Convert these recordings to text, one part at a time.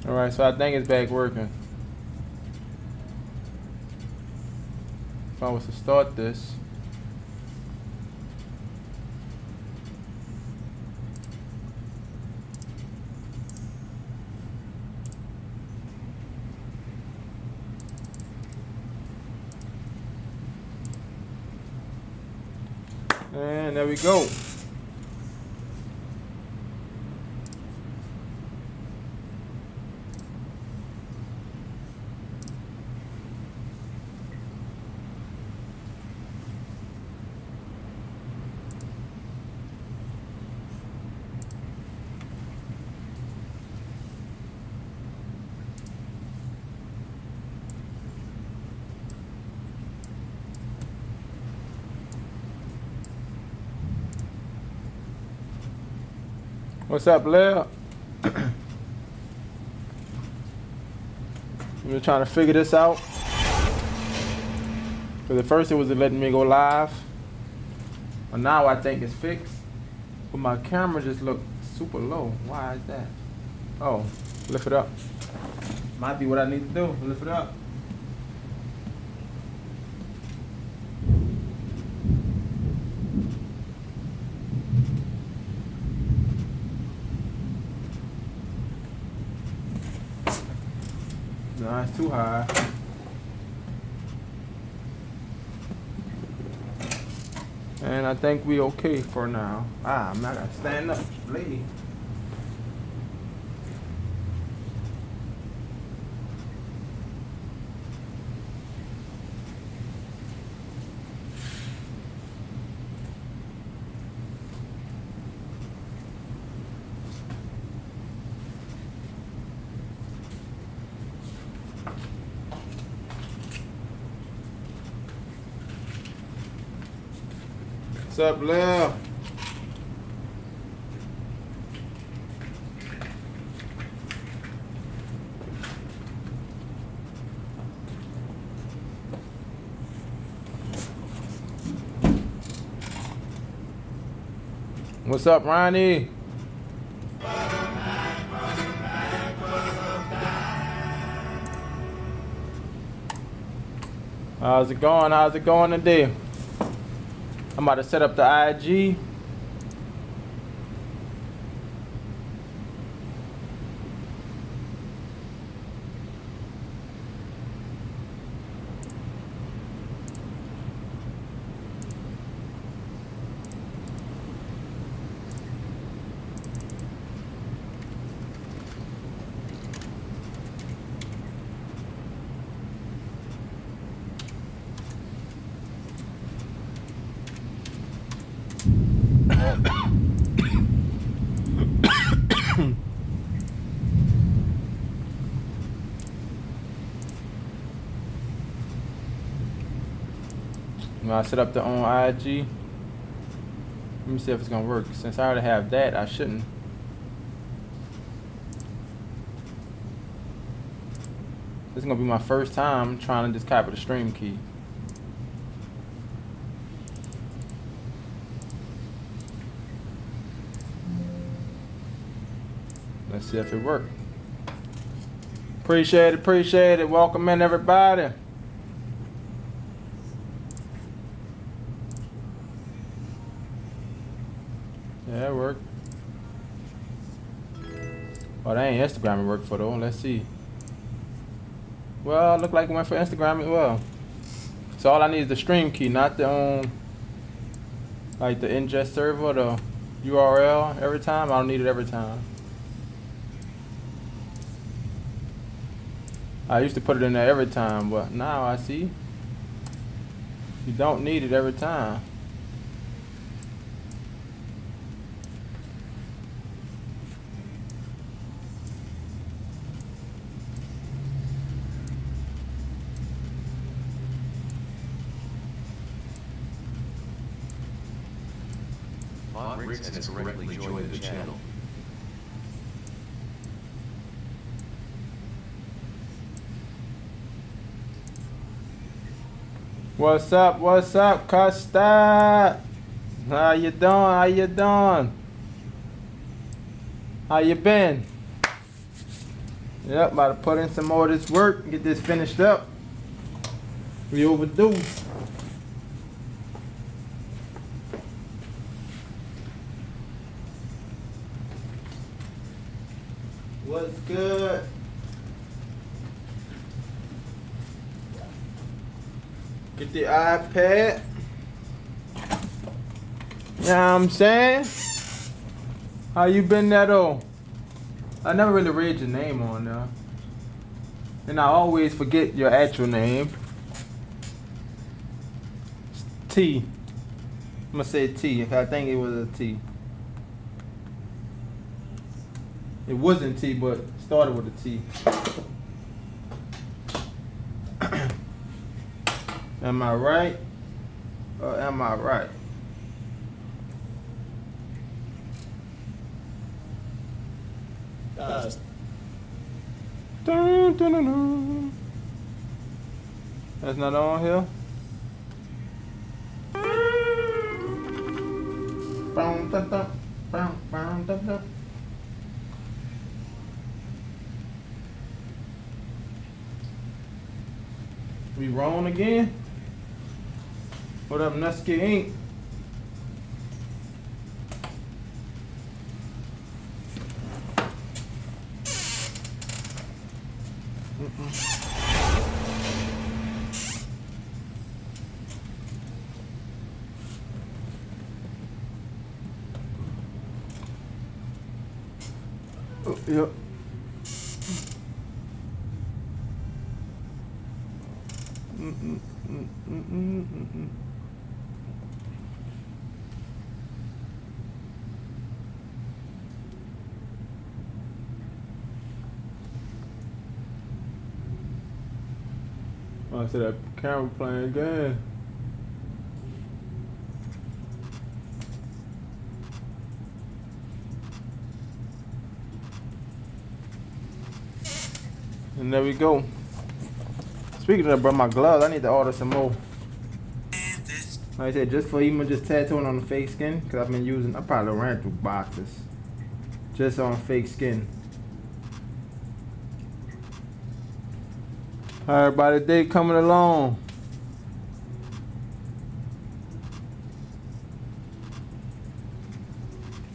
Alright, so I think it's back working. If I was to start this. And there we go. What's up, Lil? We're trying to figure this out. Because at first it was letting me go live. But now I think it's fixed. But my camera just looked super low. Why is that? Oh, lift it up. Might be what I need to do. Lift it up. No, it's too high. And I think we okay for now. I'm not gonna stand up, lady. What's up, Lil? What's up, Ronnie? How's it going? How's it going today? I'm about to set up the IG. I set up the on IG. Let me see if it's gonna work. Since I already have that, I shouldn't. This is gonna be my first time trying to just copy the stream key. Let's see if it works. Appreciate it, appreciate it. Welcome in, everybody. Yeah, it worked. Oh, that ain't Instagram it worked for though. Let's see. Well, look like it went for Instagram as well. So all I need is the stream key, not the like the ingest server, the URL every time. I don't need it every time. I used to put it in there every time, but now I see you don't need it every time. Riggs has correctly joined the channel. What's up, Costa? How you doing? How you doing? How you been? Yep, about to put in some more of this work, get this finished up. We overdue. What's good? Get the iPad. You know what I'm saying? How you been there though? I never really read your name on there. And I always forget your actual name. It's T. I'm gonna say T. I think it was a T. It wasn't T, but it started with a T. Am I right? Or am I right? Dun, dun, dun, dun. That's not on here. Boom, dun, dun, boom, boom, dun, dun. We wrong again? What up, Nusky Inc? Oh, yep. I said that camera playing game. And there we go. Speaking of that, bro, my gloves, I need to order some more. Like I said, just for even just tattooing on the fake skin, because I've been using, I probably ran through boxes. Just on fake skin. How everybody day coming along?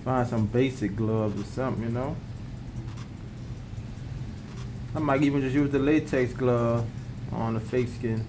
Find some basic gloves or something, you know? I might even just use the latex glove on the fake skin.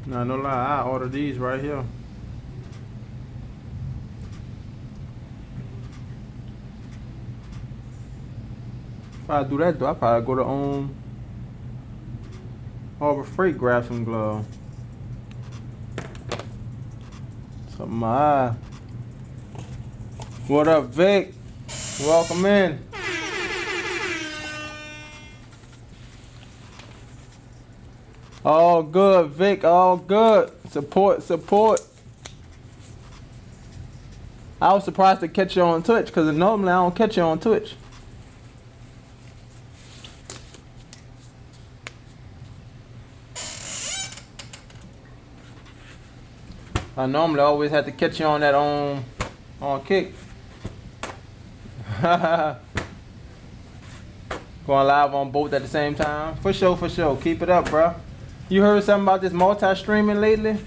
Nah, no lie, I order these right here. If I do that though, I probably go to Harbor Freight, grab some gloves. Something my eye. What up, Vic? Welcome in. All good, Vic, all good. Support, support. I was surprised to catch you on Twitch, because normally I don't catch you on Twitch. I normally always have to catch you on that on Kick. Going live on both at the same time. For sure, for sure. Keep it up, bro. You heard something about this multi-streaming lately?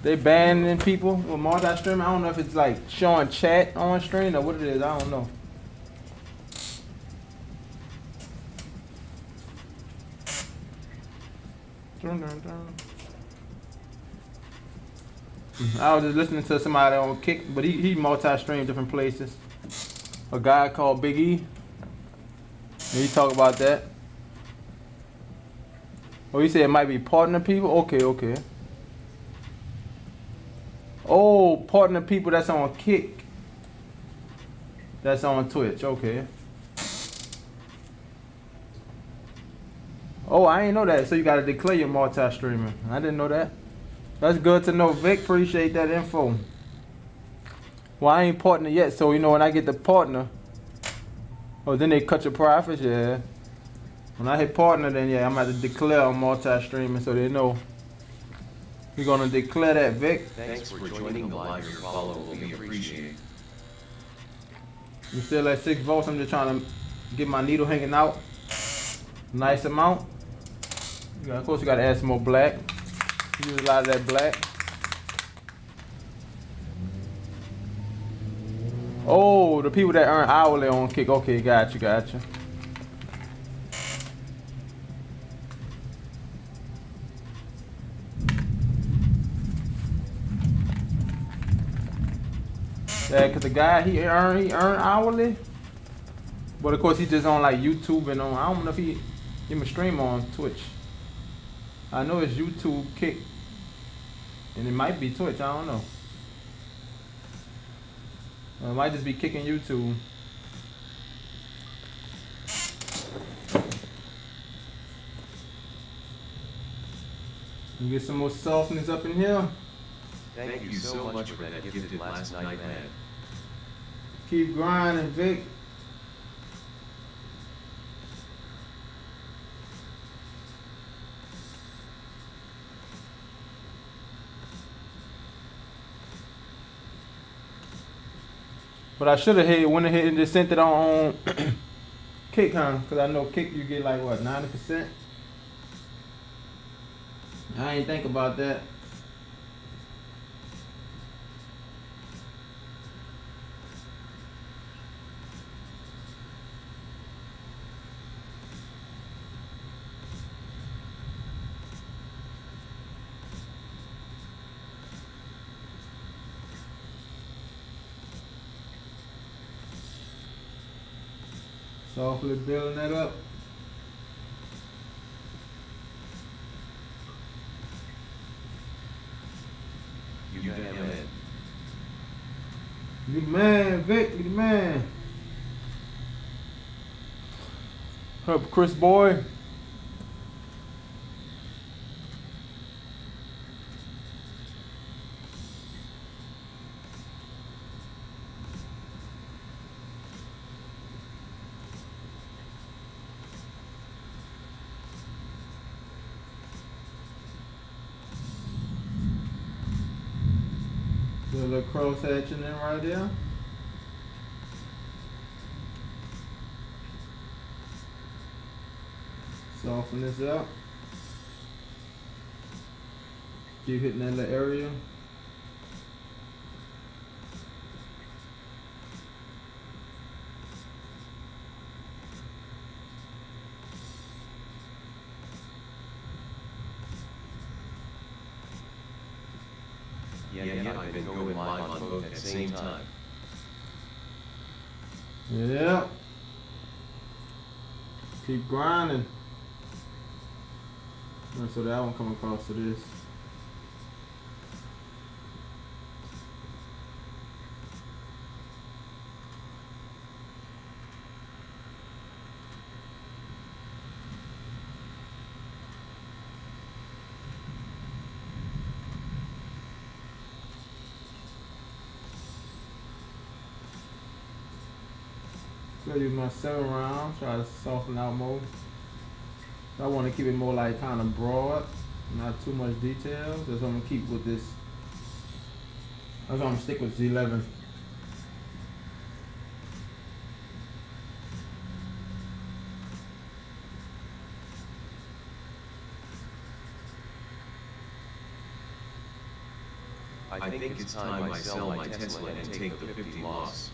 They banning people with multi-streaming. I don't know if it's like showing chat on stream or what it is. I don't know. I was just listening to somebody on Kick, but he multi-stream different places. a guy called Big E. And he talk about that. Oh, he said it might be partner people? Okay, okay. Oh, partner people that's on Kick. That's on Twitch, okay. Oh, I ain't know that. So you gotta declare your multi-streaming. I didn't know that. That's good to know, Vic. Appreciate that info. Well, I ain't partner yet, so you know when I get the partner, oh, then they cut your profits, yeah. When I hit partner, then yeah, I'm gonna have to declare on multi-streaming so they know. We're gonna declare that, Vic. Thanks for joining the live. Your follow will be appreciated. You still at 6 volts. I'm just trying to get my needle hanging out. Nice amount. Of course, you gotta add some more black. Use a lot of that black. Oh, the people that earn hourly on Kick. Okay, gotcha, gotcha. Yeah, cause the guy he earn hourly, but of course he just on like YouTube and on. I don't know if he even stream on Twitch. I know it's YouTube Kick, and it might be Twitch. I don't know. Or it might just be kicking YouTube. You get some more softness up in here. Thank you so much for that gifted last night, man. Keep grinding, Vic. But I should have went ahead and just sent it on Kick, huh? Because I know Kick you get like what, 90%? I ain't think about that. Softly building that up. You damn man. You the man, Vic, you the man. Up, Chris Boy. Do a little cross hatching in right there. Soften this up. Keep hitting that little area. Yeah, I've been going live on both at the same time. Yeah. Keep grinding. Alright, so that one come across to this. So use my 7 rounds, try to soften out more. I want to keep it more like kind of broad, not too much detail. That's what I'm gonna keep with this. That's why I'm gonna stick with Z11. I think it's time I sell my Tesla and take the 50 loss.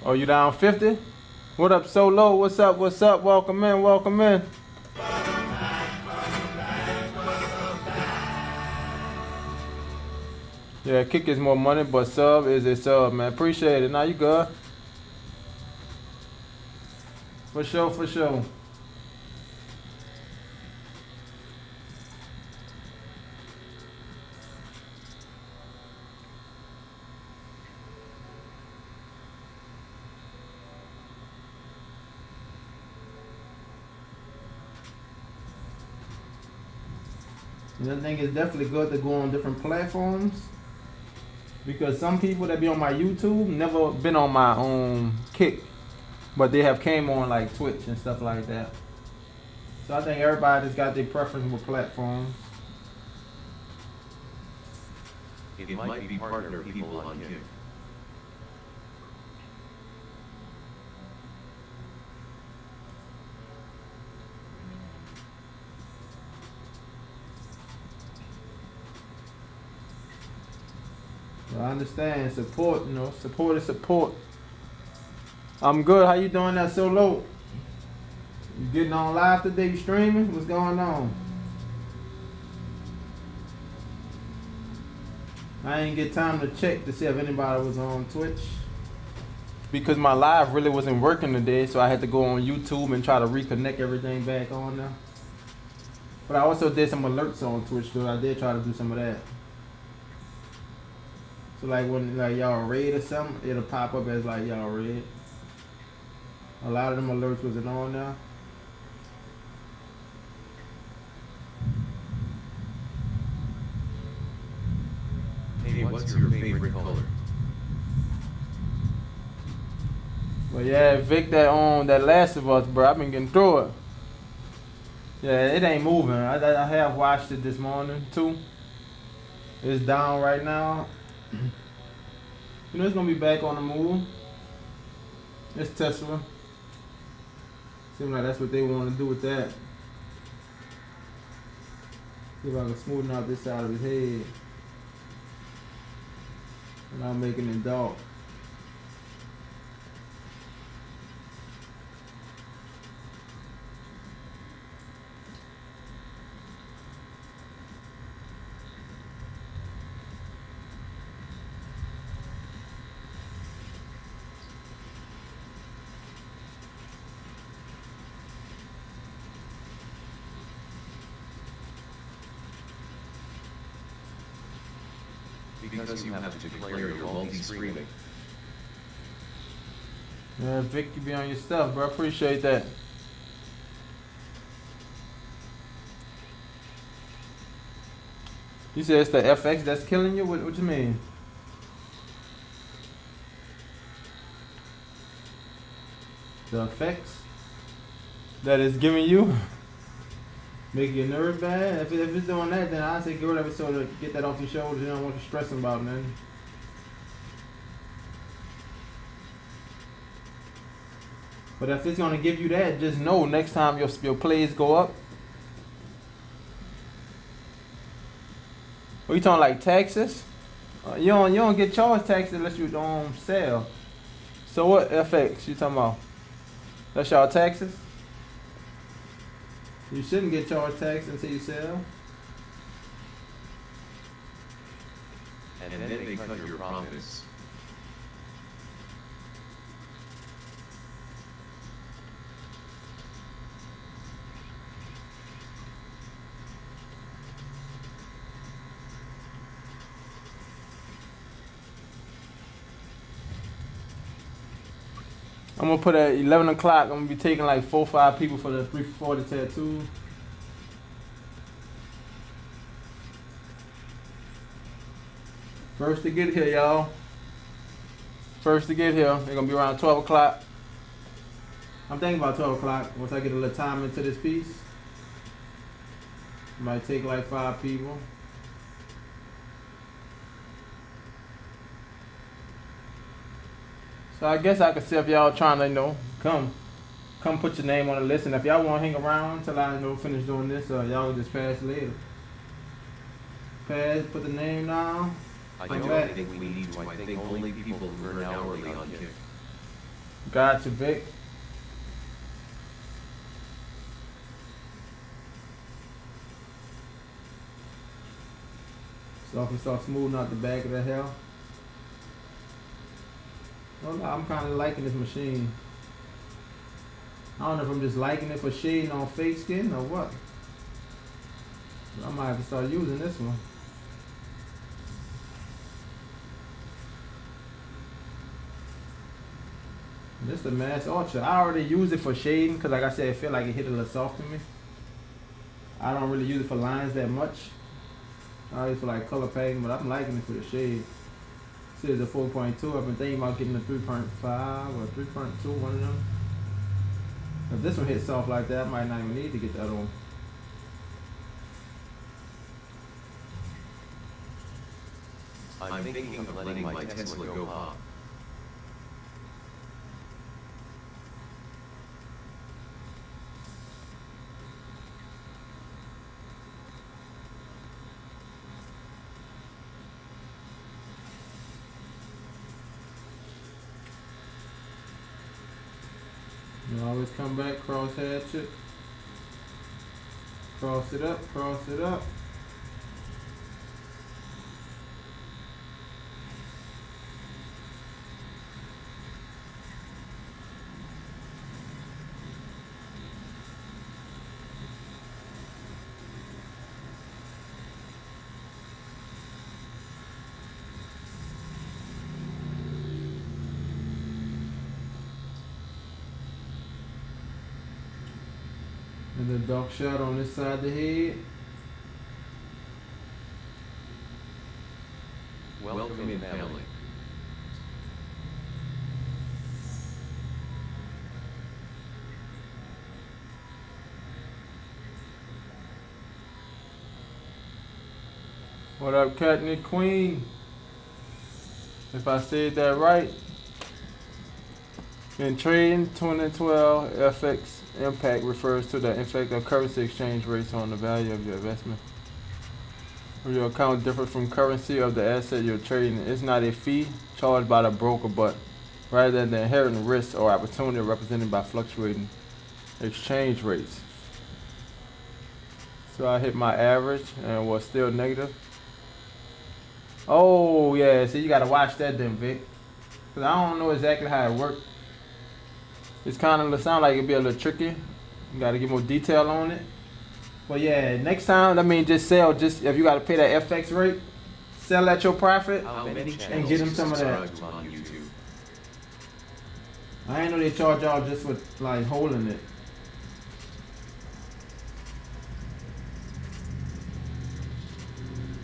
Oh, you down 50? What up, Solo? What's up? What's up? Welcome in. Welcome in. Yeah, Kick is more money, but sub is a sub, man. Appreciate it. Now you good. For sure, for sure. And I think it's definitely good to go on different platforms because some people that be on my YouTube never been on my Kick, but they have came on like Twitch and stuff like that. So I think everybody's got their preference with platforms. It might be partner people on Kick. I understand. Support, support is support. I'm good. How you doing that solo? You getting on live today? You streaming? What's going on? I ain't get time to check to see if anybody was on Twitch. Because my live really wasn't working today, so I had to go on YouTube and try to reconnect everything back on there. But I also did some alerts on Twitch though. I did try to do some of that. So like when like y'all raid or something, it'll pop up as like y'all raid. A lot of them alerts wasn't on there. Hey, what's your favorite color? But yeah, Vic, that Last of Us, bro, I've been getting through it. Yeah, it ain't moving. I have watched it this morning too. It's down right now. You know it's gonna be back on the move. It's Tesla. Seems like that's what they want to do with that. See if I can smoothen out this side of his head. And I'm making it dark. Because you have to declare your multi-streaming. Yeah, Vic, you be on your stuff, bro. Appreciate that. You said it's the FX that's killing you? What you mean? The effects that is giving you? Making your nerves bad? If it's doing that, then I'd say get rid of it so to get that off your shoulders. You don't want you stressing about nothing. But if it's gonna give you that, just know next time your plays go up. What you talking like taxes? You don't get charged taxes unless you don't sell. So what FX you talking about? That's y'all taxes? You shouldn't get charged tax until you sell. And then they cut your profits. I'm gonna put at 11 o'clock. I'm gonna be taking like 4 or 5 people for the 340 tattoo. First to get here, y'all. First to get here. They're gonna be around 12 o'clock. I'm thinking about 12 o'clock once I get a little time into this piece. Might take like 5 people. So I guess I could see if y'all trying to, come put your name on the list. And if y'all want to hang around till I finish doing this, y'all can just pass later. Pass, put the name down. I don't think we need to. I think only people who earn hourly on Kick. Gotcha, Vic. So I can start smoothing out the back of the hair. Well, I'm kind of liking this machine. I don't know if I'm just liking it for shading on fake skin or what. I might have to start using this one. This the Mass Ultra. I already use it for shading because, like I said, I feel like it hit a little soft to me. I don't really use it for lines that much. I use it for like color painting, but I'm liking it for the shade. This is a 4.2. I've been thinking about getting a 3.5 or 3.2, one of them. If this one hits soft like that, I might not even need to get the other one. I'm thinking of letting my Tesla go pop. You always come back, cross hatch it. Cross it up, cross it up. And the dark shadow on this side of the head. Welcome in, family. What up, Katniss Queen? If I said that right. In trading, 2012 FX impact refers to the effect of currency exchange rates on the value of your investment. When your account differs from currency of the asset you're trading, it's not a fee charged by the broker, but rather the inherent risk or opportunity represented by fluctuating exchange rates. So I hit my average and was still negative. Oh yeah, so you gotta watch that then, Vic. Cause I don't know exactly how it works. It's kind of sound like it'd be a little tricky. You gotta get more detail on it. But yeah, next time, I mean, just sell. Just if you gotta pay that FX rate, sell at your profit and get them some of that. I ain't know they charge y'all just for like holding it.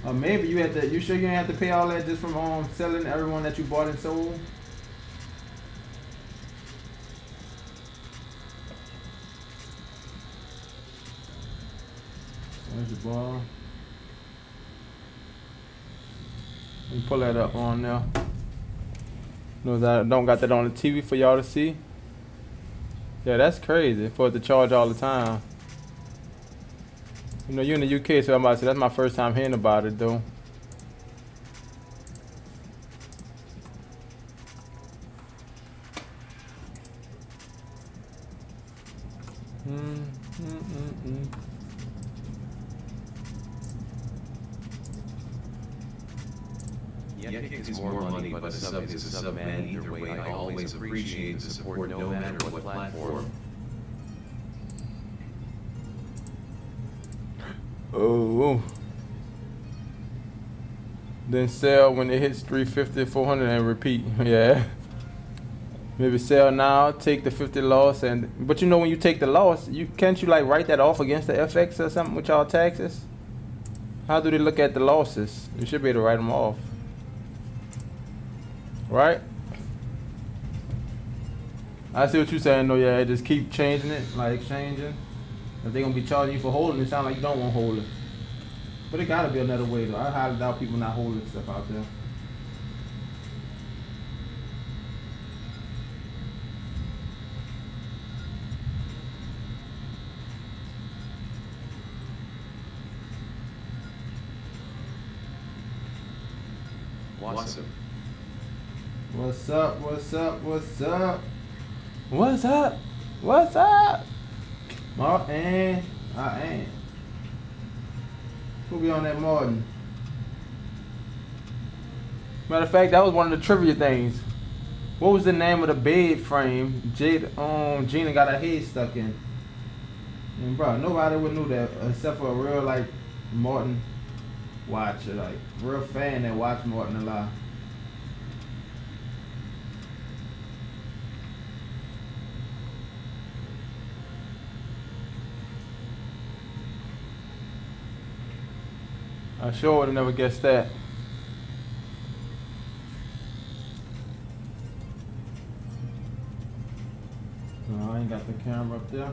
Or maybe you had to. You sure you didn't have to pay all that just from selling everyone that you bought and sold? There's the ball. Let me pull that up on there. No, that I don't got that on the TV for y'all to see. Yeah, that's crazy for it to charge all the time. You know, you're in the UK, so I'm about to say that's my first time hearing about it, though. Yeah, it's more money, but a sub is a sub, man. Either way, I always appreciate the support no matter what platform. Oh. Then sell when it hits 350, 400 and repeat. Yeah. Maybe sell now, take the 50 loss, but you know when you take the loss, can't you like write that off against the FX or something with y'all taxes? How do they look at the losses? You should be able to write them off. Right? I see what you're saying though, yeah, just keep changing it, like exchanging. If they're gonna be charging you for holding, it sounds like you don't want to hold it. But it gotta be another way though. I highly doubt people not holding stuff out there. Awesome. What's up? What's up? What's up? What's up? What's up? Martin. I ain't. Who be on that Martin? Matter of fact, that was one of the trivia things. What was the name of the bed frame Gina got her head stuck in? And bro, nobody would knew that except for a real like Martin watcher, like real fan that watched Martin a lot. I sure would have never guessed that. No, I ain't got the camera up there.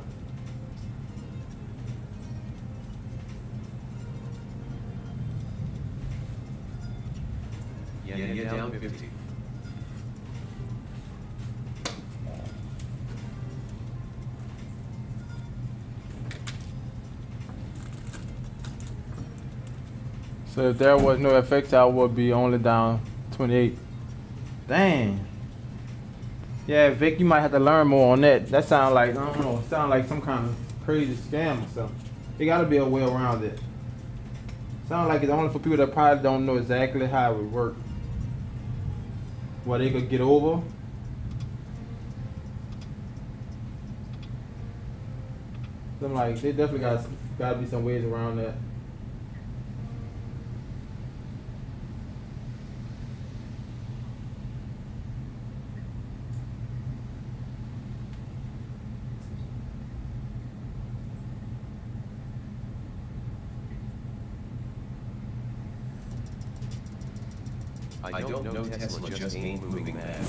Yeah, down 50. So if there was no FX, I would be only down 28. Dang. Yeah, Vic, you might have to learn more on that. That sound like, I don't know, sound like some kind of crazy scam or something. There gotta be a way around it. Sound like it's only for people that probably don't know exactly how it would work. What they could get over. I'm like, they definitely gotta be some ways around that. I don't know, Tesla just ain't moving mad.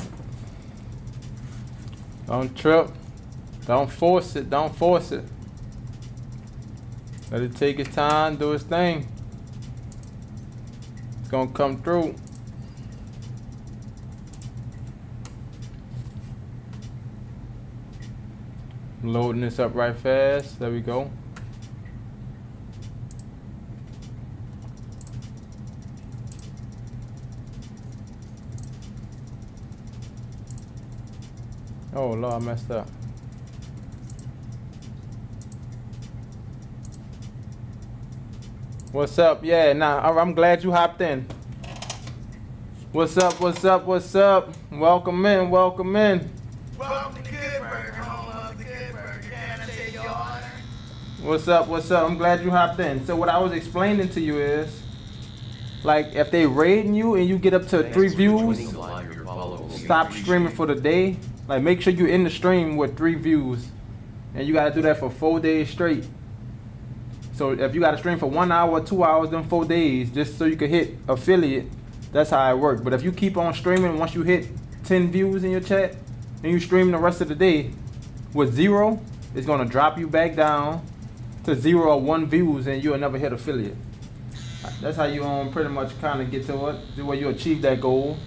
Don't trip. Don't force it. Don't force it. Let it take its time, do its thing. It's gonna come through. Loading this up right fast. There we go. Oh Lord, I messed up. What's up? Yeah, nah, I'm glad you hopped in. What's up? What's up? What's up? Welcome in. Welcome in. Welcome to Good Burger, home of the Good Burger. Can I take your order? What's up? What's up? I'm glad you hopped in. So what I was explaining to you is, like, if they raiding you and you get up to 3 views, stop streaming for the day. Like, make sure you're in the stream with 3 views, and you gotta do that for 4 days straight. So if you gotta stream for 1 hour, 2 hours, then 4 days, just so you can hit affiliate, that's how it works. But if you keep on streaming, once you hit 10 views in your chat, and you stream the rest of the day with 0, it's gonna drop you back down to 0 or 1 views, and you'll never hit affiliate. That's how you pretty much kind of get to it, the way you achieve that goal.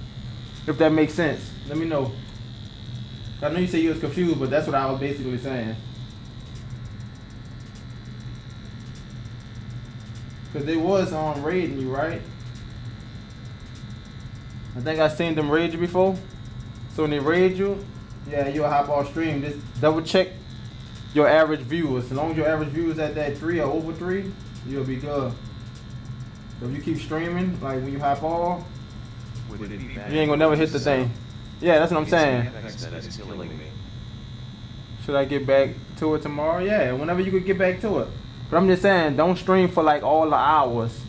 If that makes sense, let me know. I know you said you was confused, but that's what I was basically saying. Cause they was raiding you, right? I think I seen them raid you before. So when they raid you, yeah, you'll hop off stream. Just double check your average viewers. As long as your average viewers at that 3 or over 3, you'll be good. So if you keep streaming, like when you hop off, you ain't gonna never hit the thing. Yeah, that's what I'm saying. Should I get back to it tomorrow? Yeah, whenever you could get back to it. But I'm just saying, don't stream for like all the hours.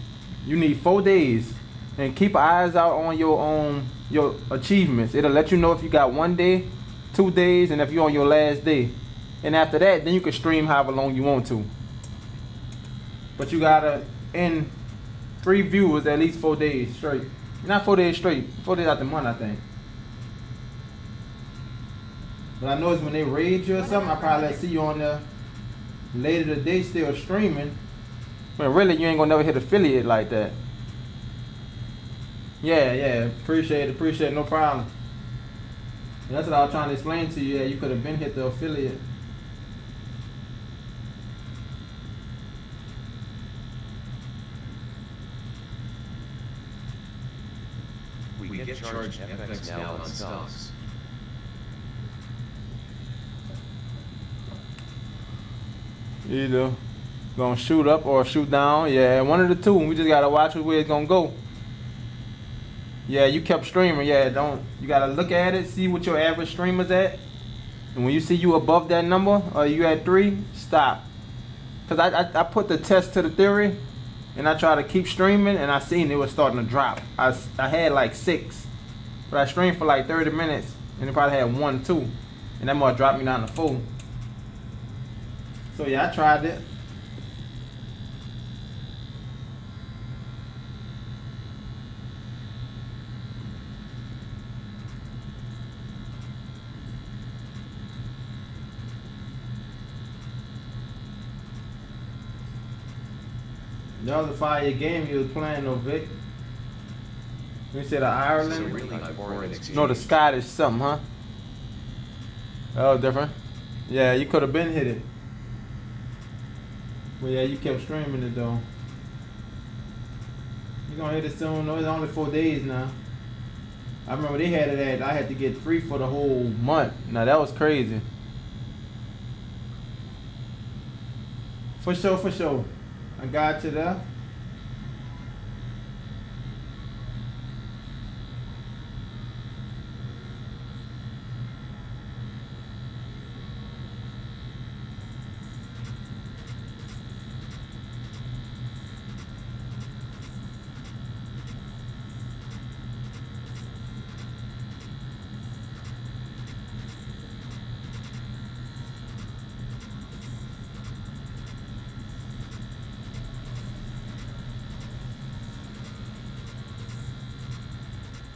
You need 4 days, and keep eyes out on your achievements. It'll let you know if you got 1 day, 2 days, and if you're on your last day. And after that, then you can stream however long you want to. But you gotta end 3 viewers at least 4 days straight. Not 4 days straight. 4 days out the month, I think. But I know it's when they raid you or something, I probably see you on there later today still streaming. But really, you ain't gonna never hit affiliate like that. Yeah, appreciate it, no problem. And that's what I was trying to explain to you. Yeah, you could have been hit the affiliate. We get charged FX now on stocks. Either gonna shoot up or shoot down. Yeah, one of the two. We just gotta watch which way it's gonna go. Yeah, you kept streaming. Yeah, don't. You gotta look at it, see what your average streamer's at, and when you see you above that number, or you at 3, stop. Cause I put the test to the theory, and I try to keep streaming, and I seen it was starting to drop. I had like 6, but I streamed for like 30 minutes, and it probably had 1, 2, and that more dropped me down to 4. So yeah, I tried it. That was a fire game you was playing though, Vic. You said Ireland? Really high foreign exchange. No, the Scottish something, huh? That was different. Yeah, you could have been hit it. But yeah, you kept streaming it though. You gonna hit it soon though. It's only 4 days now. I remember they had it at, I had to get 3 for the whole month. Now that was crazy. For sure, for sure. I got you there.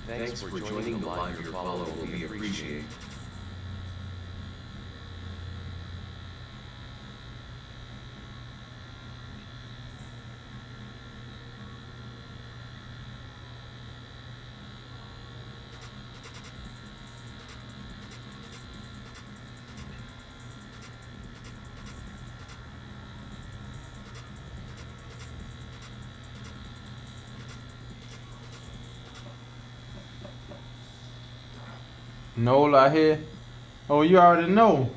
Thanks for joining the live. Your follow will be appreciated. Nola here. Oh, you already know.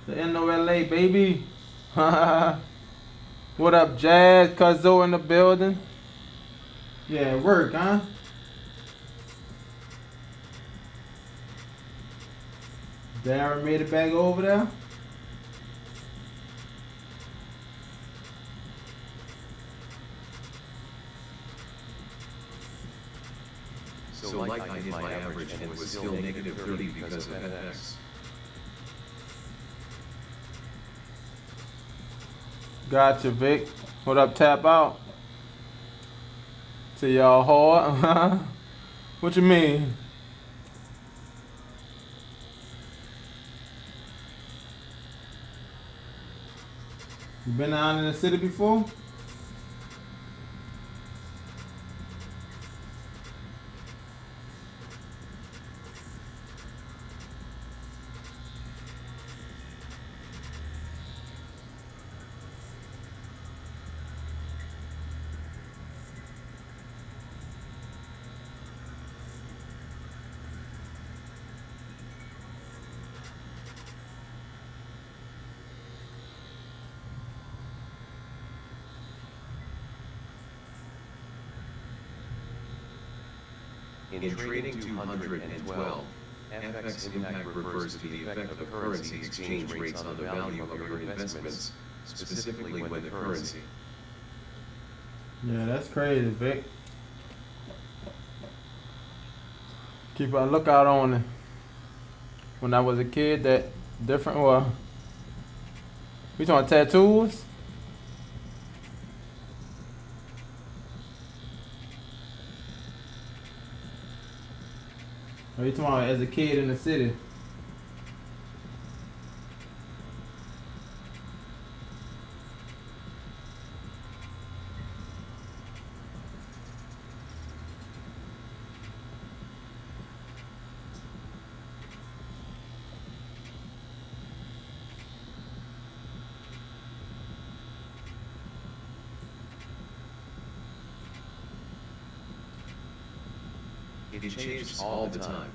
The NOLA, baby. What up, Jazz? Cuzzo in the building. Yeah, work, huh? Darren made it back over there. So like I hit my average and it was still negative 30 because of FX. Gotcha, Vic. What up, tap out? To y'all hard? What you mean? You been out in the city before? In trading 212, FX impact refers to the effect of the currency exchange rates on the value of your investments, specifically when the currency. Yeah, that's crazy, Vic. Keep a lookout on it. When I was a kid, that different. Well, we talking tattoos? Or you talking about as a kid in the city? It changes all the time.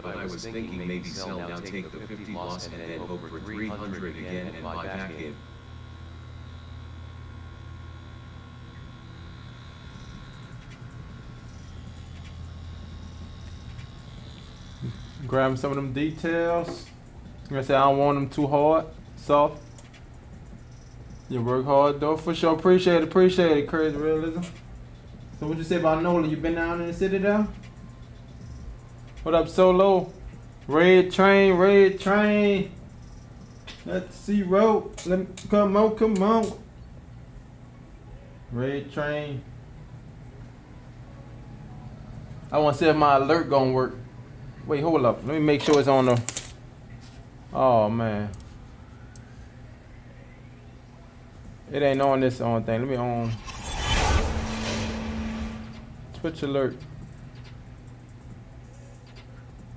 but I was thinking maybe sell now, take the 50 loss and then hope for 300 again and buy back in. Grab some of them details. I'm gonna say I don't want them too hard, soft. You work hard though, for sure. Appreciate it, Crazy Realism. So what you say about Nola? You been down in the city there? What up, Solo? Red train. Let's see, road. Let me come on. Red train. I want to see if my alert gonna work. Wait, hold up. Let me make sure it's on the. Oh man. It ain't on this on thing. Let me on. Twitch alert.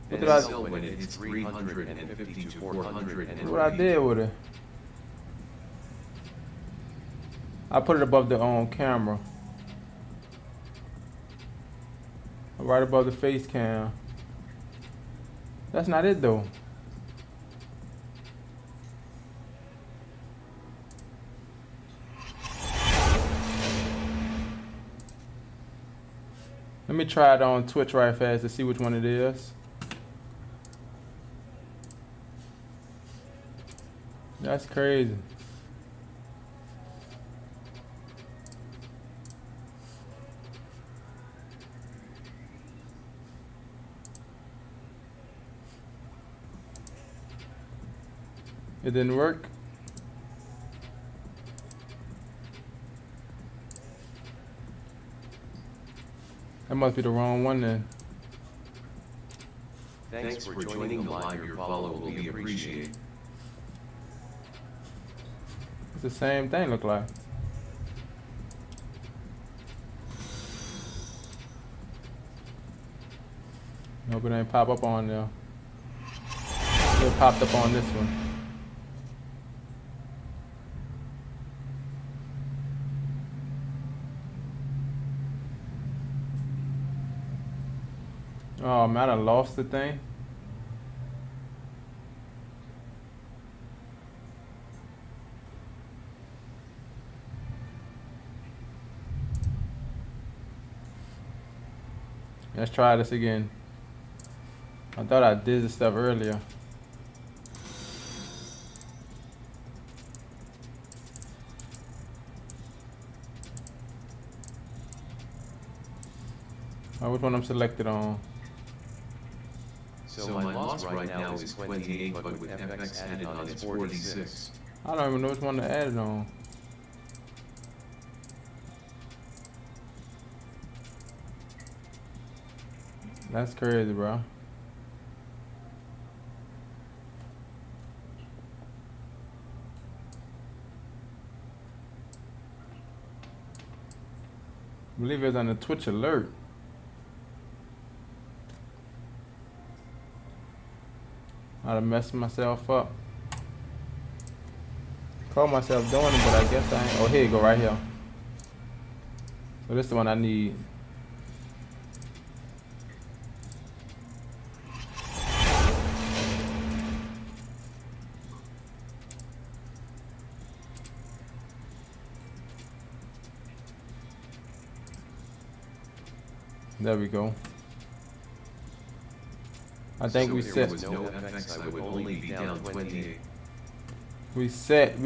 What did I do? When it hits 350 to 400. What I did with it? I put it above the camera. Right above the face cam. That's not it though. Let me try it on Twitch right fast to see which one it is. That's crazy. It didn't work. That must be the wrong one then. Thanks for joining the live. Your follow will be appreciated. It's the same thing, look like. Nope, it ain't pop up on there. It popped up on this one. Oh man, I lost the thing. Let's try this again. I thought I did this stuff earlier. Which one I'm selected on? So my loss right now is 28, but with FX added on it's 46. I don't even know which one to add it on. That's crazy, bro. I believe it was on the Twitch alert. I'd have messed myself up. Call myself doing it, but I guess I ain't. Oh, here you go, right here. So this is the one I need. There we go. I think we set. Was no FX, I would only be down 28. We set.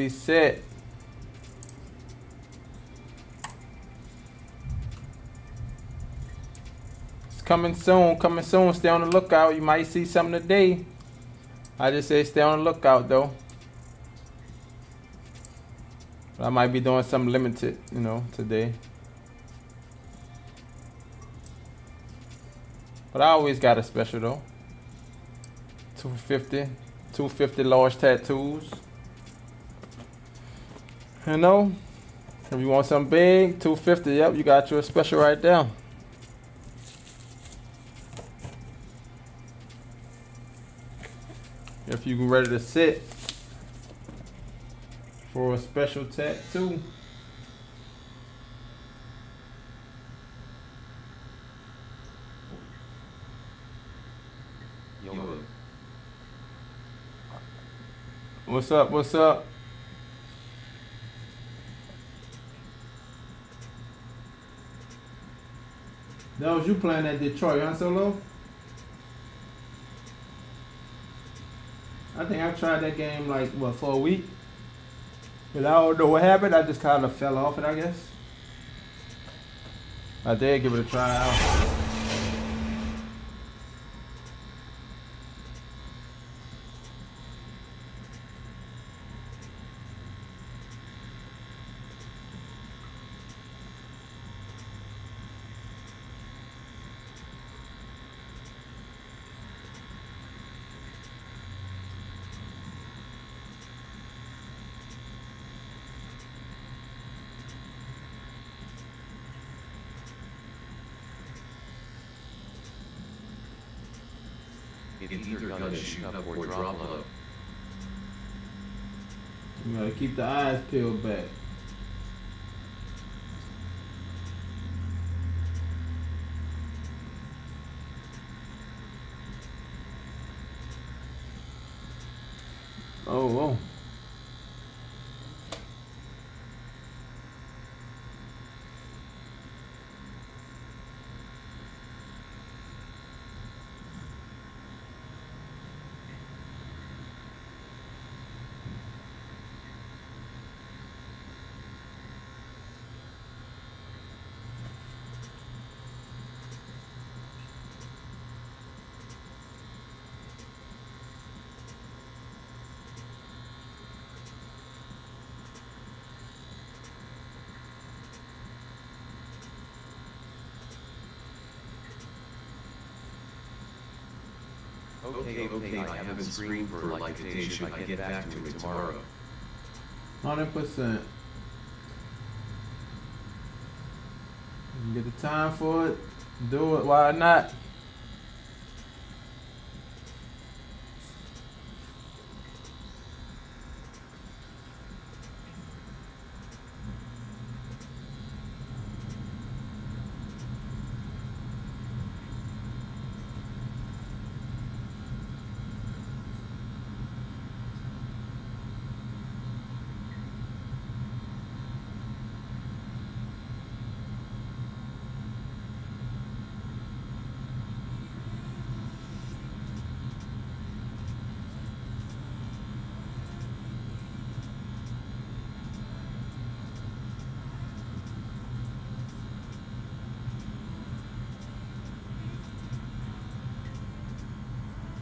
It's coming soon, stay on the lookout. You might see something today. I just say stay on the lookout though. I might be doing something limited, you know, today. But I always got a special though. 250 large tattoos. You know, if you want something big, 250. Yep, you got your special right there. If you ready to sit for a special tattoo. What's up? What's up? That was you playing at Detroit, huh, Solo? I think I tried that game like what for a week, but I don't know what happened. I just kind of fell off it, I guess. I did give it a try out. It's either gonna shoot up or drop low. You gotta keep the eyes peeled back. Oh, oh. Okay, I haven't screened for like a day, should I get back to it tomorrow? 100%. You get the time for it, do it. Why not?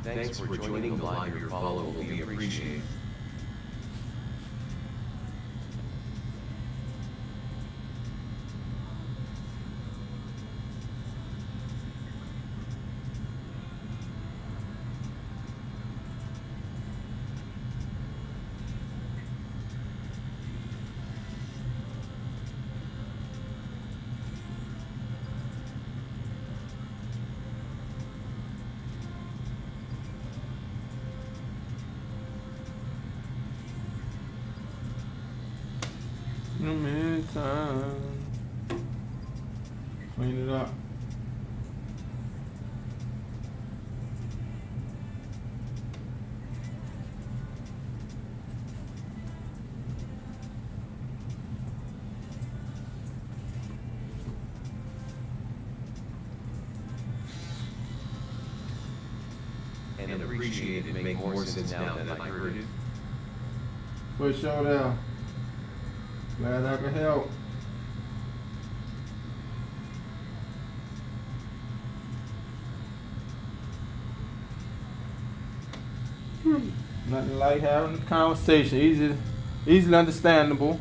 Thanks for joining the live. Your follow will be appreciated. In the meantime, clean it up. And appreciate it make more sense now that I heard it. For sure now. Glad I could help. Nothing like having a conversation, easily understandable,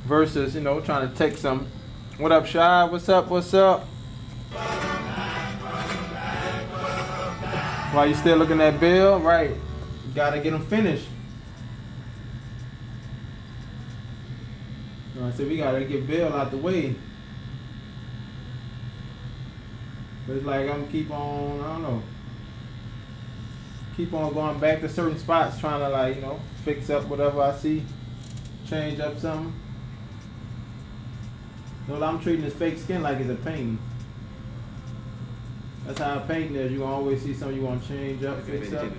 versus trying to take some. What up, Shy? What's up? What's up? Why you still looking at Bill? Right, you gotta get him finished. I said we gotta get Bill out the way. But it's like I'm keep on, I don't know. Keep on going back to certain spots trying to fix up whatever I see. Change up something. I'm treating this fake skin like it's a painting. That's how a painting is. You gonna always see something you want to change up, fix up.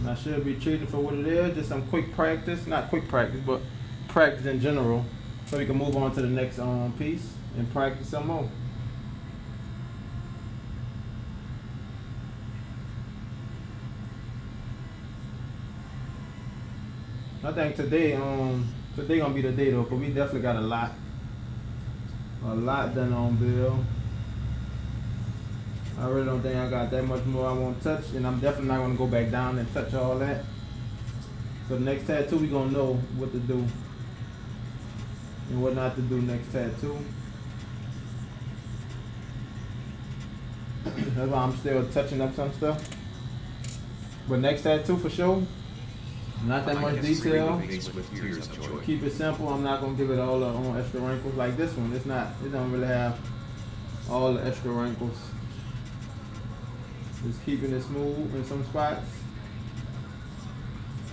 And I should be treating for what it is, just some quick practice, not quick practice, but practice in general, so we can move on to the next piece and practice some more. I think today gonna be the day though, cause we definitely got a lot done on Bill. I really don't think I got that much more I want to touch, and I'm definitely not gonna go back down and touch all that. So the next tattoo we gonna know what to do and what not to do next tattoo. That's why I'm still touching up some stuff. But next tattoo for sure. Not that much detail. Keep it simple. I'm not gonna give it all the extra wrinkles like this one. It don't really have all the extra wrinkles. Just keeping it smooth in some spots.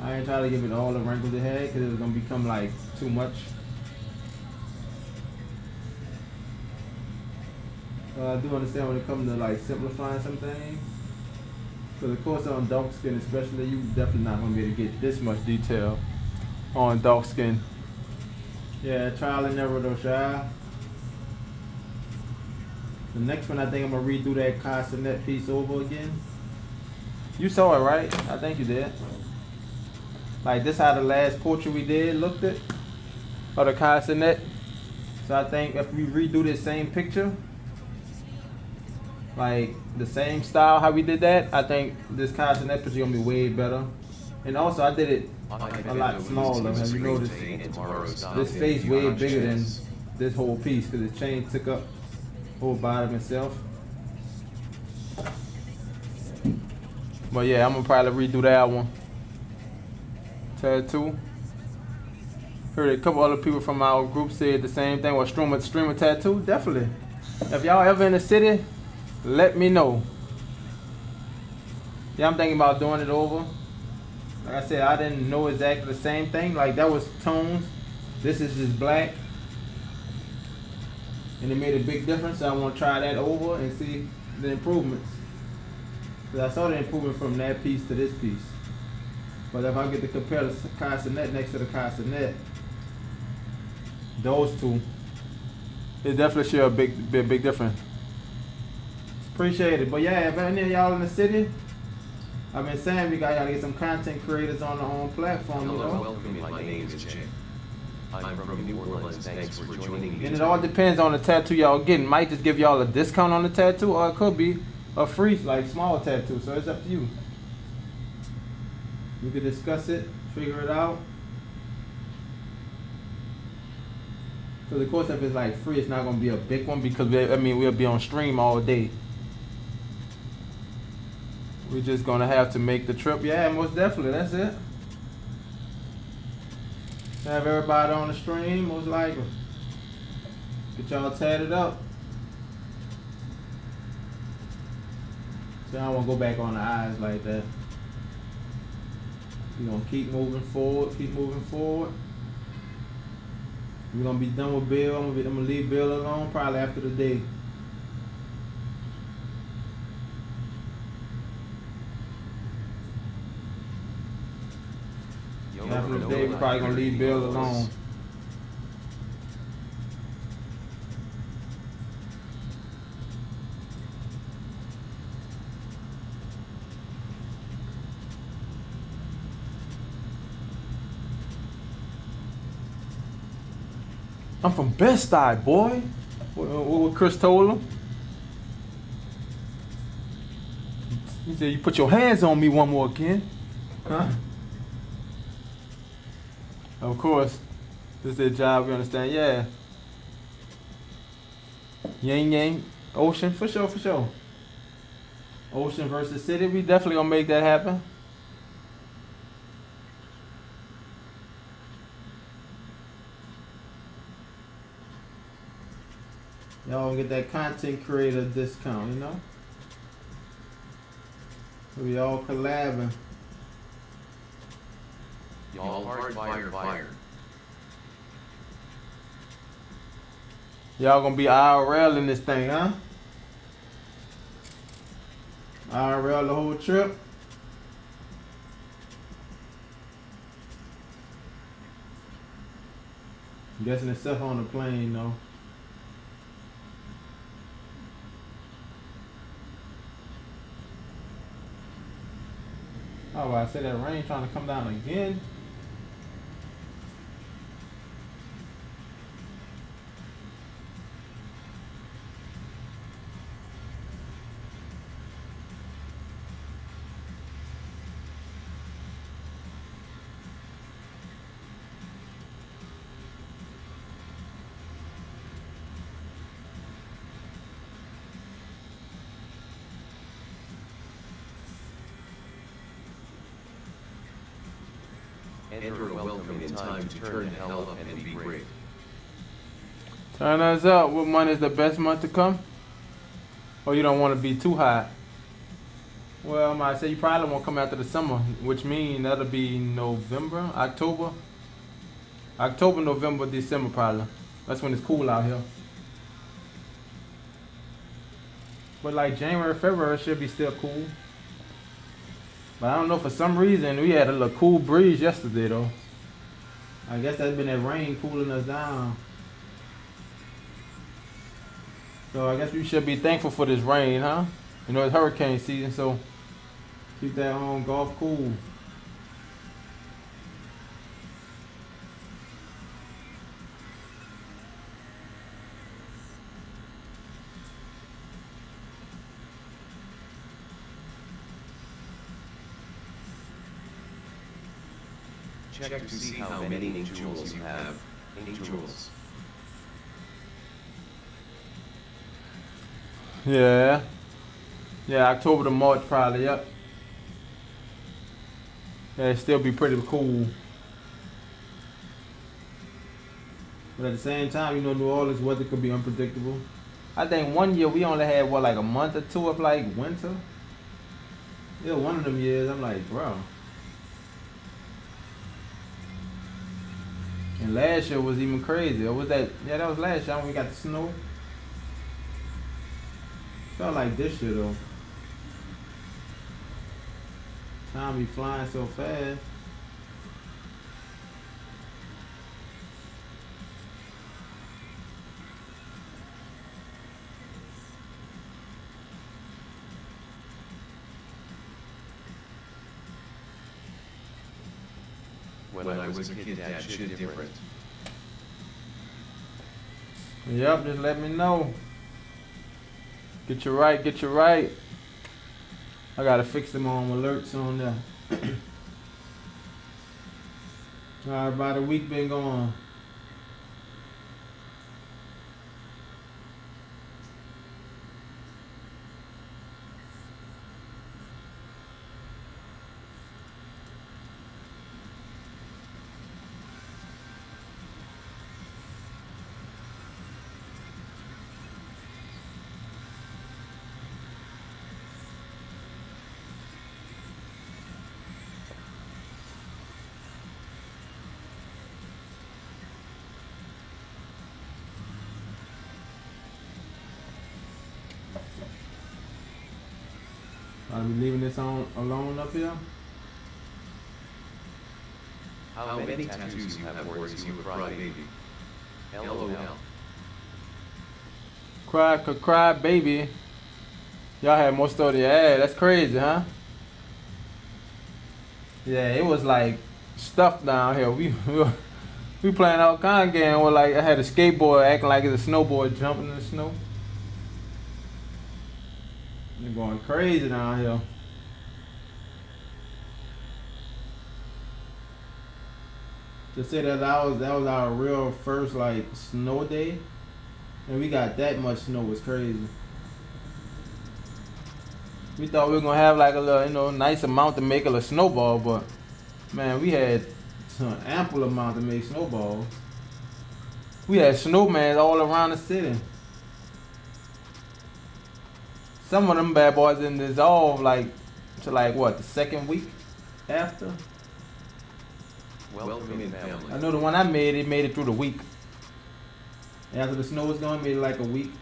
I ain't trying to give it all the wrinkles it had because it's gonna become like too much. I do understand when it comes to like simplifying some things. Because of course on dark skin especially, you definitely not going to be able to get this much detail on dark skin. Yeah, trial and error though, child. The next one I think I'm going to redo that castanet piece over again. You saw it, right? I think you did. Like this how the last portrait we did looked it. Of the castanet. So I think if we redo this same picture, like the same style how we did that, I think this castanet picture gonna be way better. And also I did it a lot smaller. Have you noticed? This face way bigger than this whole piece because the chain took up the whole bottom itself. But yeah, I'm gonna probably redo that one. Tattoo. Heard a couple other people from our group said the same thing. Well, streamer tattoo, definitely. If y'all ever in the city, let me know. Yeah, I'm thinking about doing it over. Like I said, I didn't know exactly the same thing. Like that was tones. This is just black. And it made a big difference. So I want to try that over and see the improvements. Because I saw the improvement from that piece to this piece. But if I get to compare the castanet next to the castanet, those two, it definitely should be a big difference. Appreciate it. But yeah, if any of y'all in the city, I've been saying we gotta get some content creators on our own platform. Hello, you know? welcome. My name is Jay. I'm from New Orleans. Thanks for joining me. And it all depends on the tattoo y'all getting. Might just give y'all a discount on the tattoo, or it could be a free, like small tattoo. So it's up to you. We could discuss it, figure it out. Because of course, if it's like free, it's not gonna be a big one because we'll be on stream all day. We're just gonna have to make the trip. Yeah, most definitely. That's it. Have everybody on the stream, most likely. Get y'all tatted up. So I don't wanna go back on the eyes like that. We're gonna keep moving forward, We're gonna be done with Bill. I'm gonna leave Bill alone probably after the day. After the day, we're probably gonna leave Bill alone. I'm from Best Eye, boy. What Chris told him. He said, "You put your hands on me one more again." Huh? Of course, this is their job, we understand, yeah. Yang Yang, Ocean, for sure. Ocean versus City, we definitely gonna make that happen. Y'all gonna get that content creator discount, you know? We all collabing. Y'all hard fire. Y'all gonna be IRL in this thing, huh? IRL the whole trip. I'm guessing it's stuff on the plane though. Oh, I said that rain trying to come down again. Enter a welcome in time to turn the hell up and be great. Turn us up. What month is the best month to come? Or you don't want to be too hot? Well, I might say you probably won't come after the summer, which means that'll be November, October. October, November, December probably. That's when it's cool out here. But like January, February should be still cool. But I don't know, for some reason we had a little cool breeze yesterday though. I guess that's been that rain cooling us down. So I guess we should be thankful for this rain, huh? You know, it's hurricane season, so keep that golf cool. Check to see how many ink jewels you have. Ink jewels. Yeah. Yeah, October to March probably, yep. Yeah, it'd still be pretty cool. But at the same time, you know, New Orleans weather could be unpredictable. I think one year we only had, what, like a month or two of like winter? Yeah, one of them years, I'm like, bro. And last year was even crazy. Or was that? Yeah, that was last year when we got the snow. Felt like this year though. Time be flying so fast. When I was a kid, Dad shit different. Yep, just let me know. Get you right, get you right. I gotta fix them alerts on there. Alright, about a week been going. I'll be leaving this on alone up here. How many tattoos you have, or is you a cry baby? LOL. Cry baby. Y'all had more story to add. That's crazy, huh? Yeah, it was like stuff down here. We playing all kind of game where like I had a skateboard acting like it's a snowboard jumping in the snow. They're going crazy down here. To say that was our real first like snow day, and we got that much snow was crazy. We thought we were gonna have like a little, you know, nice amount to make a little snowball, but man, we had an ample amount to make snowballs. We had snowmen all around the city. Some of them bad boys didn't dissolve like to like what, the second week after? Welcome in, family. I know the one I made, it made it through the week. After the snow was gone, made it like a week.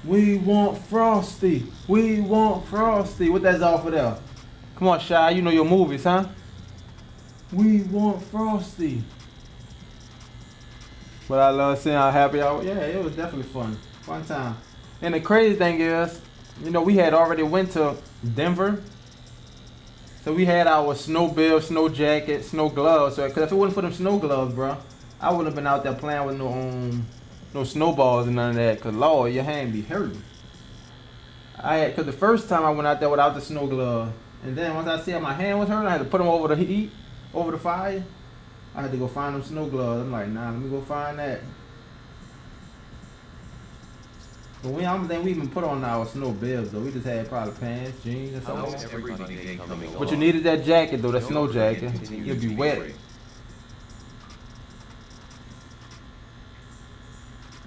We want Frosty. We want Frosty. What that's all for there? Come on, Shy. You know your movies, huh? We want Frosty. But I love seeing how happy I was. Yeah, it was definitely fun. Fun time. And the crazy thing is, you know, we had already went to Denver. So we had our snow bill, snow jacket, snow gloves. So, cause if it wasn't for them snow gloves, bro, I wouldn't have been out there playing with no snowballs and none of that. Cause Lord, your hand be hurting. Cause the first time I went out there without the snow glove, and then once I see how my hand was hurting, I had to put them over the heat, over the fire. I had to go find them snow gloves. I'm like, nah, let me go find that. But I don't think we even put on our snow bibs though. We just had probably pants, jeans, or something. How's everybody day coming But you along? needed that jacket though, that snow Don't forget jacket. to continue You'd to be wet. brave.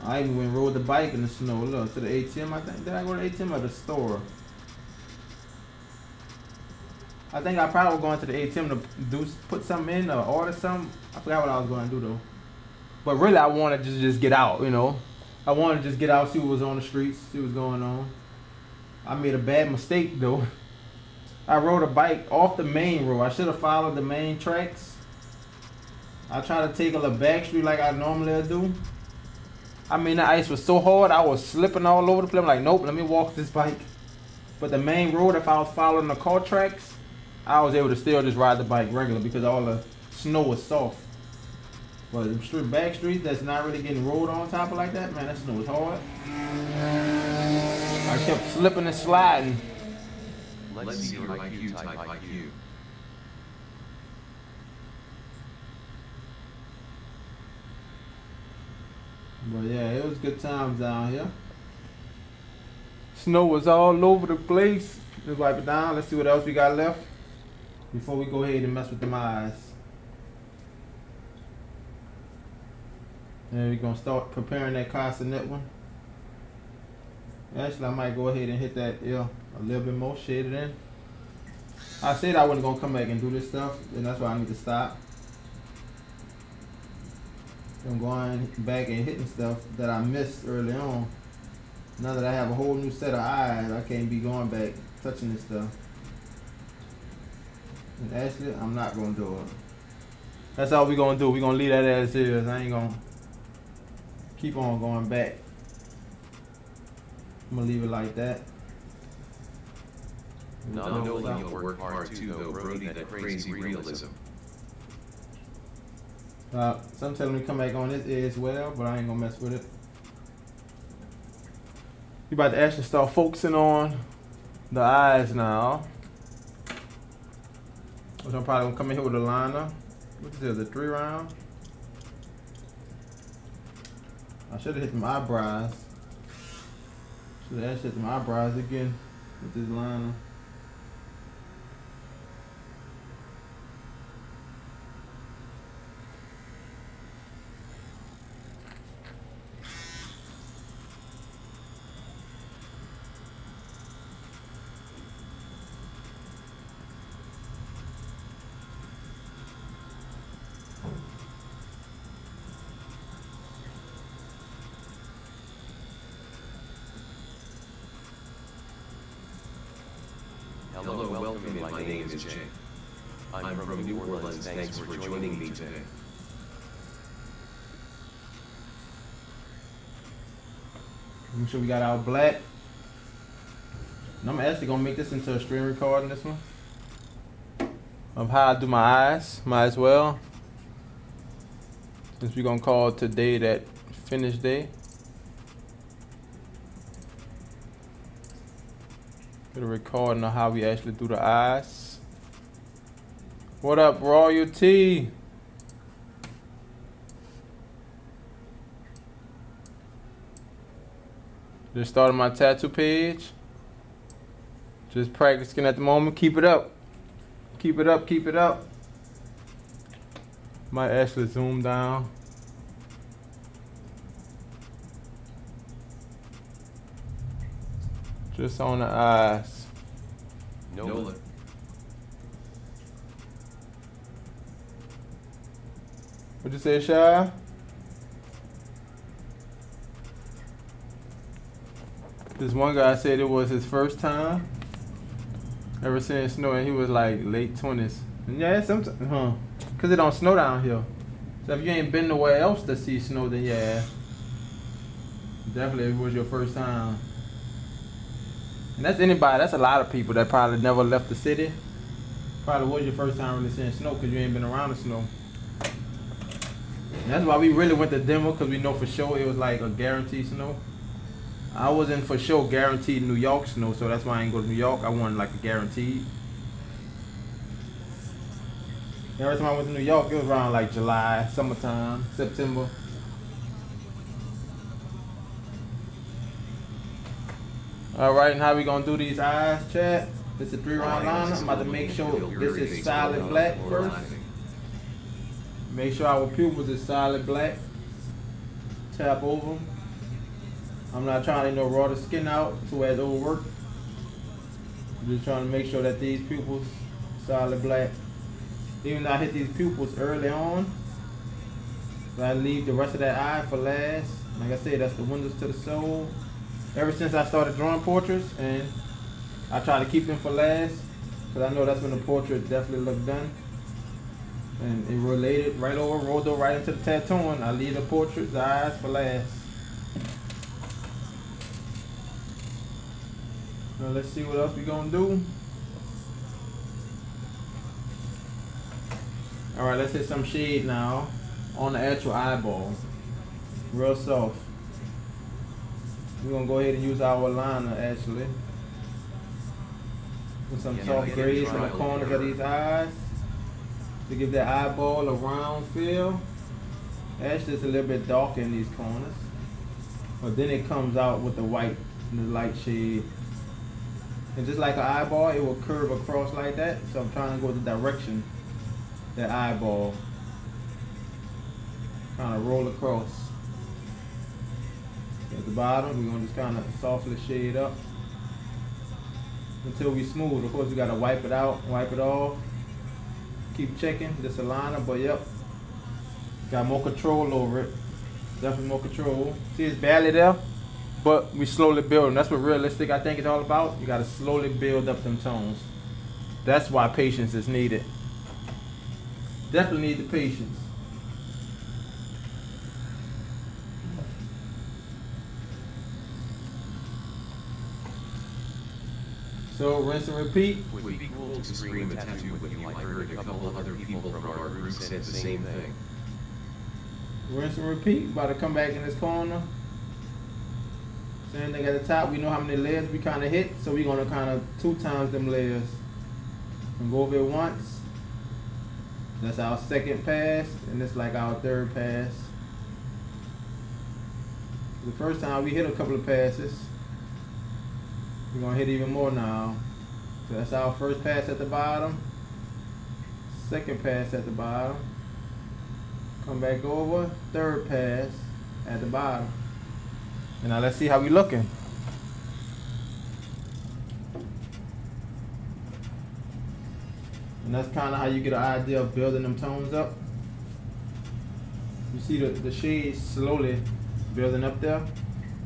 I even went and rode the bike in the snow. Look, to the ATM, I think. Did I go to the ATM or the store? I think I probably was going to the ATM to put something in or order something. I forgot what I was going to do though. But really, I wanted to just get out, you know. I wanted to just get out, see what was on the streets, see what's going on. I made a bad mistake though. I rode a bike off the main road. I should have followed the main tracks. I tried to take a little back street like I normally do. I mean, the ice was so hard, I was slipping all over the place. I'm like, nope, let me walk this bike. But the main road, if I was following the car tracks, I was able to still just ride the bike regular because all the snow was soft. But the back streets that's not really getting rolled on top of like that, man, that snow was hard. I kept slipping and sliding. Let's see your IQ type IQ. But yeah, it was good times down here. Snow was all over the place. Let's wipe it down. Let's see what else we got left before we go ahead and mess with them eyes. And we're gonna start preparing that castanet one. Actually, I might go ahead and hit that a little bit more, shade it in. I said I wasn't gonna come back and do this stuff, and that's why I need to stop. I'm going back and hitting stuff that I missed early on. Now that I have a whole new set of eyes, I can't be going back touching this stuff. And actually, I'm not gonna do it. That's all we're gonna do. We're gonna leave that as is. I ain't gonna keep on going back. I'm gonna leave it like that. Not knowing you'll work hard too though, Brody, that crazy realism. Some telling me to come back on this as well, but I ain't gonna mess with it. We about to actually start focusing on the eyes now. Which I'm probably gonna come in here with a liner. What is this, a 3 round? I should have hit them eyebrows. Should have actually hit them eyebrows again with this liner. Hello, welcome, my name is Jay. I'm from New Orleans, thanks for joining me today. Make sure we got our black. And I'm actually gonna make this into a screen recording, this one. Of how I do my eyes, might as well. Since we're gonna call today that finish day. Get a recording of how we actually do the eyes. What up, royalty? Just started my tattoo page. Just practicing at the moment. Keep it up. Keep it up, keep it up. Might actually zoom down. Just on the eyes. Nola. What'd you say, Shy? This one guy said it was his first time ever seeing snow, and he was like late 20s. And yeah, sometimes, Cause it don't snow down here. So if you ain't been nowhere else to see snow, then yeah, definitely it was your first time. And that's anybody. That's a lot of people that probably never left the city. Probably was your first time really seeing snow because you ain't been around the snow. And that's why we really went to Denver, because we know for sure it was like a guaranteed snow. I wasn't for sure guaranteed New York snow, so that's why I ain't go to New York. I wanted like a guaranteed. Every time I went to New York, it was around like July, summertime, September. Alright, and how we gonna do these eyes, chat? This is a 3-round liner. I'm about to make sure this is solid black first. Make sure our pupils is solid black. Tap over them. I'm not trying to raw the skin out so as it'll work. I'm just trying to make sure that these pupils solid black. Even though I hit these pupils early on, so I leave the rest of that eye for last. Like I said, that's the windows to the soul. Ever since I started drawing portraits, and I try to keep them for last, because I know that's when the portrait definitely look done. And it related right over, rolled over right into the tattooing. I leave the portraits, the eyes for last. Now let's see what else we gonna do. Alright, let's hit some shade now on the actual eyeball. Real soft. We're gonna go ahead and use our liner actually. With some soft grays in the corners of these eyes to give that eyeball a round feel. Actually, it's a little bit darker in these corners, but then it comes out with the white and the light shade. And just like an eyeball, it will curve across like that. So I'm trying to go the direction that eyeball kind of roll across. At the bottom, we're gonna just kind of softly shade up until we smooth. Of course, we gotta wipe it out, wipe it off. Keep checking this a liner, but yep, got more control over it. Definitely more control. See, it's barely there, but we slowly building. That's what realistic I think is all about. You gotta slowly build up them tones. That's why patience is needed. Definitely need the patience. So rinse and repeat. Would be cool to scream a tattoo with you. I heard a couple other people from our group said the same thing. Rinse and repeat. About to come back in this corner. Same thing at the top. We know how many layers we kind of hit, so we're gonna kind of 2 times them layers. And go over it once. That's our second pass, and it's like our third pass. The first time we hit a couple of passes. We're gonna hit even more now. So that's our first pass at the bottom. Second pass at the bottom. Come back over. Third pass at the bottom. And now let's see how we looking. And that's kind of how you get an idea of building them tones up. You see the shades slowly building up there.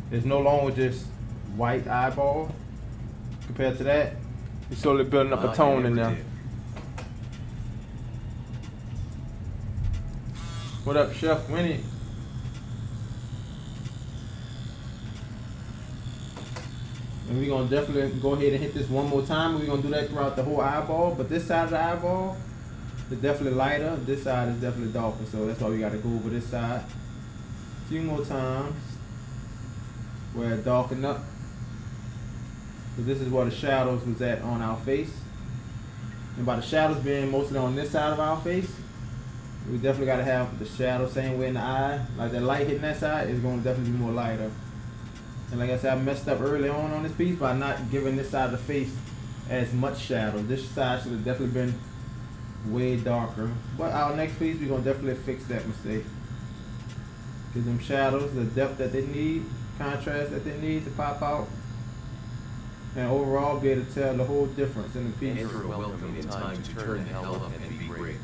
It's no longer just white eyeball. Compared to that, you're slowly building up a tone in there. What up, Chef Winnie? And we're gonna definitely go ahead and hit this one more time. We're gonna do that throughout the whole eyeball. But this side of the eyeball is definitely lighter. This side is definitely darker. So that's why we gotta go over this side a few more times where it darken up. So this is where the shadows was at on our face. And by the shadows being mostly on this side of our face, we definitely gotta have the shadow same way in the eye. Like the light hitting that side is gonna definitely be more lighter. And like I said, I messed up early on this piece by not giving this side of the face as much shadow. This side should have definitely been way darker. But our next piece, we're gonna definitely fix that mistake. Give them shadows the depth that they need, contrast that they need to pop out. And overall be able to tell the whole difference in the piece. Enter a welcome in time to turn the hell up and be great.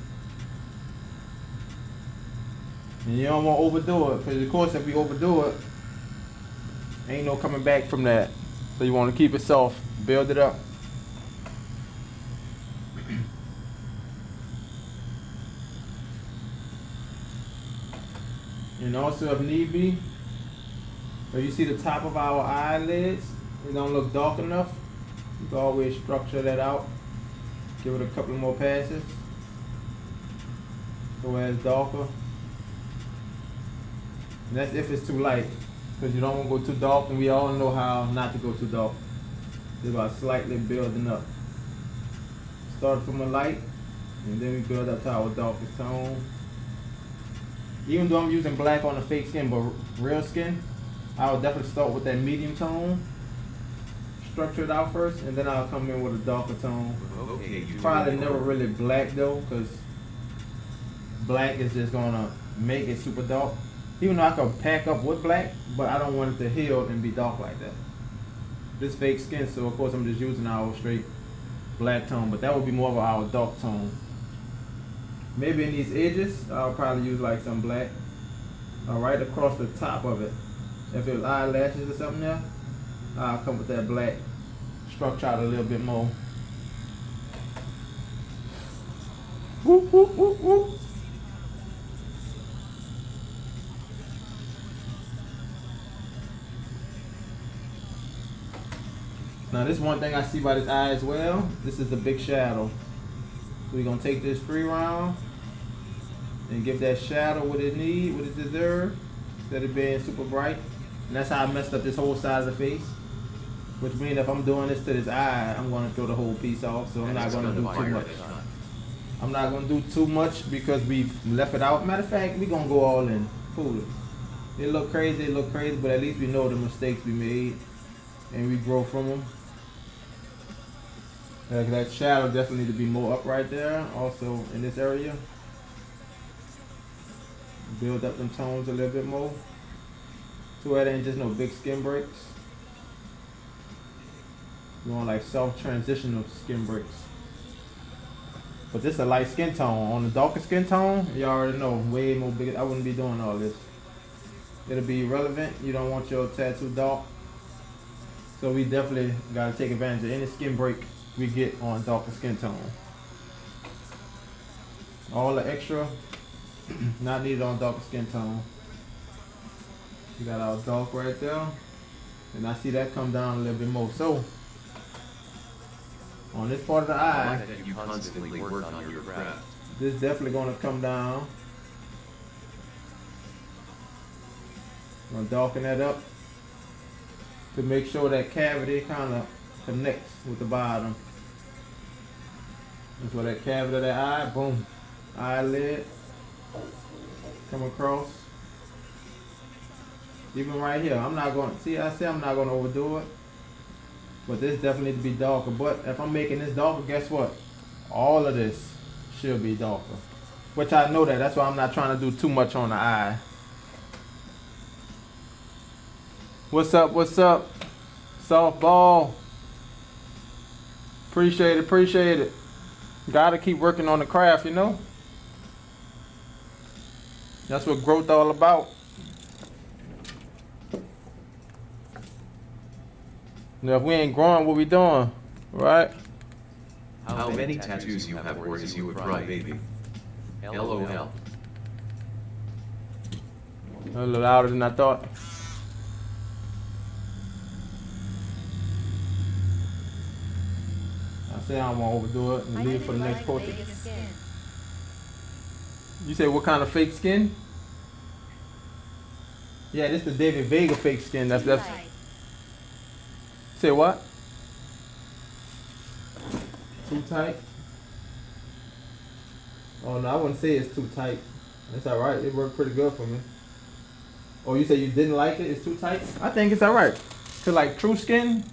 And you don't want to overdo it, because of course if we overdo it, ain't no coming back from that. So you want to keep it soft, build it up. And also if need be, if you see the top of our eyelids, it don't look dark enough, you can always structure that out. Give it a couple more passes. So where it's darker. And that's if it's too light. Because you don't want to go too dark, and we all know how not to go too dark. It's about slightly building up. Start from a light, and then we build up to our darkest tone. Even though I'm using black on the fake skin, but real skin, I would definitely start with that medium tone. Structure it out first, and then I'll come in with a darker tone. Okay, Probably never really black though, because black is just gonna make it super dark. Even though I could pack up with black, but I don't want it to heal and be dark like that. This fake skin, so of course I'm just using our straight black tone, but that would be more of our dark tone. Maybe in these edges, I'll probably use like some black. Right across the top of it. If it was eyelashes or something there, I'll come with that black. Structure out a little bit more. Whoop, whoop, whoop, whoop. Now this one thing I see by this eye as well, this is a big shadow. So we're gonna take this 3 round and give that shadow what it needs, what it deserves, instead of being super bright. And that's how I messed up this whole side of the face. Which means if I'm doing this to this eye, I'm gonna throw the whole piece off, so I'm not gonna do too much. I'm not gonna do too much because we left it out. Matter of fact, we're gonna go all in. Cool it. It look crazy, but at least we know the mistakes we made and we grow from them. That shadow definitely need to be more up right there. Also in this area. Build up them tones a little bit more. So it ain't just no big skin breaks. You want like soft transitional skin breaks. But this is a light skin tone. On the darker skin tone, you already know, way more big. I wouldn't be doing all this. It'll be irrelevant. You don't want your tattoo dark. So we definitely gotta take advantage of any skin break we get on darker skin tone. All the extra, not needed on darker skin tone. We got our dark right there. And I see that come down a little bit more. So, on this part of the I eye, like that you constantly work on your craft. this definitely gonna come down. I'm gonna darken that up to make sure that cavity kind of connects with the bottom. And for that cavity of that eye, boom, eyelid, come across. Even right here, I'm not going, see I say I'm not going to overdo it. But this definitely needs to be darker. But if I'm making this darker, guess what? All of this should be darker. Which I know that, that's why I'm not trying to do too much on the eye. What's up, what's up? Softball. Appreciate it, appreciate it. Gotta keep working on the craft, you know? That's what growth all about. Now, if we ain't growing, what we doing? Right? How many tattoos you have, or is you a cry baby? LOL. A little louder than I thought. I say I don't want to overdo it and leave it for the next portrait. You say what kind of fake skin? Yeah, this is the David Vega fake skin. That's Say what? Too tight? Oh no, I wouldn't say it's too tight. It's alright. It worked pretty good for me. Oh, you say you didn't like it? It's too tight? I think it's alright. Cause like true skin,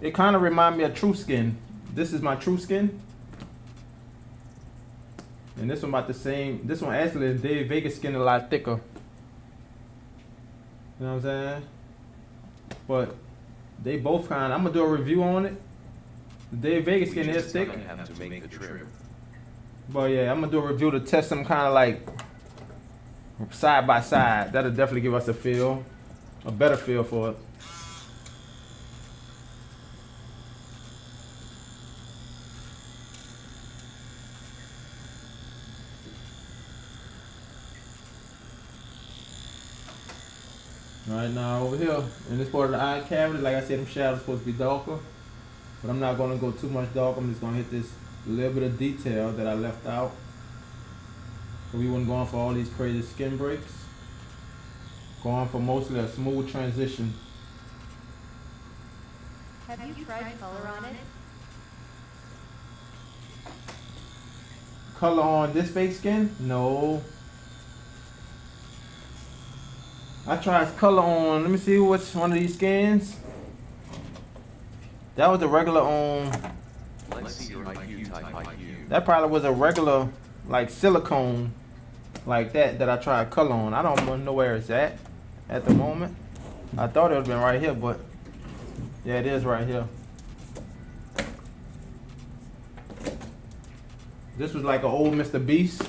it kind of reminds me of true skin. This is my true skin. And this one about the same. This one actually is David Vegas skin a lot thicker. You know what I'm saying? But they both kind. I'm gonna do a review on it. The David Vegas skin is thick. Have to make the trip. But yeah, I'm gonna do a review to test them kind of like side by side. That'll definitely give us a feel, a better feel for it. Right now over here, in this part of the eye cavity, like I said, them shadows supposed to be darker. But I'm not gonna go too much dark. I'm just gonna hit this little bit of detail that I left out. So we weren't going for all these crazy skin breaks. Going for mostly a smooth transition. Have you tried color on it? Color on this fake skin? No. I tried color on, let me see what's one of these skins. That was a regular Let's see your IQ type IQ. that probably was a regular like silicone like that I tried color on. I don't know where it's at the moment. I thought it would have been right here, but yeah, it is right here. This was like an old Mr. Beast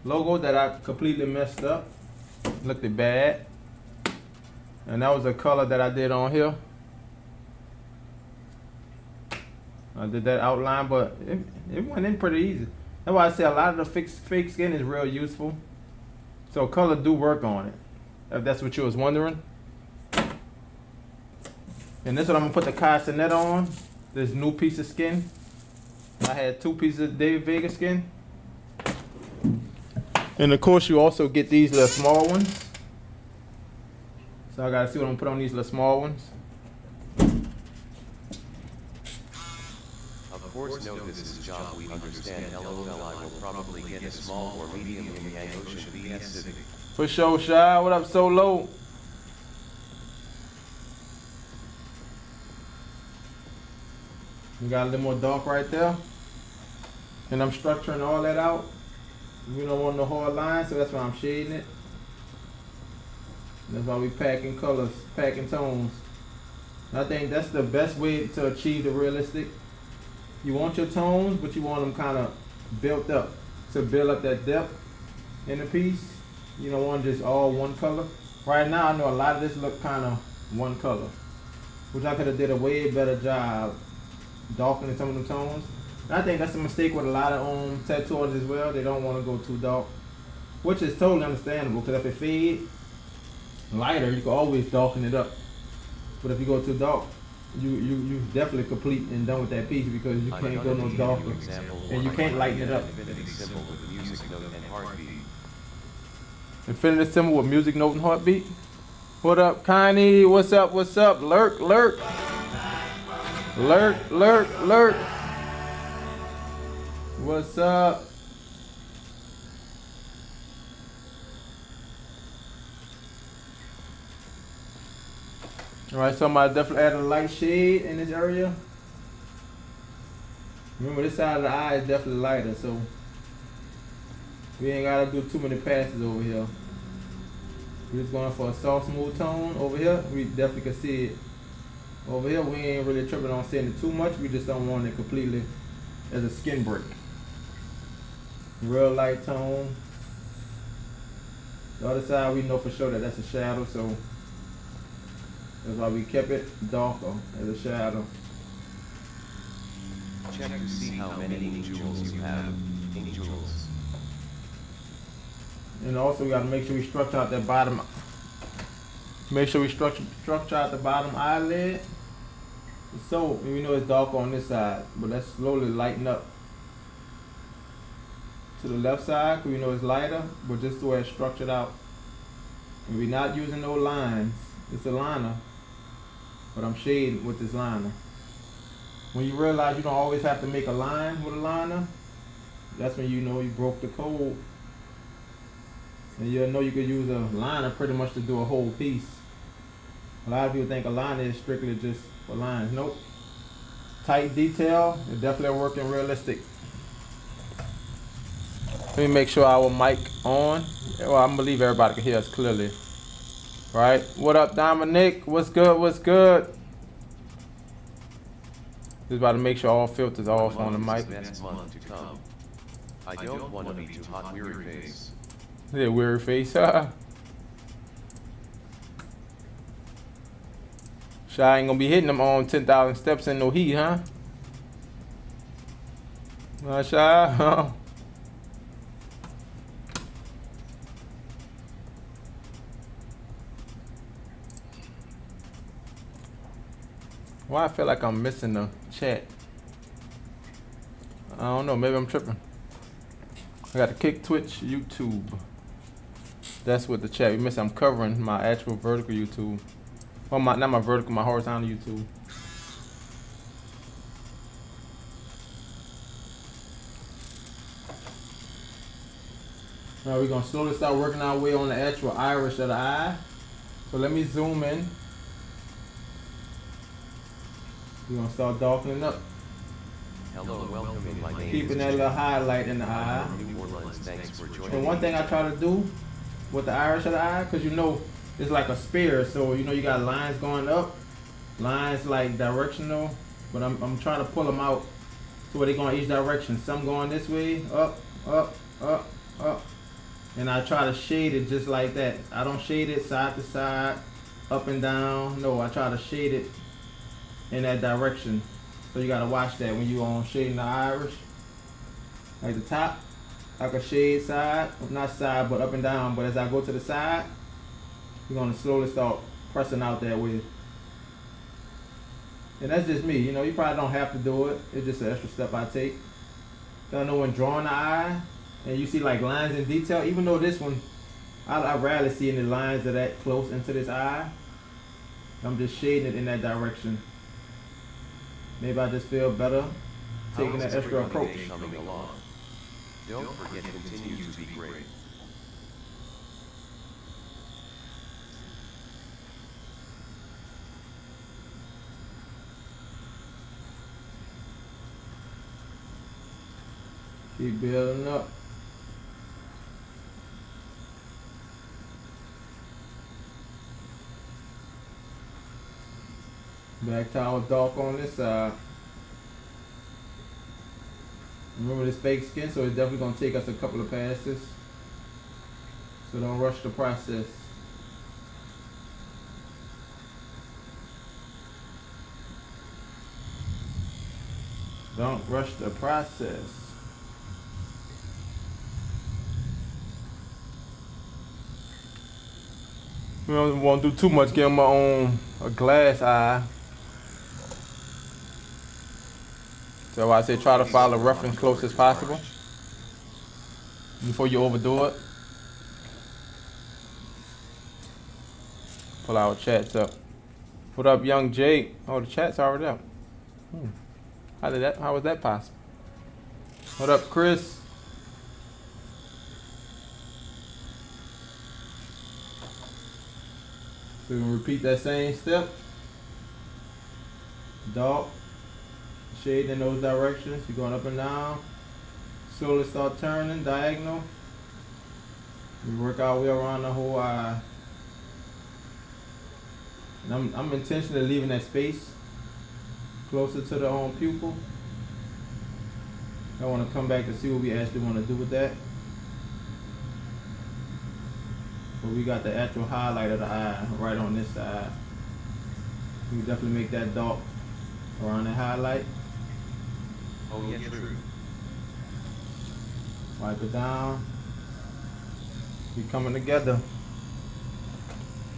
logo that I completely messed up. Looked it bad. And that was a color that I did on here. I did that outline, but it went in pretty easy. That's why I say a lot of the fake skin is real useful. So color do work on it, if that's what you was wondering. And this one I'm gonna put the castanet on, this new piece of skin. I had 2 pieces of David Vega skin. And of course you also get these little small ones. So I gotta see what I'm gonna put on these little small ones. Of course, note this is a job we understand. LOL, I will probably get a small or medium in Yang Ocean VS Civic. For sure, Shy. What up, Solo? We got a little more dark right there. And I'm structuring all that out. We don't want the hard line, so that's why I'm shading it. That's why we packing colors, packing tones. And I think that's the best way to achieve the realistic. You want your tones, but you want them kind of built up to build up that depth in the piece. You don't want just all one color. Right now, I know a lot of this look kind of one color, which I could have did a way better job darkening some of the tones. And I think that's a mistake with a lot of tattoo artists as well. They don't want to go too dark, which is totally understandable, because if it fade lighter, you can always darken it up. But if you go too dark, you definitely complete and done with that piece, because you can't go no darker and you can't lighten it up. Infinity symbol with music note and heartbeat. Infinity symbol with music note and heartbeat. What up, Connie? What's up? What's up? Lurk, lurk. Lurk, lurk, lurk. What's up? Alright, so I'm gonna definitely add a light shade in this area. Remember, this side of the eye is definitely lighter, so we ain't gotta do too many passes over here. We're just going for a soft, smooth tone. Over here, we definitely can see it. Over here, we ain't really tripping on seeing it too much. We just don't want it completely as a skin break. Real light tone. The other side, we know for sure that that's a shadow, so that's why we kept it darker as a shadow. Check to see how many ink jewels you have. Ink jewels. And also we gotta make sure we structure out that bottom. Make sure we structure out the bottom eyelid. So we know it's dark on this side, but let's slowly lighten up to the left side, because we know it's lighter, but just the way it's structured out. And we're not using no lines. It's a liner, but I'm shading with this liner. When you realize you don't always have to make a line with a liner, that's when you know you broke the code. And you'll know you could use a liner pretty much to do a whole piece. A lot of people think a liner is strictly just for lines. Nope. Tight detail, it's definitely working realistic. Let me make sure our mic on. Well, I believe everybody can hear us clearly. Right? What up, Dominic? What's good? What's good? Just about to make sure all filters are off on the mic. Next month to come. I don't want to be too hot, weary face. Yeah, weird face. Shy ain't gonna be hitting them on 10,000 steps in no heat, huh? Shy? Why I feel like I'm missing the chat? I don't know, maybe I'm tripping. I got to kick Twitch, YouTube. That's what the chat we missing. I'm covering my actual vertical YouTube. Well, not my vertical, my horizontal YouTube. Now we're gonna slowly start working our way on the actual iris of the eye. So let me zoom in. We're gonna start darkening up. Hello, welcome in. My name Keeping is that little highlight in the eye. New Orleans. Thanks for joining. And one thing I try to do with the iris of the eye, because you know it's like a spear, so you know you got lines going up, lines like directional, but I'm trying to pull them out to where they going each direction. Some going this way, up, up, up, up. And I try to shade it just like that. I don't shade it side to side, up and down. No, I try to shade it in that direction. So you gotta watch that when you on shading the iris. Like the top, I can shade side, not side, but up and down. But as I go to the side, you're gonna slowly start pressing out that way. And that's just me, you know, you probably don't have to do it. It's just an extra step I take. I know when drawing the eye, and you see like lines in detail, even though this one, I rarely see any lines that are that close into this eye. I'm just shading it in that direction. Maybe I just feel better taking that extra approach. Coming along. Don't forget, continue to be great. Keep building up. Back towel dark on this side. Remember this fake skin, so it's definitely gonna take us a couple of passes. So don't rush the process. Don't rush the process. We don't want to do too much, give them a glass eye. So I say try to follow reference close as possible before you overdo it. Pull our chats up. What up, young Jake? Oh, the chat's already up. How was that possible? What up, Chris? So we're gonna repeat that same step. Dark. Shade in those directions. You're going up and down. Slowly start turning diagonal. We work our way around the whole eye. And I'm intentionally leaving that space closer to the pupil. I want to come back to see what we actually want to do with that. But we got the actual highlight of the eye right on this side. We can definitely make that dark around the highlight. Oh yeah, true. Wipe it down. We coming together.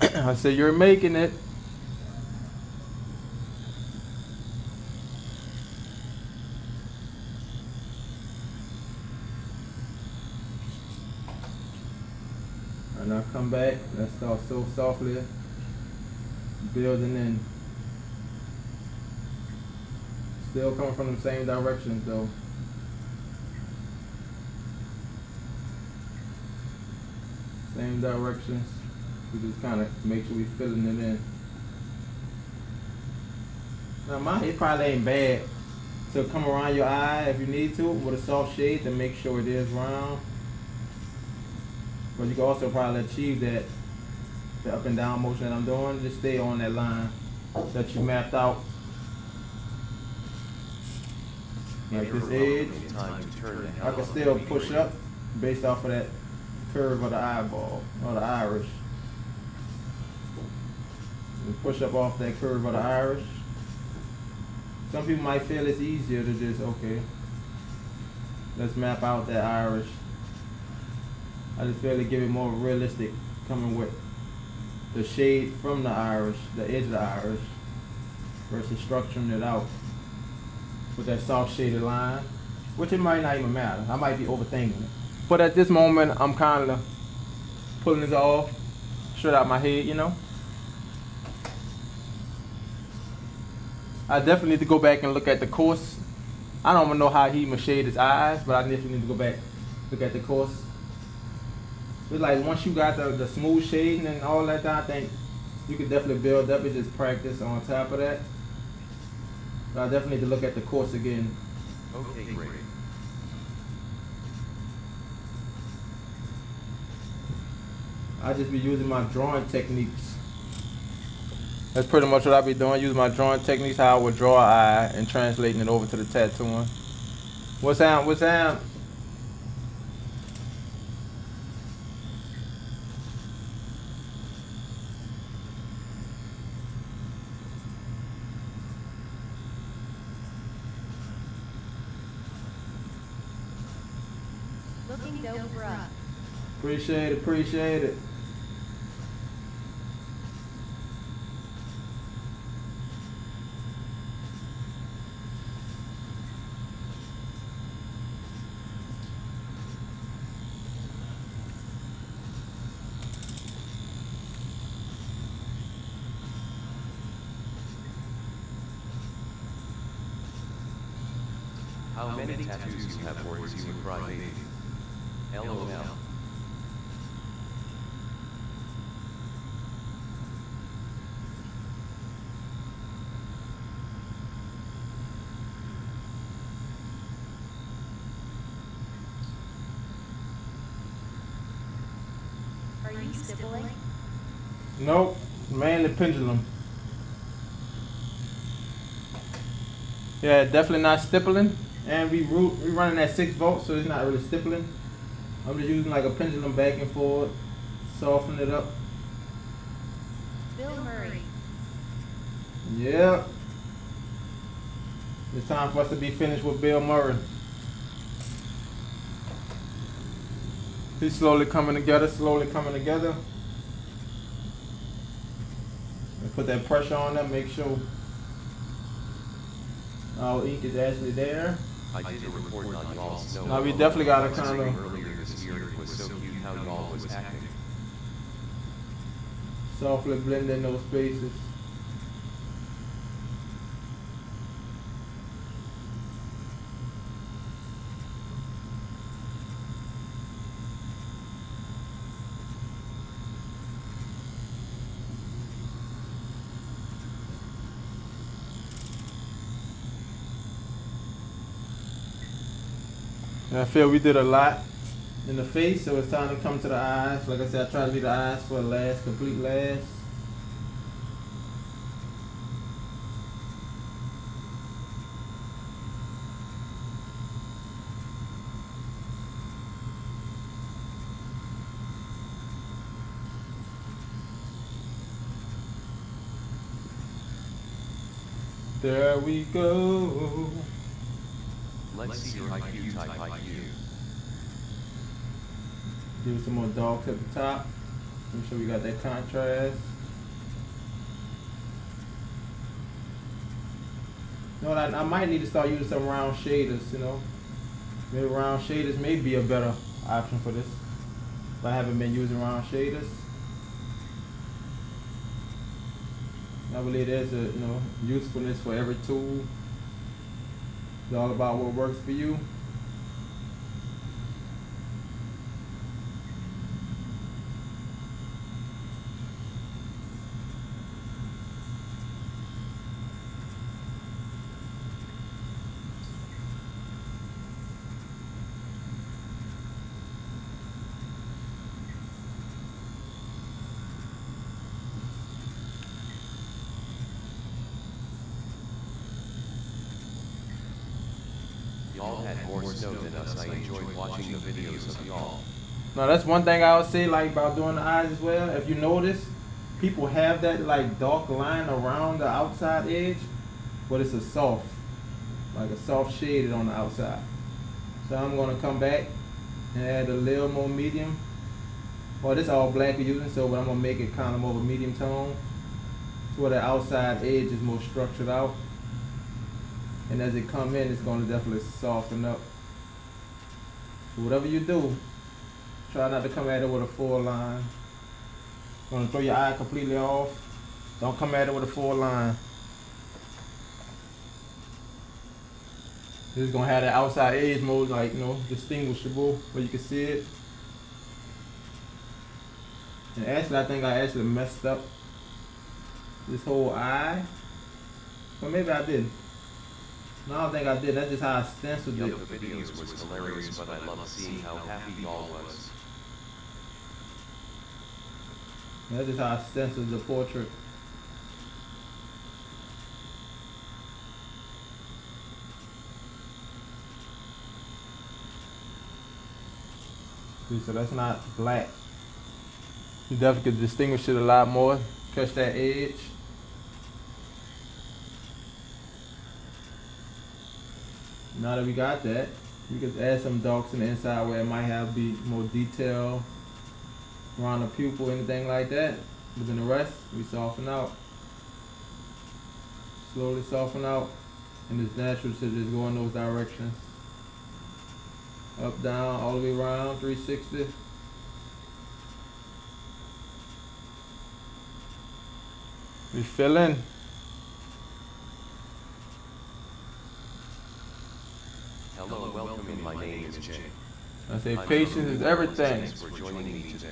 I said you're making it. And I come back. Let's start so softly building in. Still coming from the same directions though. Same directions. We just kind of make sure we filling it in. Now mine, it probably ain't bad to come around your eye if you need to with a soft shade to make sure it is round. But you can also probably achieve that, the up and down motion that I'm doing. Just stay on that line that you mapped out. Like this edge, I can still push up based off of that curve of the eyeball or the iris. And push up off that curve of the iris. Some people might feel it's easier to just, okay, let's map out that iris. I just feel to give it more realistic, coming with the shade from the iris, the edge of the iris, versus structuring it out with that soft shaded line, which it might not even matter. I might be overthinking it. But at this moment, I'm kind of pulling this off straight out my head, you know. I definitely need to go back and look at the course. I don't even know how he even shade his eyes, but I definitely need to go back, look at the course. It's like once you got the smooth shading and all that down, I think you could definitely build up and just practice on top of that. But I definitely need to look at the course again. Okay, great. I just be using my drawing techniques. That's pretty much what I be doing, using my drawing techniques, how I would draw an eye and translating it over to the tattooing. What's up? What's up? Looking dope, bruh. Appreciate it, appreciate it. How many tattoos you have, or is you a crybaby? LOL. Are you stippling? Nope, mainly pendulum. Yeah, definitely not stippling. And we running at 6 volts, so it's not really stippling. I'm just using like a pendulum back and forth, soften it up. Bill Murray. Yeah. It's time for us to be finished with Bill Murray. He's slowly coming together, slowly coming together. And put that pressure on them, make sure our ink is actually there. I did a report on y'all's snow. Now we definitely gotta kind of Earlier this year, it was so cute how y'all was acting. softly blend in those spaces. And I feel we did a lot in the face, so it's time to come to the eyes. Like I said, I try to leave the eyes for the last, complete last. There we go. Let's see your IQ type IQ. Give it some more dogs at the top. Make sure we got that contrast. You know what, I might need to start using some round shaders, you know. Maybe round shaders may be a better option for this. If I haven't been using round shaders. I believe there's a usefulness for every tool. It's all about what works for you. Y'all had more snow than us. I enjoyed watching the videos of y'all. Now that's one thing I would say like about doing the eyes as well. If you notice, people have that like dark line around the outside edge, but it's a soft shaded on the outside. So I'm gonna come back and add a little more medium. Well, this all black we're using, so but I'm gonna make it kind of more of a medium tone. So where the outside edge is more structured out. And as it come in, it's gonna definitely soften up. So whatever you do, try not to come at it with a full line. You wanna throw your eye completely off. Don't come at it with a full line. This is gonna have the outside edge more like, you know, distinguishable where you can see it. And actually, I think I actually messed up this whole eye. Well, maybe I didn't. No, I don't think I did. That's just how I stenciled Yo, it. the videos was hilarious, but I love seeing how happy y'all was. That's just how I stenciled the portrait. See, so that's not black. You definitely could distinguish it a lot more. Catch that edge. Now that we got that, we could add some darks in the inside where it might have be more detail around the pupil, anything like that. But then the rest, we soften out. Slowly soften out. And it's natural to just go in those directions. Up, down, all the way around, 360. We fill in. Hello, welcome in. My name is Jay. I say patience is everything. Thanks for joining me today.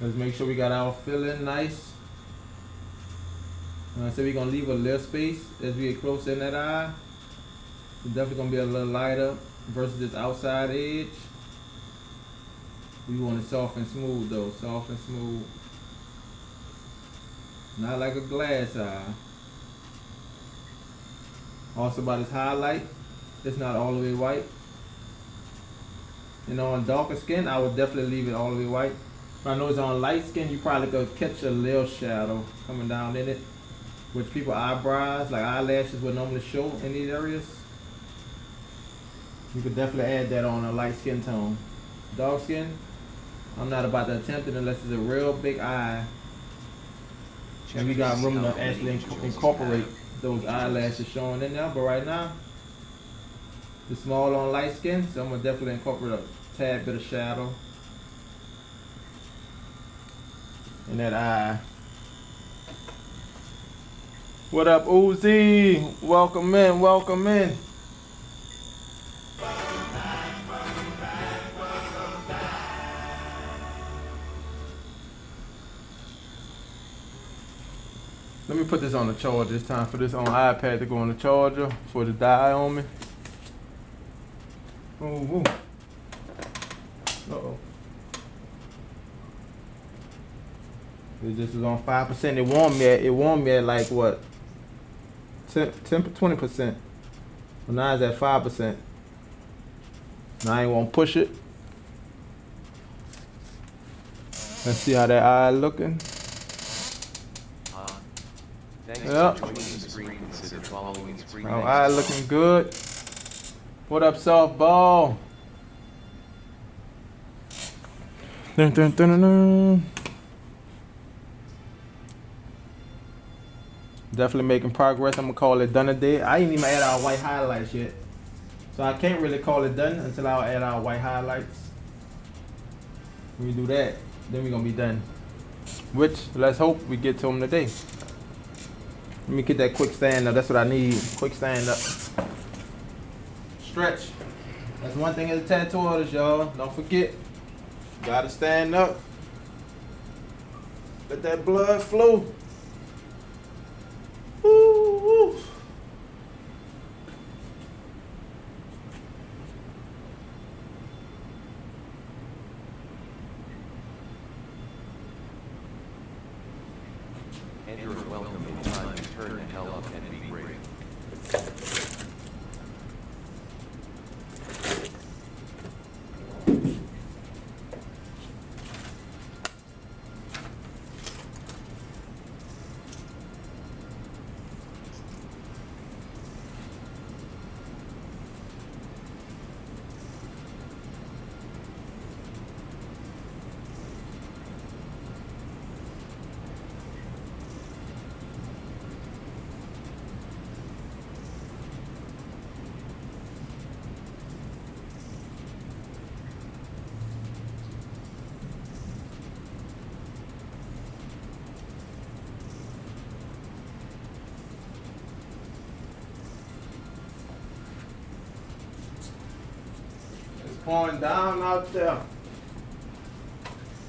Let's make sure we got our filling nice. And I said we're gonna leave a little space as we get closer in that eye. It's definitely gonna be a little lighter versus this outside edge. We want it soft and smooth though, soft and smooth. Not like a glass eye. Also about this highlight, it's not all the way white. You know, on darker skin, I would definitely leave it all the way white. But I know it's on light skin, you probably could catch a little shadow coming down in it. Which people eyebrows, like eyelashes would normally show in these areas. You could definitely add that on a light skin tone. Dark skin, I'm not about to attempt it unless it's a real big eye. And we got room to actually incorporate those eyelashes showing in there. But right now, it's small on light skin, so I'm gonna definitely incorporate a tad bit of shadow in that eye. What up, Uzi? Welcome in, welcome in. Let me put this on the charger. It's time for this on iPad to go on the charger for the die on me. Ooh. Uh-oh. This is on 5%. It warmed me at like what? 20%. Well, now it's at 5%. Now I ain't gonna push it. Let's see how that eye looking. Thanks Yep. for joining the screen. Consider following the screen. Our eye looking good. What up, softball? Dun, dun, dun, dun, dun. Definitely making progress. I'm gonna call it done today. I ain't even add our white highlights yet, so I can't really call it done until I add our white highlights. When we do that, then we're gonna be done. Which, let's hope we get to them today. Let me get that quick stand up. That's what I need. Quick stand up. Stretch. That's one thing as a tattoo artist, y'all. Don't forget. You gotta stand up. Let that blood flow. Woo, woo. And you're welcome in time to turn the hell up and be great. pouring down out there.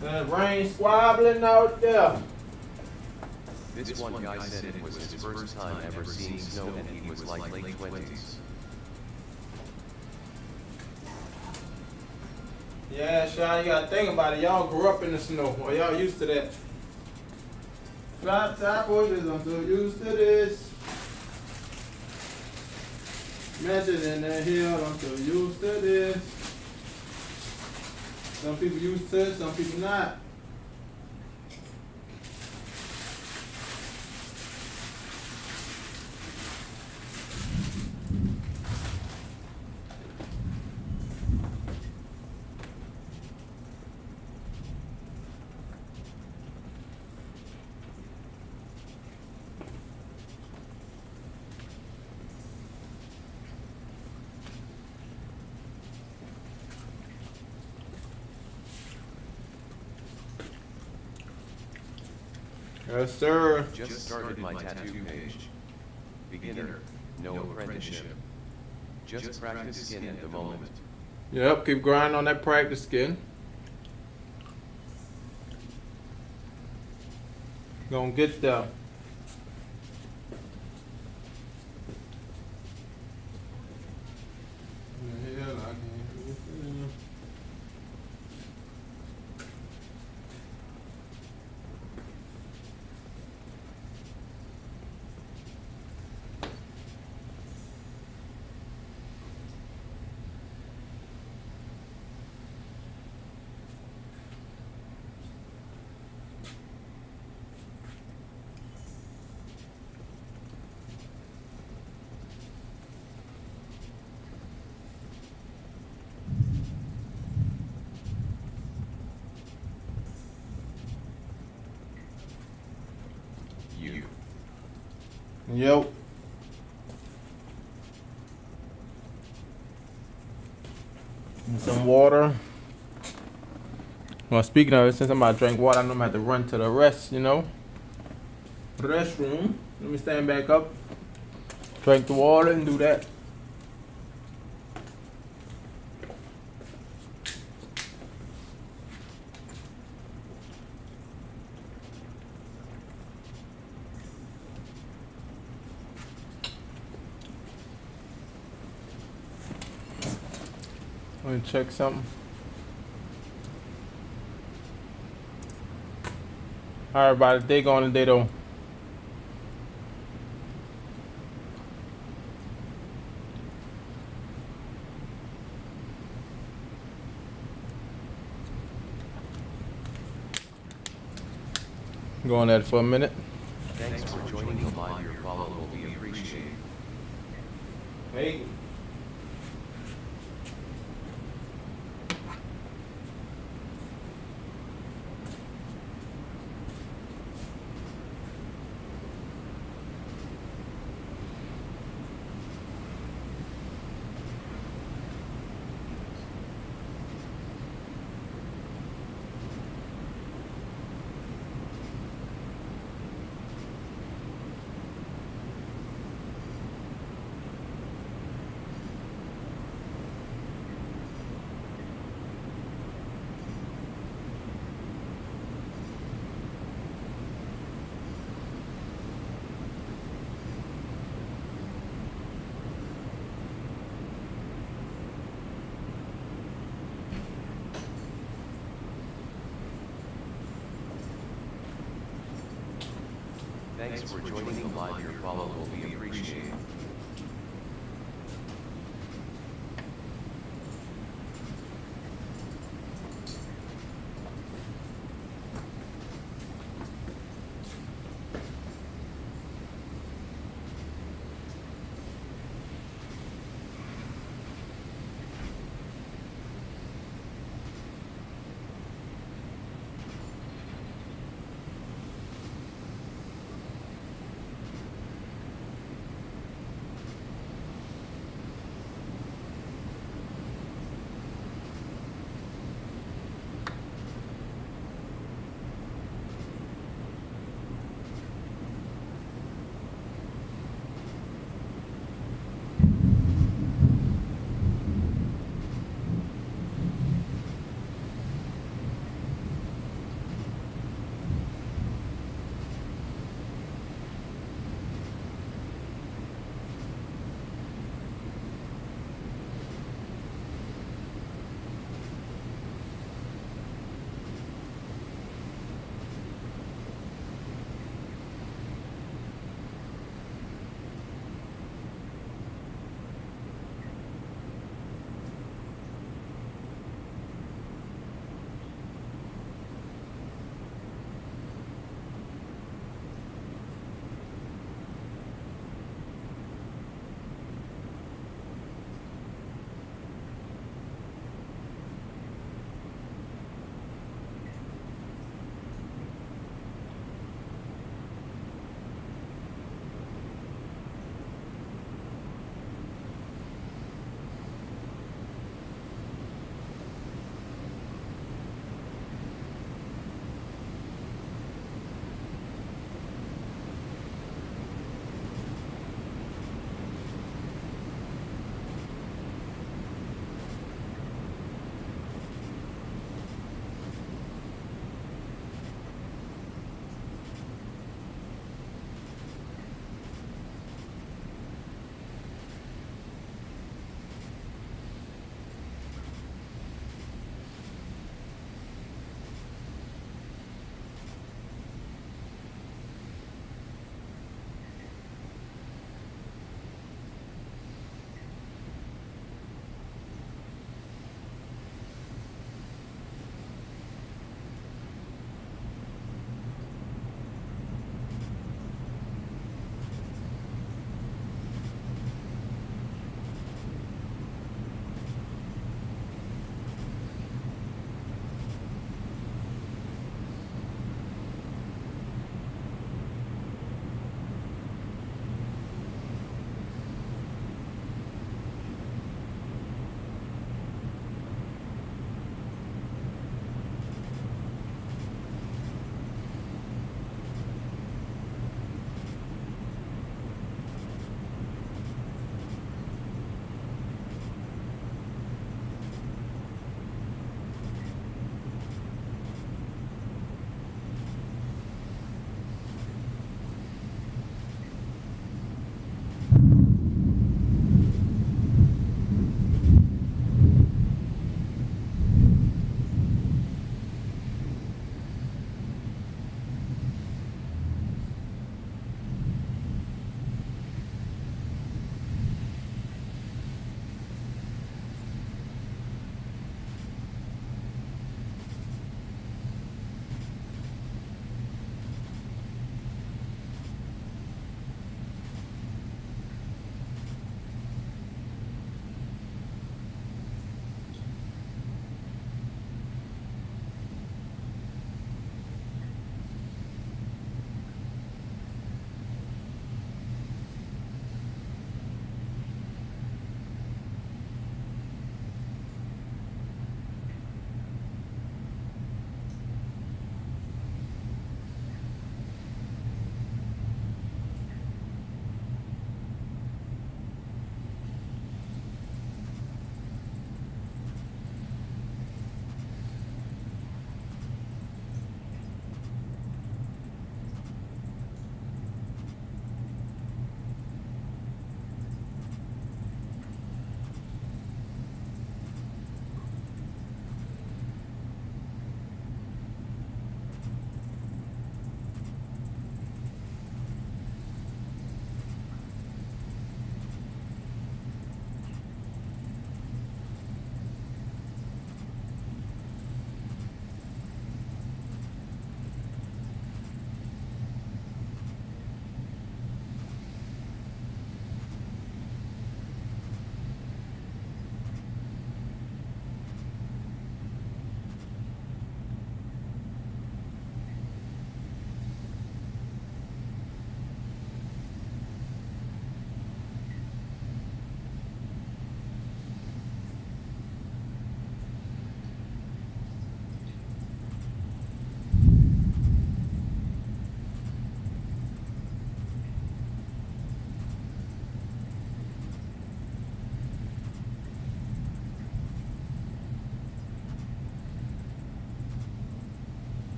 The rain squabbling out there. This one guy said it was his first time ever seeing snow and he was like late 20s. Yeah, Sean, you gotta think about it. Y'all grew up in the snow. Well, y'all used to that. Flat top bushes, I'm so used to this. Measured in the hill, I'm so used to this. Some people used to it, some people not. Yes, sir. Just started my tattoo page. Beginner, no apprenticeship. Just practice skin at the moment. Yep, keep grinding on that practice skin. Gonna get there. Hell, I can't do it. You. Yep. And some water. Well, speaking of it, since I'm about to drink water, I know I'm about to run to the restroom. Let me stand back up, drink the water, and do that. Let me check something. How everybody day going today though? Go on that for a minute. Thanks for joining the live. Your follow will be appreciated. Hey. Thanks for joining the live. Your follow will be appreciated.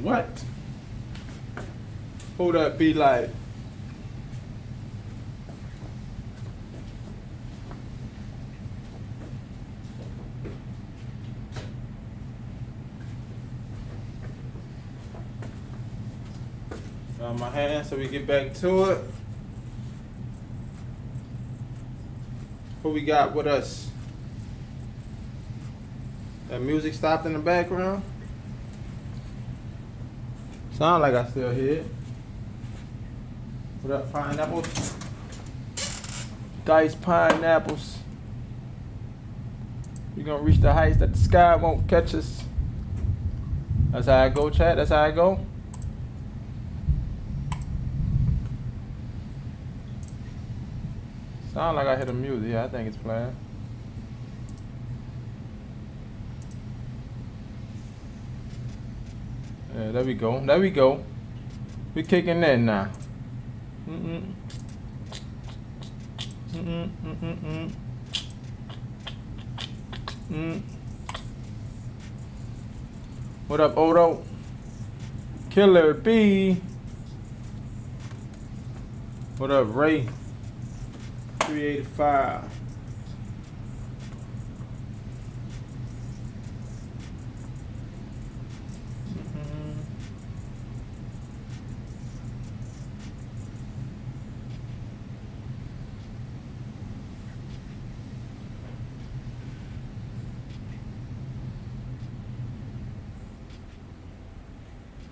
What? Who that be like? On my hand so we get back to it. Who we got with us? That music stopped in the background. Sound like I still hear it. What up, pineapples? Diced pineapples. We gonna reach the heights that the sky won't catch us. That's how I go, chat. That's how I go. Sound like I hear the music. Yeah, I think it's playing. Yeah, there we go. There we go. We kicking in now. What up, Odo? Killer B. What up, Ray? 385.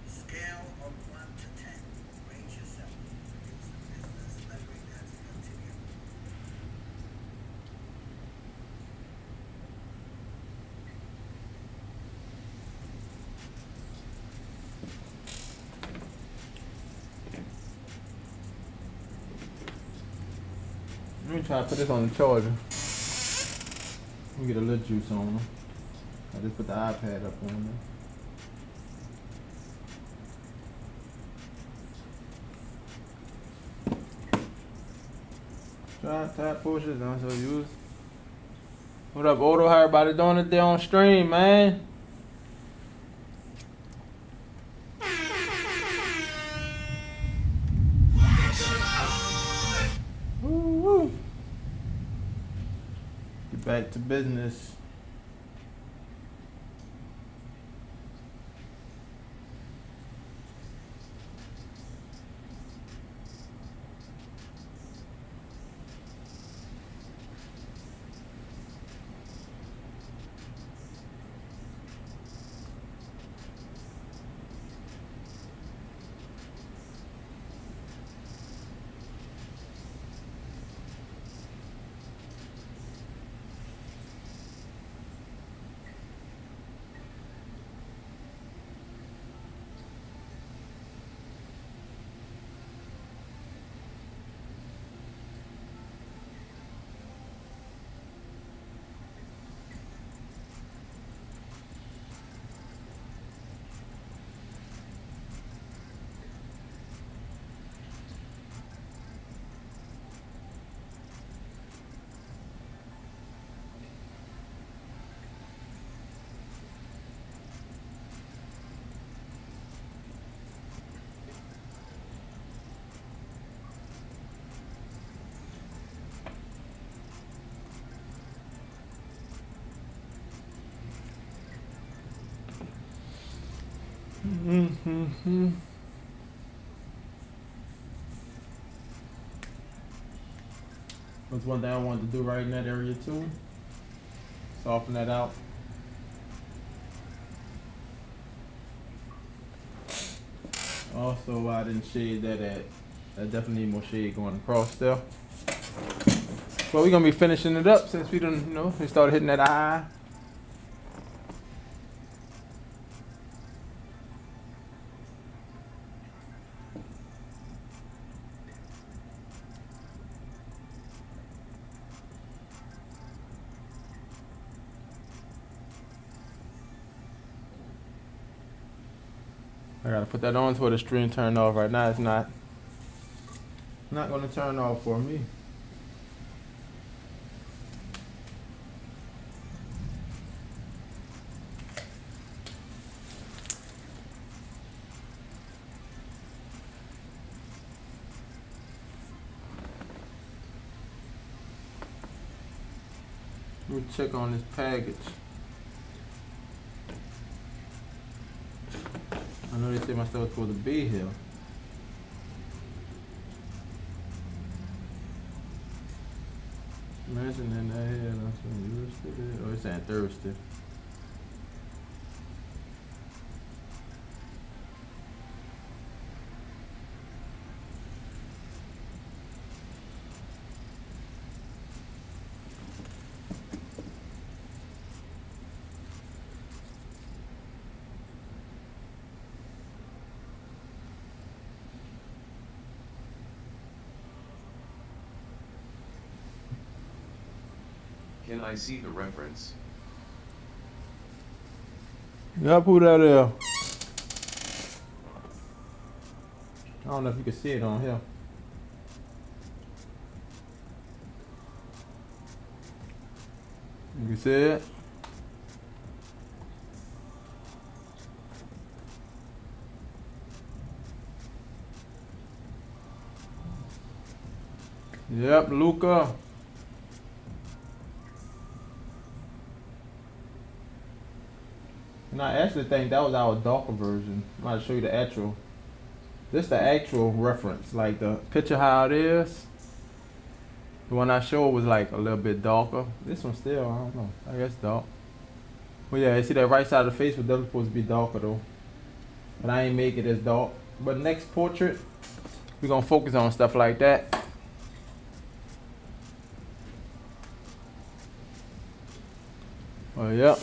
Scale of 1 to 10. Rate yourself. It's a business. Let's bring that to continue. Let me try to put this on the charger. Let me get a little juice on them. I just put the iPad up on there. Try tap pushes on so use. What up, Odo? How everybody doing today on stream, man? Woo-woo. Get back to business. That's one thing I wanted to do right in that area too. Soften that out. Also, I didn't shade that at. I definitely need more shade going across there. But we're gonna be finishing it up since we done, we started hitting that eye. I gotta put that on so the stream turned off. Right now it's not gonna turn off for me. me check on this package. I know they say my stuff was supposed to be here. Imagine in that head, I'm saying Thursday. Oh, it's saying Thursday. Can I see the reference? Yeah, who that is? I don't know if you can see it on here. You can see it? Yep, Luca. And I actually think that was our darker version. I'm about to show you the actual. This the actual reference. Like the picture how it is. The one I showed was like a little bit darker. This one still, I don't know. I guess dark. Well yeah, you see that right side of the face was definitely supposed to be darker though. But I ain't make it as dark. But next portrait, we're gonna focus on stuff like that. Oh yep.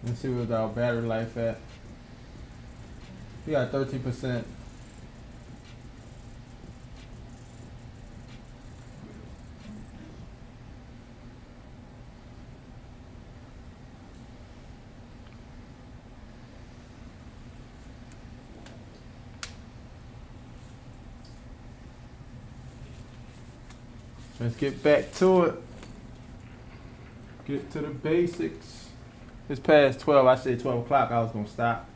Let's see what our battery life at. He got 13%. Let's get back to it. Get to the basics. It's past 12. I said 12 o'clock. I was gonna stop.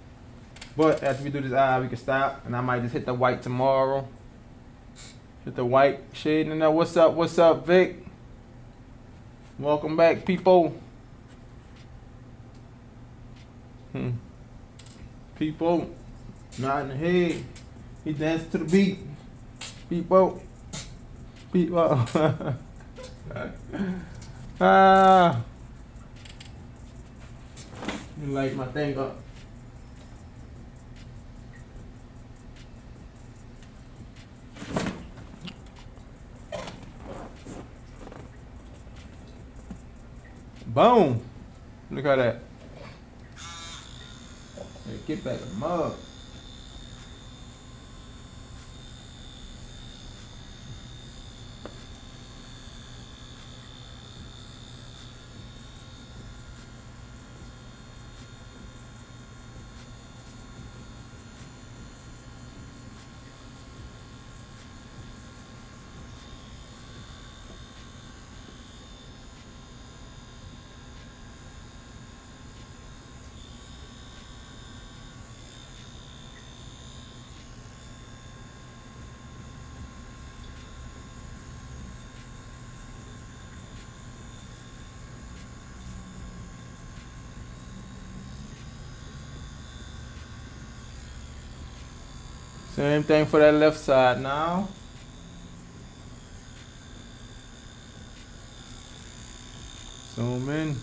But after we do this eye, we can stop. And I might just hit the white tomorrow. Hit the white shade in there. What's up? What's up, Vic? Welcome back, people. People. Nodding the head. He danced to the beat. People. People. Ah. You light my thing up. Boom. Look at that. Hey, get back a mug. Same thing for that left side now. Zoom in.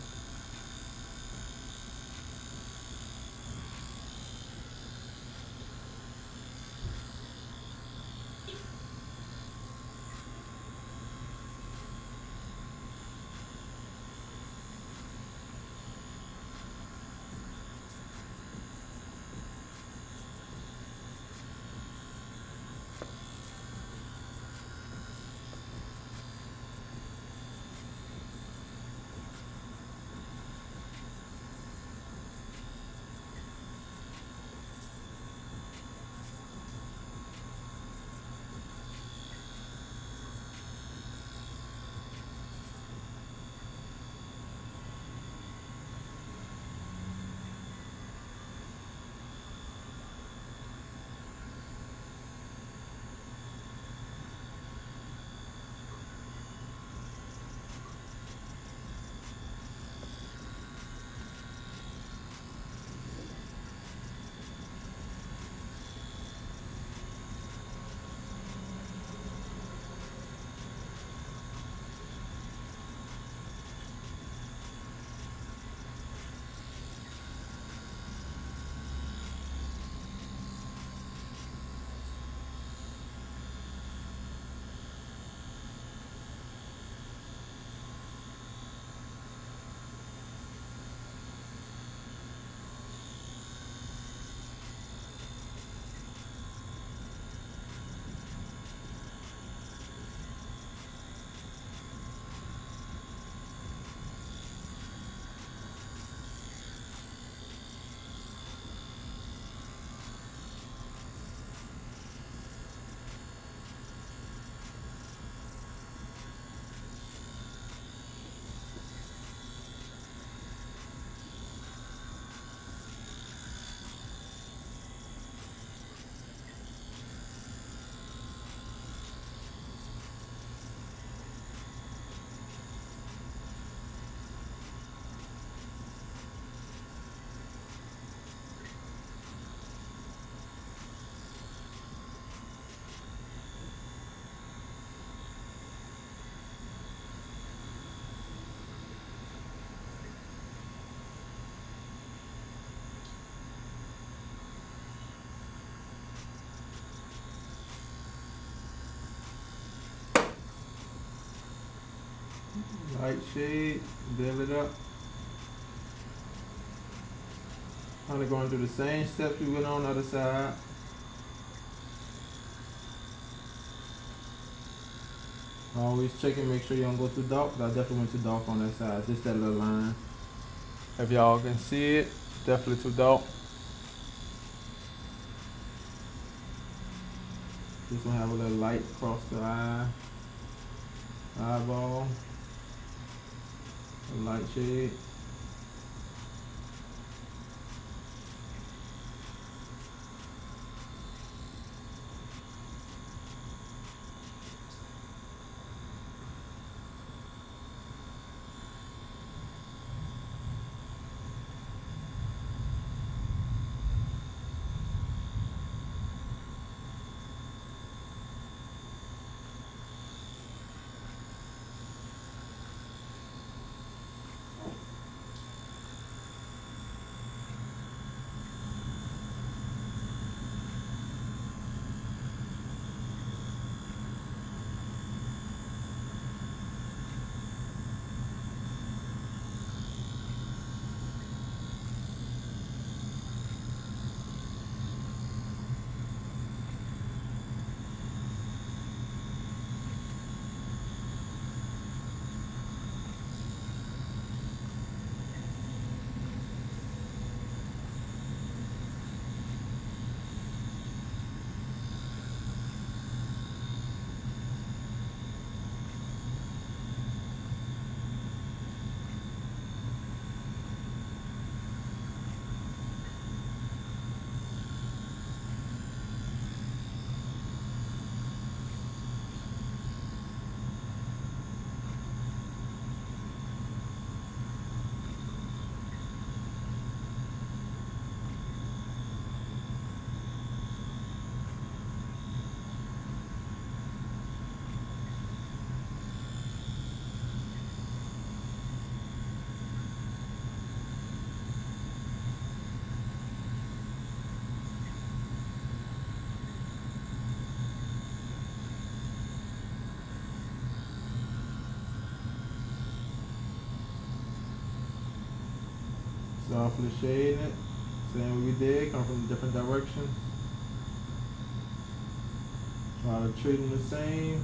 Light shade, build it up. Kind of going through the same steps we went on the other side. Always checking, make sure you don't go too dark. 'Cause I definitely went too dark on that side. Just that little line. If y'all can see it, definitely too dark. Just gonna have a little light across the eyeball, a light shade. Softly shading it. Same what we did, come from different directions. Try to treat them the same.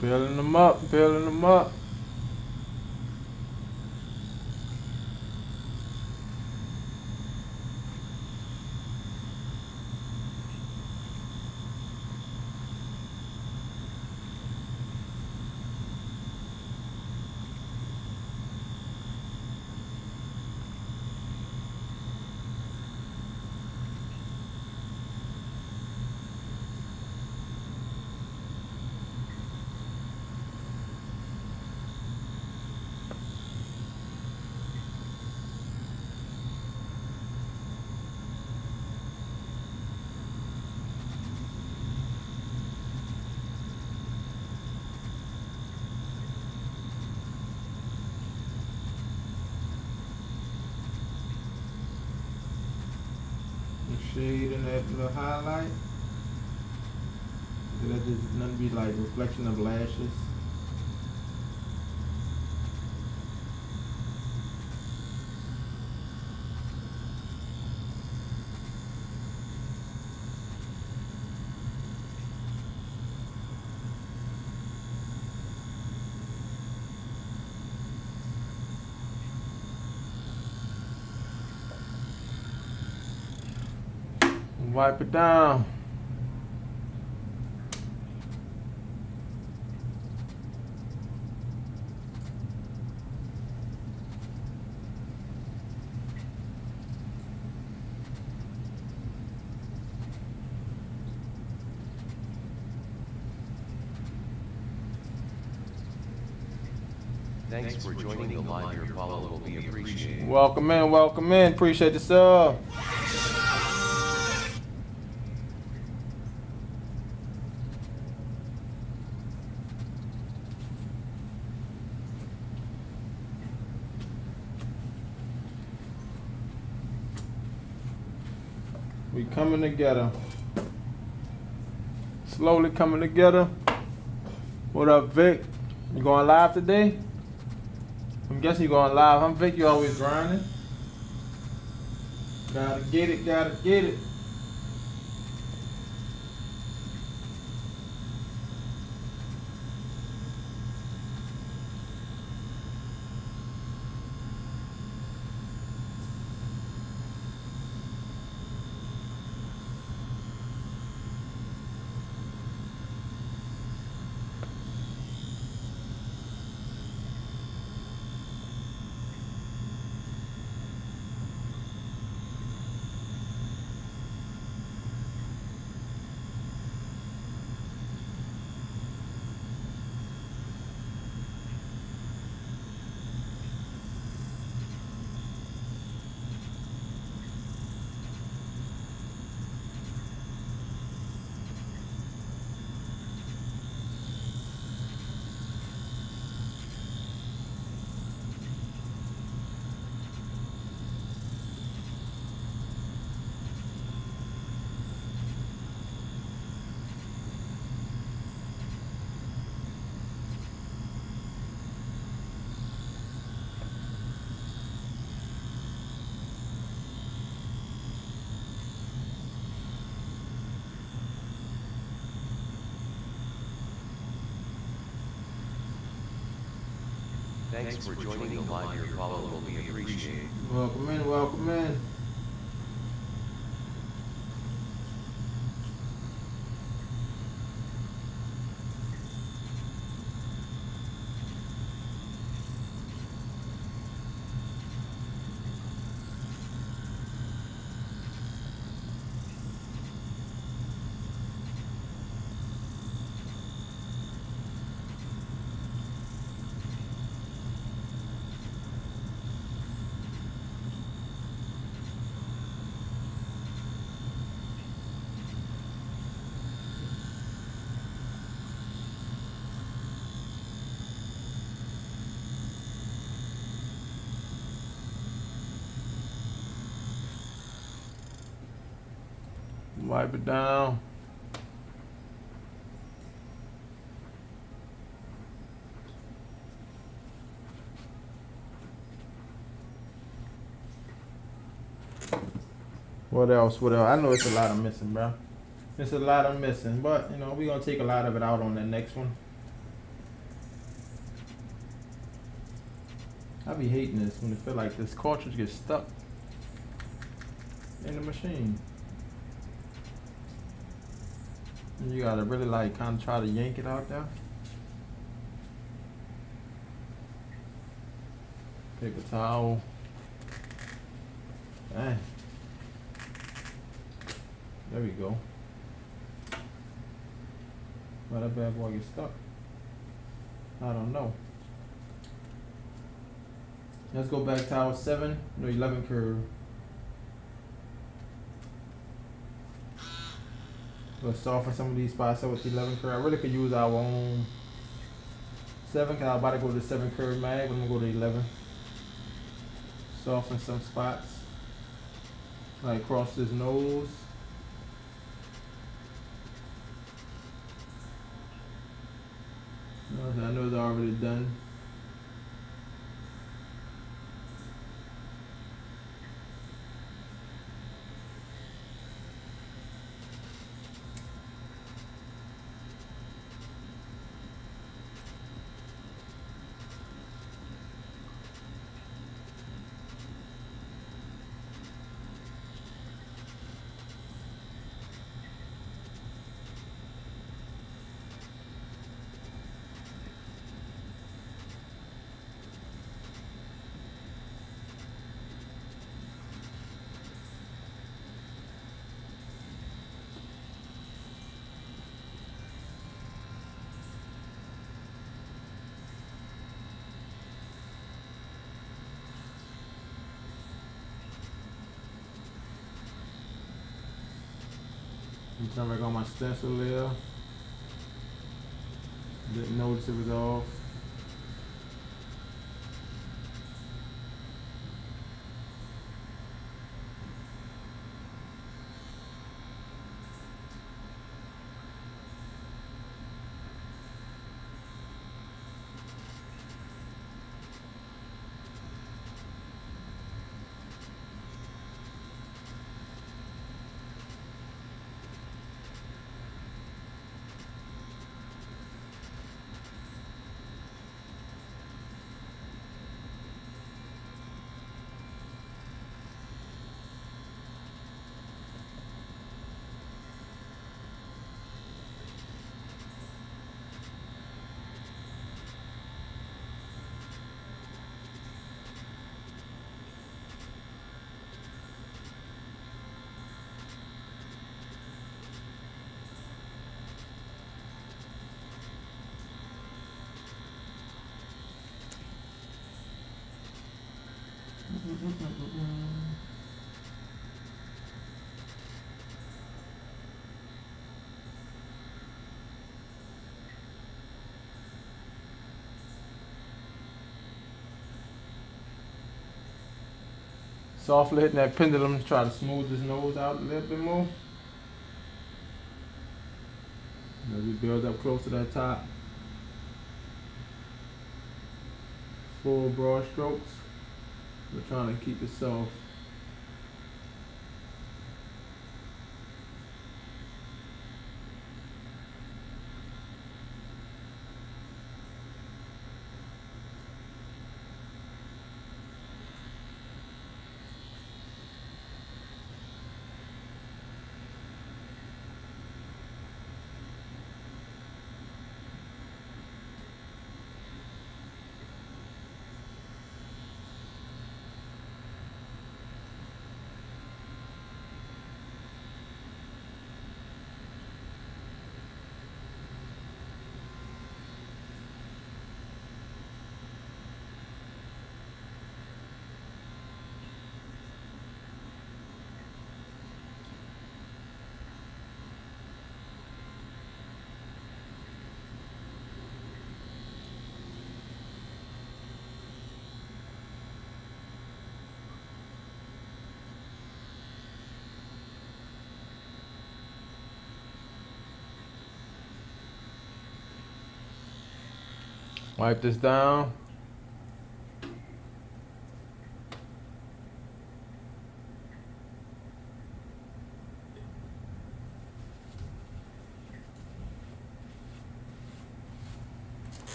Building them up, building them up. Shade in that little highlight. That just nothing be like reflection of lashes. Wipe it down. Thanks for joining the live. Your follow will be appreciated. Welcome in, welcome in. Appreciate the sub. We coming together. Slowly coming together. What up, Vic? You going live today? I'm guessing you going live. I'm Vic, you always grinding. Gotta get it, gotta get it. Thanks for joining the live. Your follow will be appreciated. Welcome in, welcome in. Wipe it down. What else? What else? I know it's a lot of missing, bro. It's a lot of missing, but you know we're gonna take a lot of it out on the next one. I be hating this when it feel like this cartridge gets stuck in the machine. And you gotta really like kind of try to yank it out there. Paper towel. Dang. There we go. Why that bad boy get stuck? I don't know. Let's go back to our 7, no 11 curve. Let's soften some of these spots up with the 11 curve. I really could use our own 7 because I'm about to go to the 7 curve mag, but I'm gonna go to 11. Soften some spots. Like across his nose. I know it's already done. Turn back on my stencil there. Didn't notice it was off. Softly hitting that pendulum to try to smooth his nose out a little bit more. As we build up close to that top. Full broad strokes. We're trying to keep it soft. Wipe this down.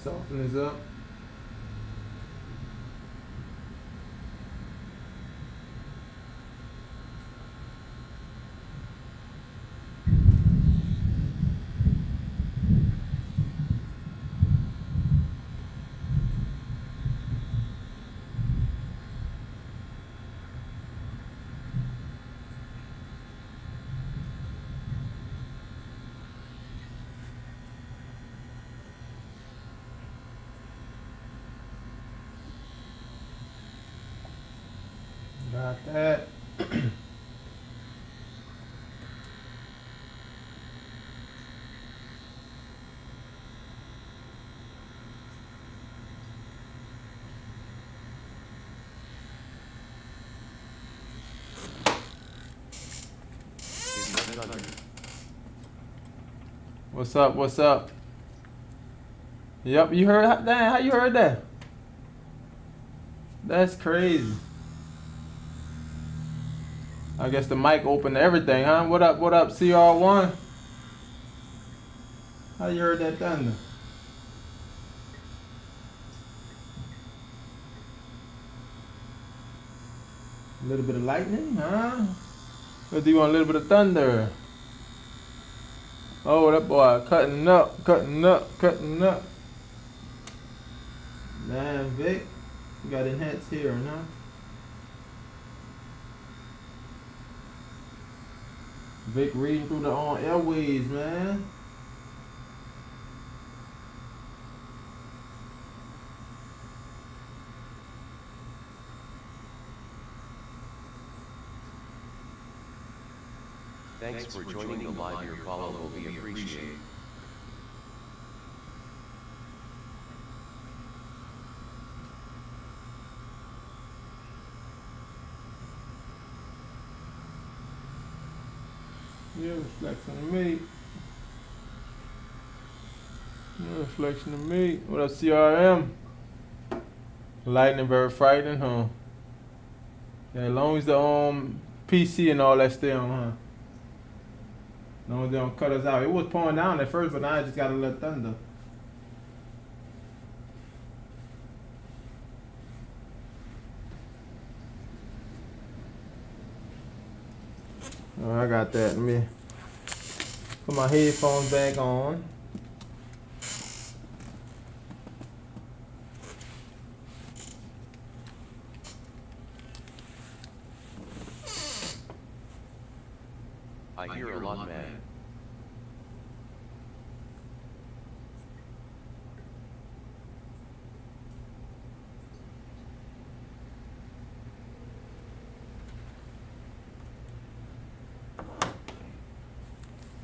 Soften this up. Got that. What's up? What's up? Yep, you heard? Damn, how you heard that? That's crazy. I guess the mic opened everything, huh? What up? What up, CR1? How you heard that thunder? A little bit of lightning, huh? Or do you want a little bit of thunder? Oh, that boy cutting up, cutting up, cutting up. Man, Vic, you got enhanced hearing, huh? Vic reading through the airways, man. Thanks for joining the live. Your follow will be appreciated. Yeah, reflection of me. Yeah, reflection of me. What up, CRM? Lightning very frightening, huh? Yeah, as long as the PC and all that stay on, huh? As long as they don't cut us out. It was pouring down at first, but now I just got a little thunder. Oh, I got that. Let me put my headphones back on. I hear a lot, man.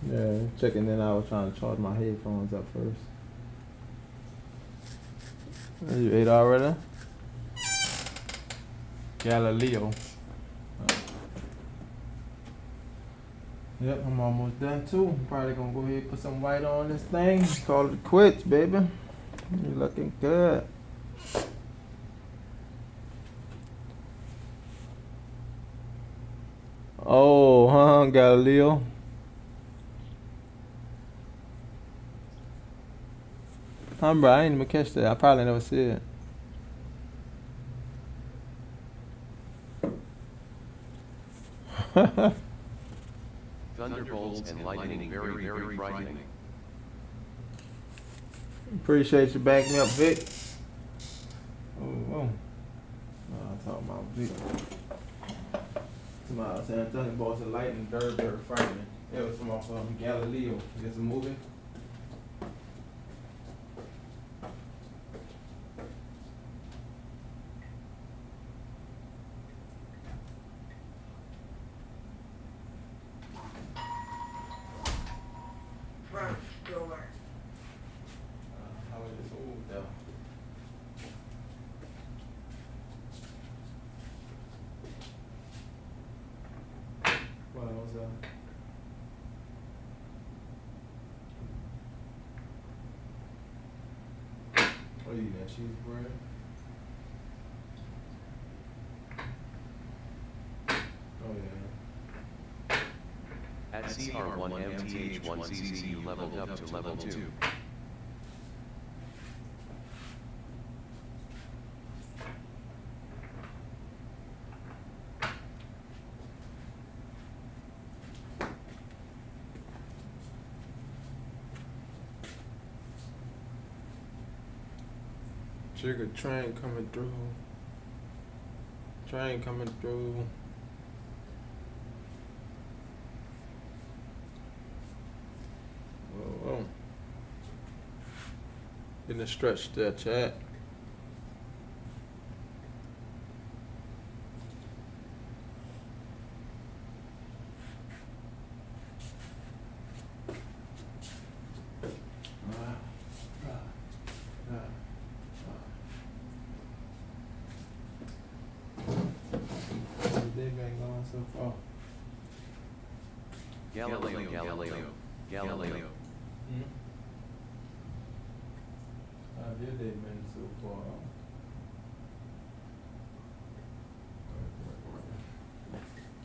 Yeah, checking in. I was trying to charge my headphones up first. You ate already? Galileo. Yep, I'm almost done too. Probably gonna go ahead and put some white on this thing. Call it quits, baby. You're looking good. Oh, huh, Galileo. Bro, I ain't even catch that. I probably never see it. Thunderbolts and lightning very, very frightening. Appreciate you backing me up, Vic. Oh. I'm talking about Vic. Somebody saying Thunderbolts and lightning very, very frightening. It was from off Galileo. It's a movie. Front door. How is this old though? What was that? What are you eating, cheese bread? Oh yeah. At CR1MTH1CC you leveled up to level 2. Trigger train coming through. Train coming through. Whoa. Getting a stretch there, chat. They've been going so far. Galileo. Have your day been so far?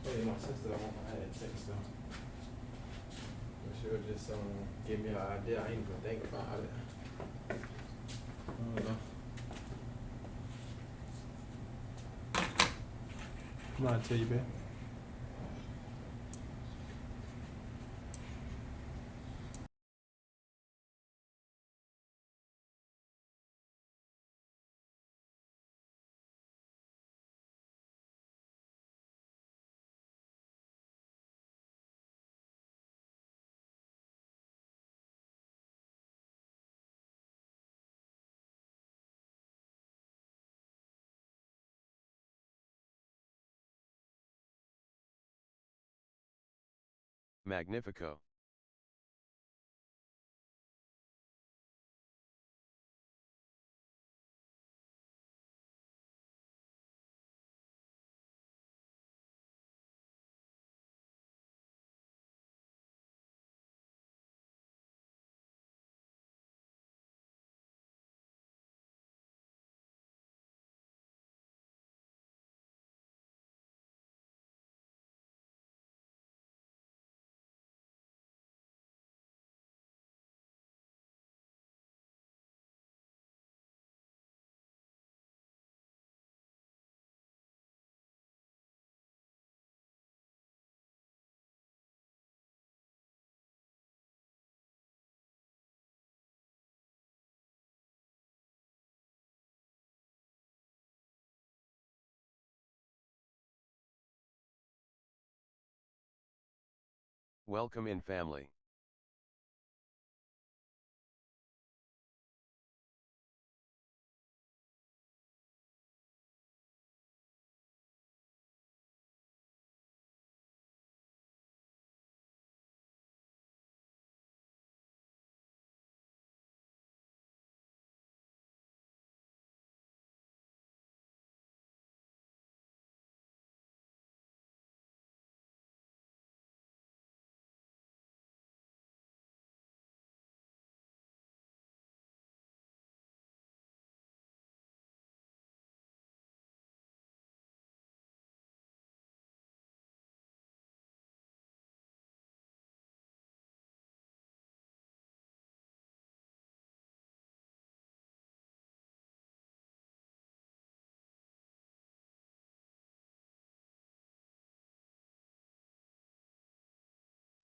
Hey, my sister, I had text her. Should just give me an idea. I ain't even think about it. I don't know. Come on, I tell you, babe. Magnifico. Welcome in, family.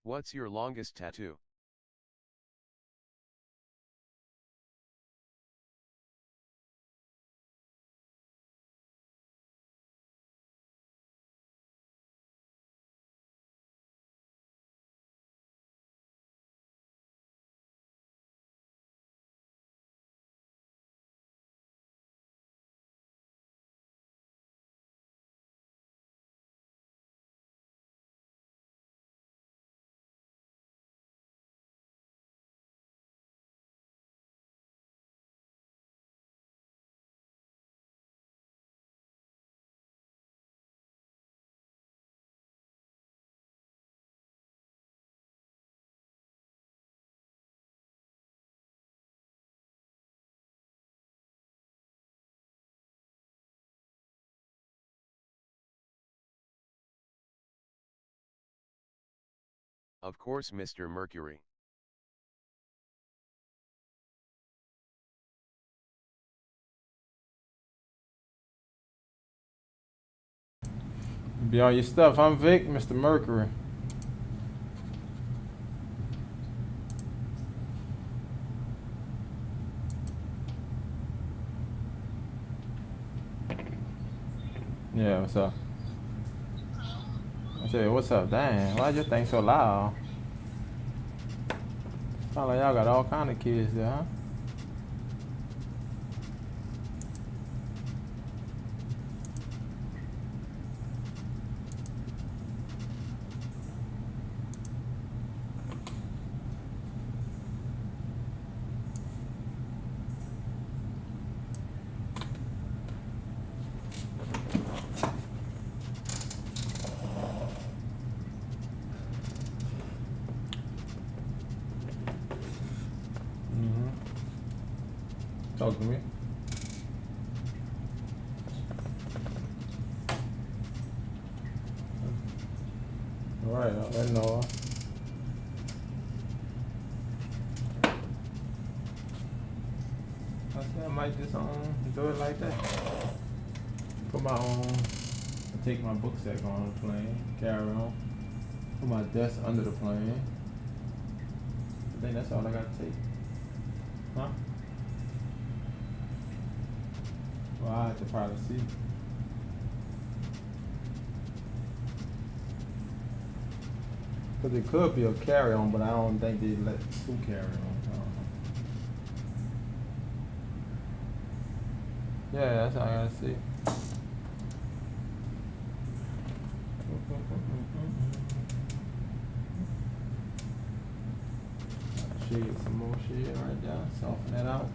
What's your longest tattoo? Of course, Mr. Mercury. Be on your stuff. I'm Vic, Mr. Mercury. Yeah, what's up? I said, what's up? Dang, why your thing so loud? Sound like y'all got all kind of kids there, huh? Talk to me. All right, I'll let her know. I said I might just do it like that. Put my take my book sack on the plane, carry on. Put my desk under the plane. I think that's all I gotta take. Huh? Well, I have to probably see. Cause it could be a carry-on, but I don't think they let two carry-on. Yeah, that's all I gotta see. Shade some more shade right there, soften that out.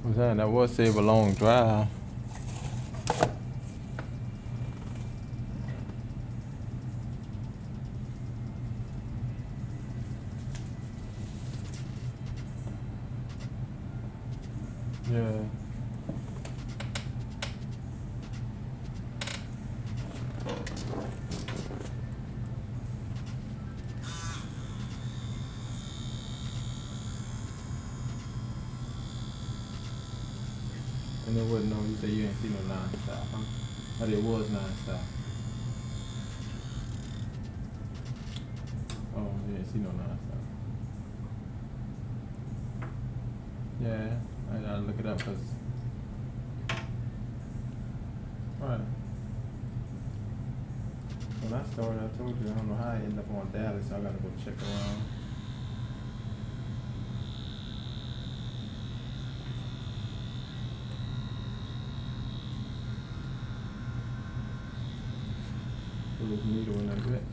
I'm saying that would save a long drive. Yeah. And it wasn't no, you said you didn't see no non-stop, huh? But it was non-stop. Oh, you didn't see no non-stop. Yeah, I gotta look it up, cause. Alright. When I started, I told you, I don't know how I ended up on Dallas, so I gotta go check around. Put this needle in a bit.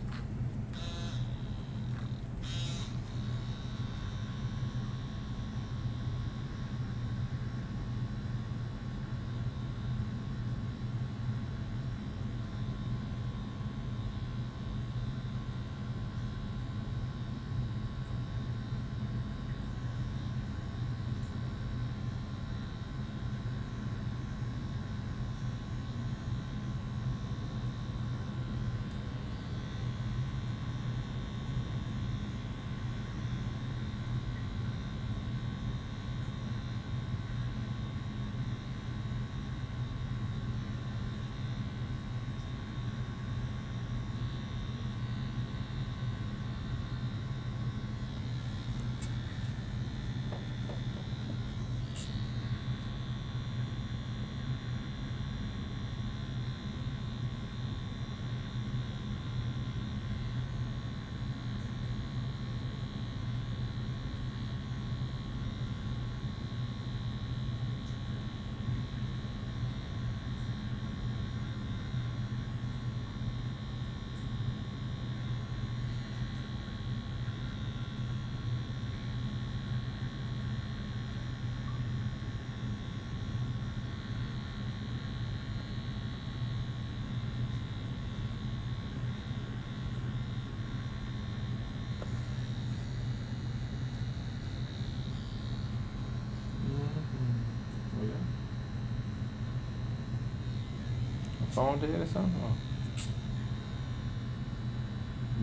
Phone dead or something? Oh.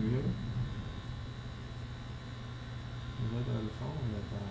You hear it? You look at the phone that time.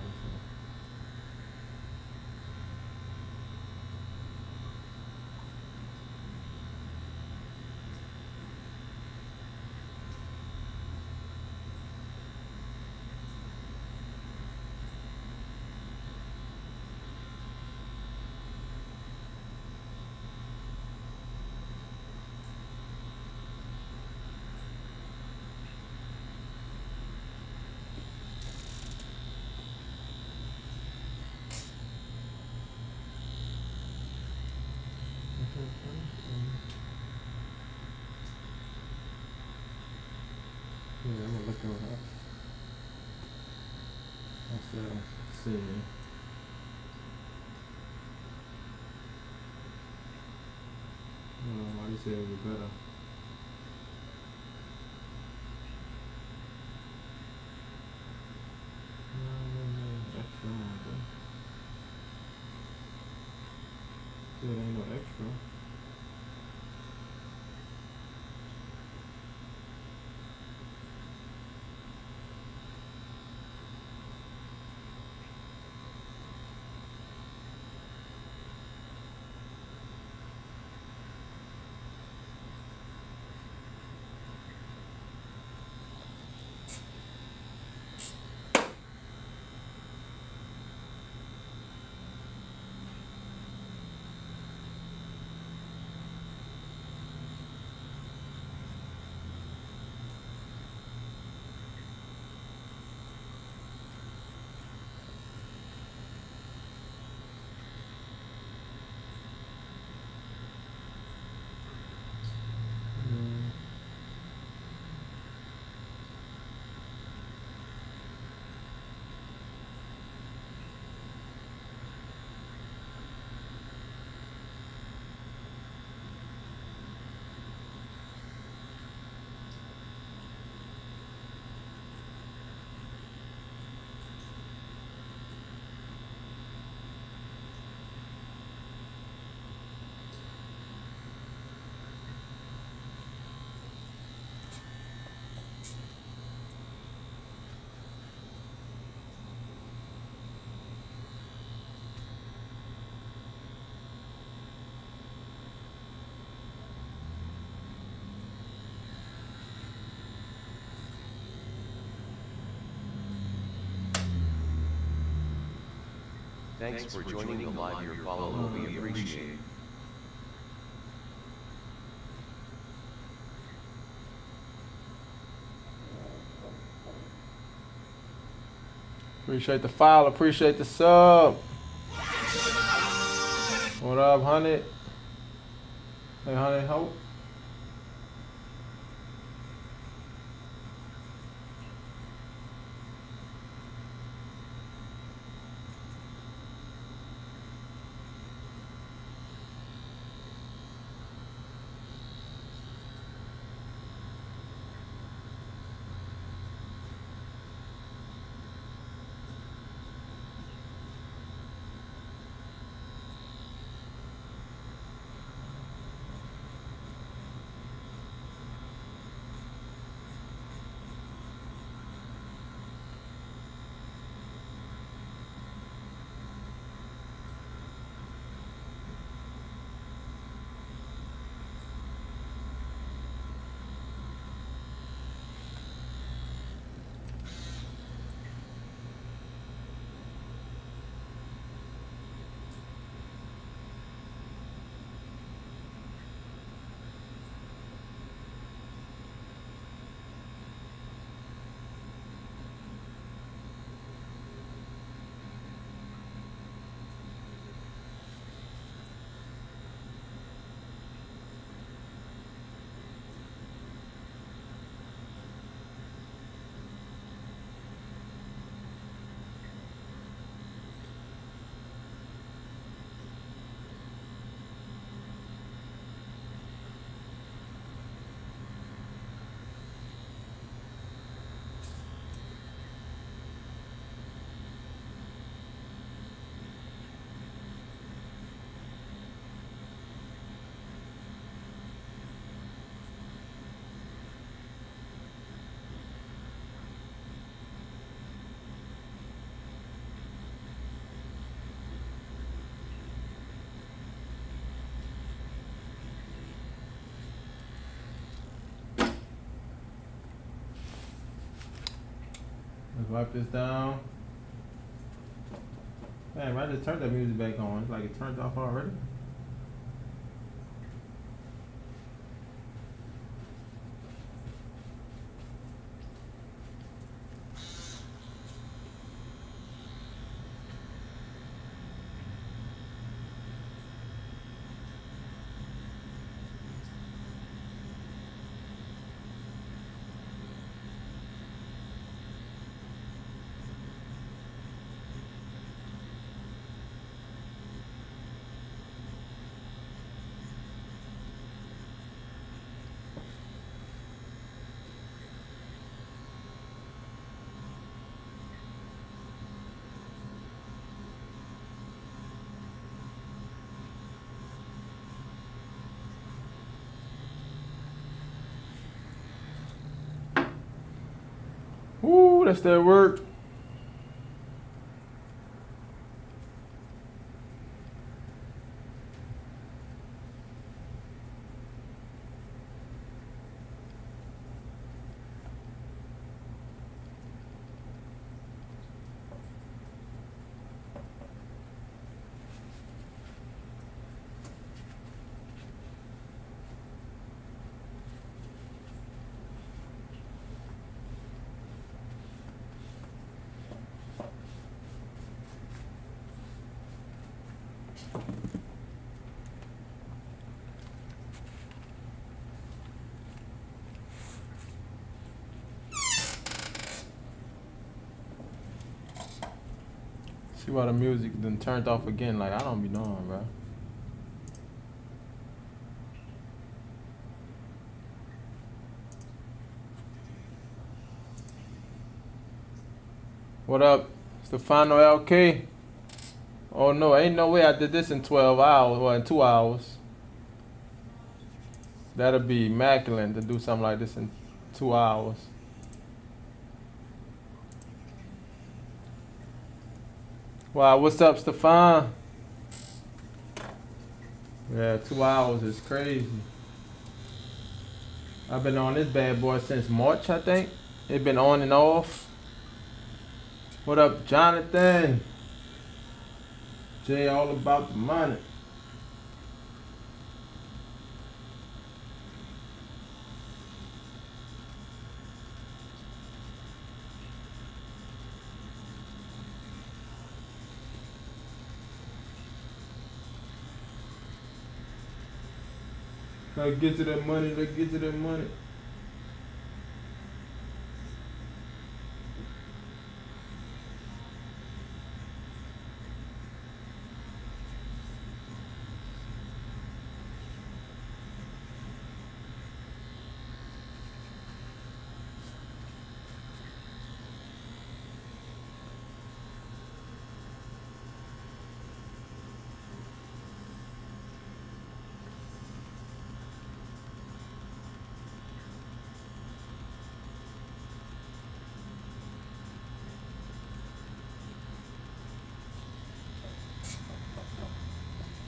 Yeah, I'm gonna look her up. Let's see. Why you say it was better? Extra, okay. There ain't no extra. Thanks for joining the live. Your follow will be appreciated. Appreciate the file. Appreciate the sub. What up, honey? Hey, honey, hope. Let's wipe this down. Damn, I just turned that music back on. It's like it turned off already. Woo, that's that work. See why the music then turned off again. Like, I don't be knowing, bro. What up, Stefano LK? Oh no, ain't no way I did this in 12 hours, or in 2 hours. That'll be immaculate to do something like this in 2 hours. Wow, what's up, Stefan? Yeah, 2 hours is crazy. I've been on this bad boy since March, I think. It been on and off. What up, Jonathan? Jay all about the money. Let's get to that money. Let's get to that money.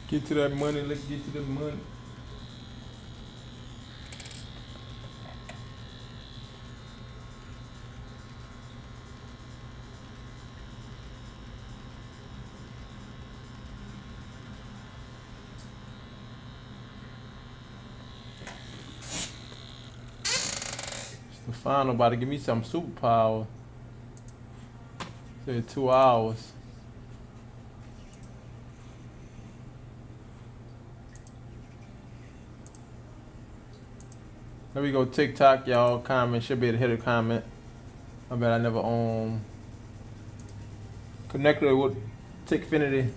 Get to that money. Let's get to the money. Stefano about to give me some superpower. Say 2 hours. There we go, TikTok, y'all. Comment, should be able to hit a comment. I bet I never connected with Tickfinity.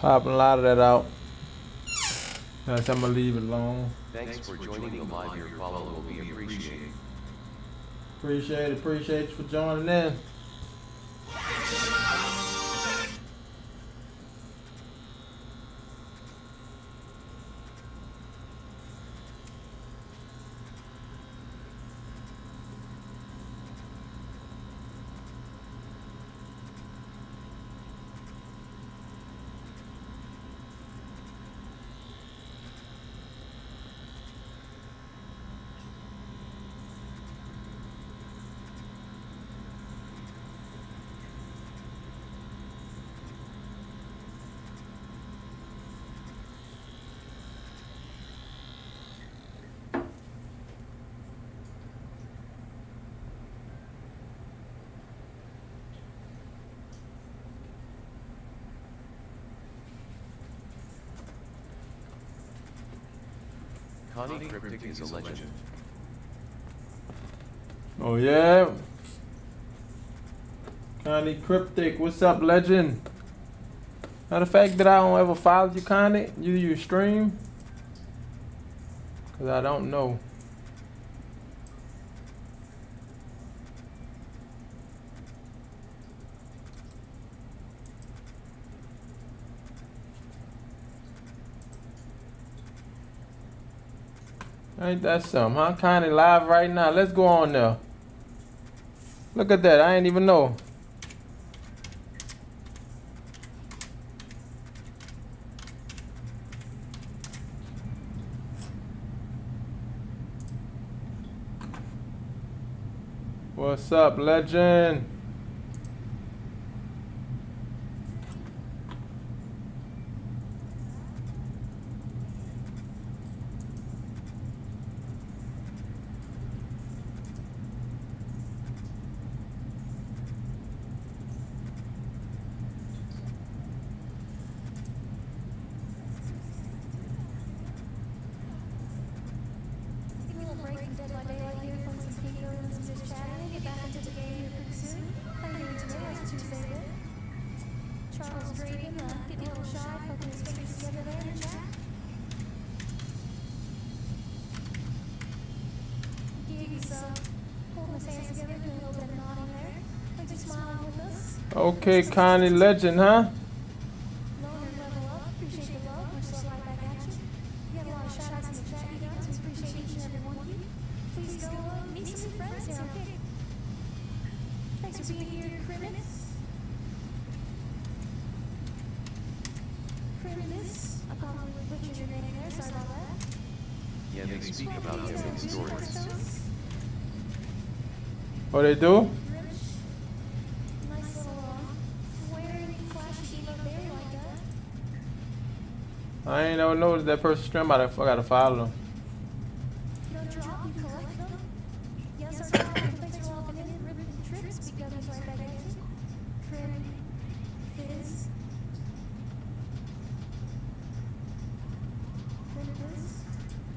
Popping a lot of that out. Yes, I'm gonna leave it alone. Thanks for joining the live. Your follow will be appreciated. Appreciate you for joining in. Connie Cryptic is a legend. Oh yeah. Connie Cryptic, what's up, legend? Matter of fact that I don't ever follow you, Connie. You stream? Cause I don't know. Ain't that something, huh? Connie live right now. Let's go on there. Look at that. I ain't even know. What's up, legend? clapping his fingers together there in the chat. Giggie's holding his hands together, doing a little bit of nodding there. Thanks for smiling with us. Okay, Connie Legend, huh? Loner level up. Appreciate the love. We're still right back at you. You have a lot of shout outs in the chat, you guys. We appreciate each and every one of you. Please go meet some new friends here, okay? Thanks for being here, Criminus. Criminus. I probably butchered your name there. Sorry about that. Yeah, they speak about him in stories. What they do? Nice little flaring, flashy emo berry like that. I ain't never noticed that person stream. I gotta follow them. No drop, you collect them. Yes, our Colin, thanks for walking in. Ribbon trips, big gunners right back at you. Crim, Fizz. Fizz.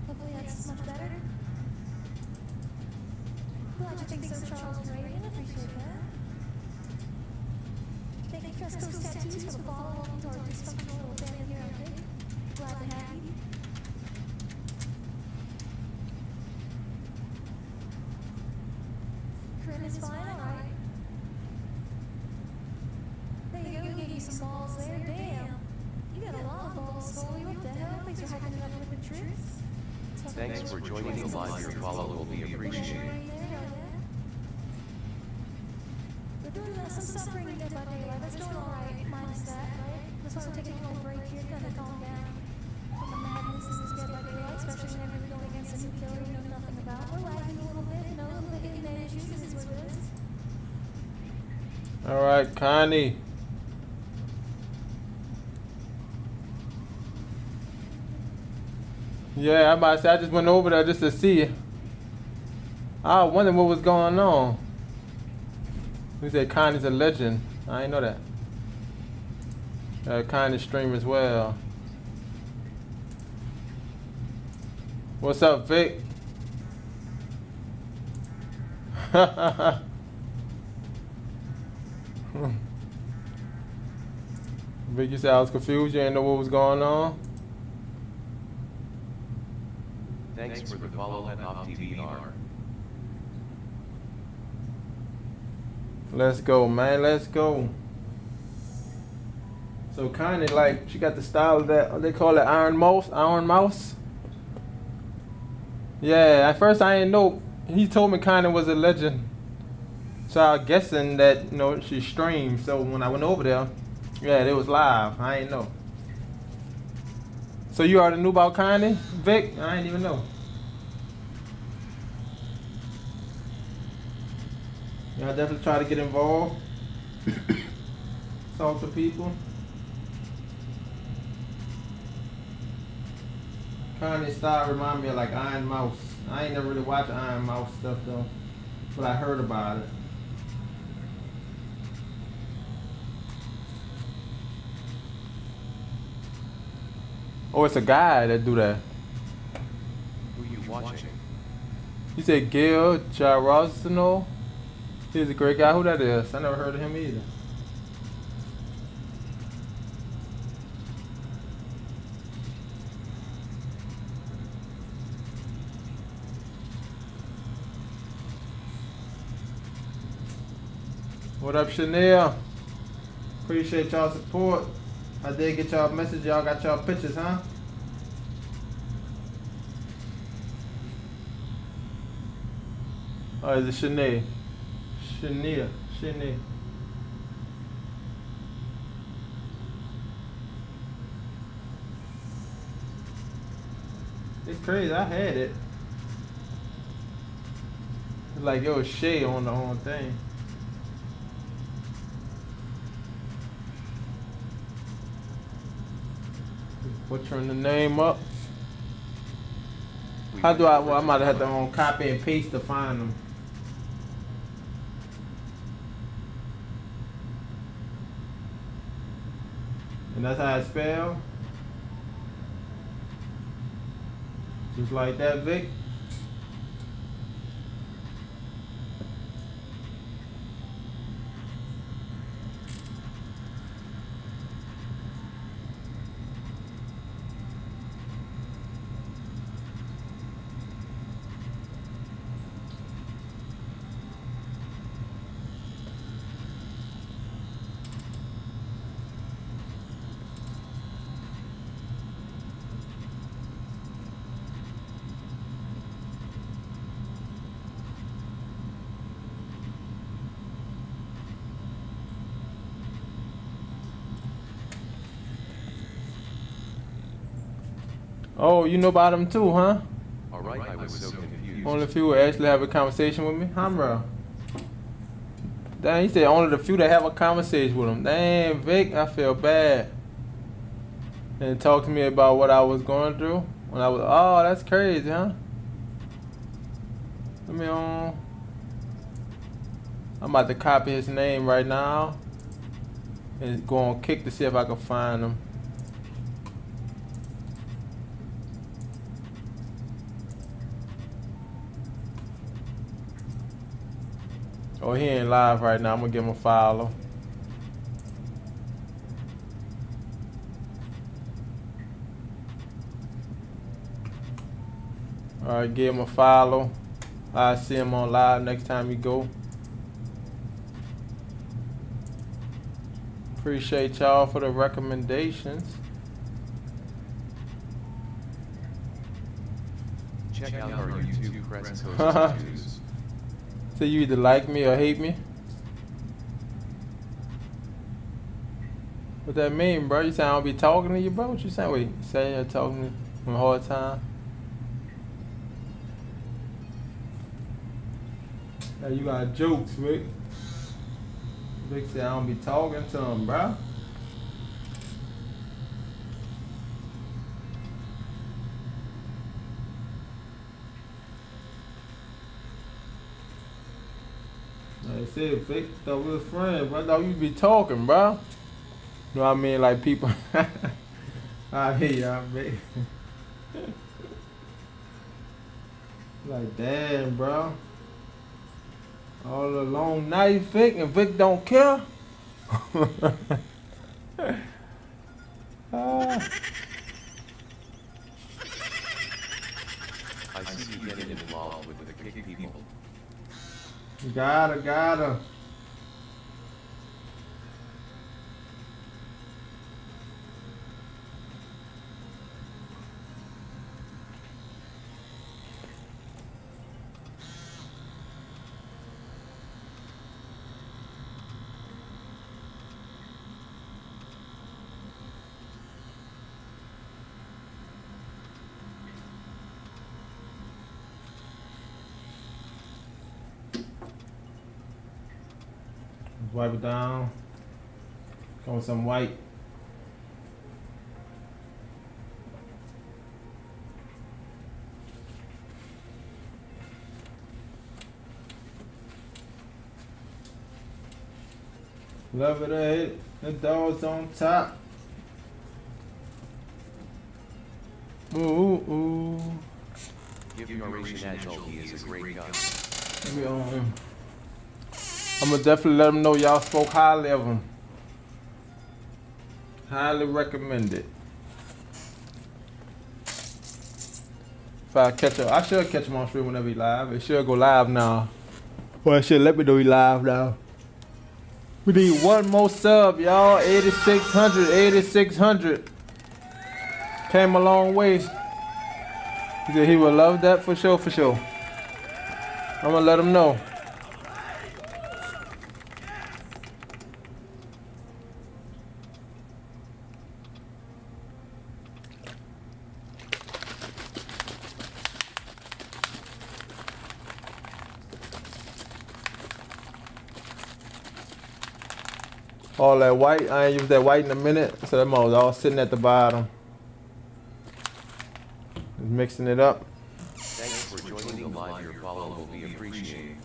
Hopefully that's much better. Glad you think so, Charles and Reagan. Appreciate that. Thank you, Crest Coast Tattoos, for the follow. Welcome to our dysfunctional little family here on Big. Glad to have you. Corinne is fine, alright. There you go, we gave you some balls there. Damn. You got a lot of balls, Scully. What the hell? Thanks for hyping it up with the truth. Thanks for joining the live. Your follow will be appreciated. We're doing some suffering in Dead by Daylight. That's going alright, minus that, right? That's why we're taking a little break here, kind of calm down from the madness in this Dead by Daylight, especially whenever we're going against a new killer you know nothing about. We're lagging a little bit, you know, a little bit internet issues, this is what it is. All right, Connie. Yeah, I'm about to say I just went over there just to see. I wonder what was going on. We said Connie's a legend. I ain't know that. Connie stream as well. What's up, Vic? Vic, you said I was confused. You didn't know what was going on. Thanks for the follow at OpTVR. Let's go, man. Let's go. So Connie, like, she got the style of that. They call it Iron Mouse. Iron Mouse. Yeah. At first, I didn't know. He told me Connie was a legend. So I was guessing that she streamed. So when I went over there, yeah, it was live. I ain't know. So you already knew about Connie, Vic? I didn't even know. Yeah, I definitely try to get involved. Talk to people. Connie's style remind me of like Iron Mouse. I ain't never really watched Iron Mouse stuff though, but I heard about it. Oh, it's a guy that do that. Who you watching? You said Gil Jarosino? He's a great guy. Who that is? I never heard of him either. What up, Chanel? Appreciate y'all support. I did get y'all message. Y'all got y'all pictures, huh? Oh, is it Chanel? Chanel. It's crazy. I had it. It's like it was Shay on the whole thing. Butchering the name up. How do I? Well, I might have to copy and paste to find them. And that's how it's spelled. Just like that, Vic. Oh, you know about him too, huh? Alright, I was so confused. Only a few will actually have a conversation with me, huh, bro? Dang, he said only the few that have a conversation with him. Damn, Vic, I feel bad. And talk to me about what I was going through when I was. Oh, that's crazy, huh? Let me I'm about to copy his name right now and go on Kick to see if I can find him. Oh, he ain't live right now. I'm gonna give him a follow. Alright, give him a follow. I'll see him on live next time you go. Appreciate y'all for the recommendations. Check out our YouTube Crest Coast tattoos. So you either like me or hate me? What that mean, bro? You saying I don't be talking to you, bro? What you saying? Wait, you saying you're talking to me on a hard time? Now you got jokes, Rick. Rick said I don't be talking to him, bro. Like I said, Vic thought we was friends, bro. I thought you'd be talking, bro. You know what I mean? Like people. I hear y'all, Vic. Like, damn, bro. All the long night, Vic, and Vic don't care. Ah. I see you getting involved with the kick people. Gotta. Wipe it down. Go with some white. Love it or hate it. The dog's on top. Ooh. Give your Operation Agile, he is a great guy. I'm gonna definitely let them know y'all spoke highly of him. Highly recommended. If I catch him, I should catch him on stream whenever he live. It should go live now. Well, it should let me know he live now. We need one more sub, y'all. 8,600. Came a long way. He said he would love that for sure. I'm gonna let him know. All that white, I ain't used that white in a minute, so that was all sitting at the bottom. Just mixing it up. Thanks for joining the live. Your follow will be appreciated.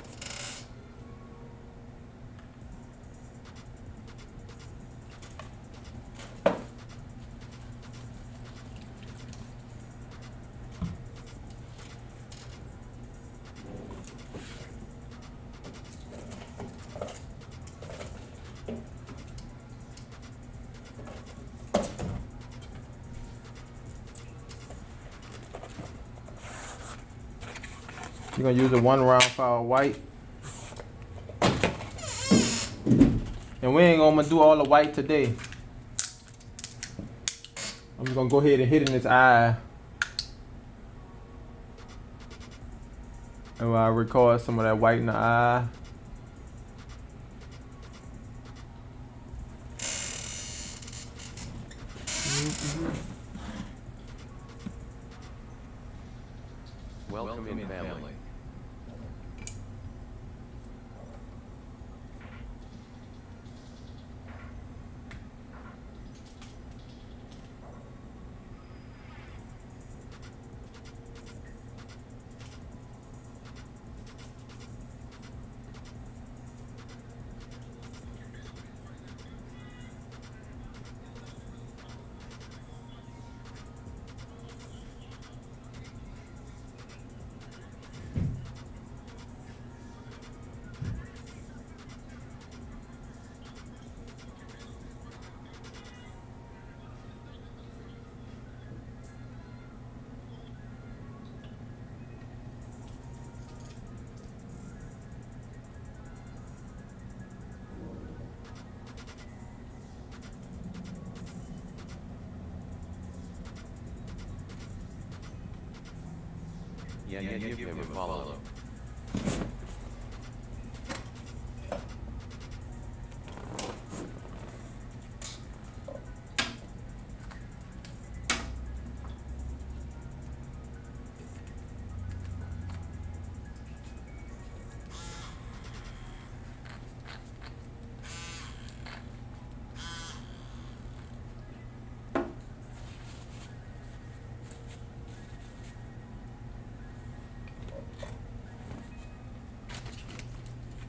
You're gonna use a 1 round for our white. And we ain't gonna do all the white today. I'm just gonna go ahead and hit in his eye. And I'll record some of that white in the eye. Welcome in family. Yeah, give him a follow.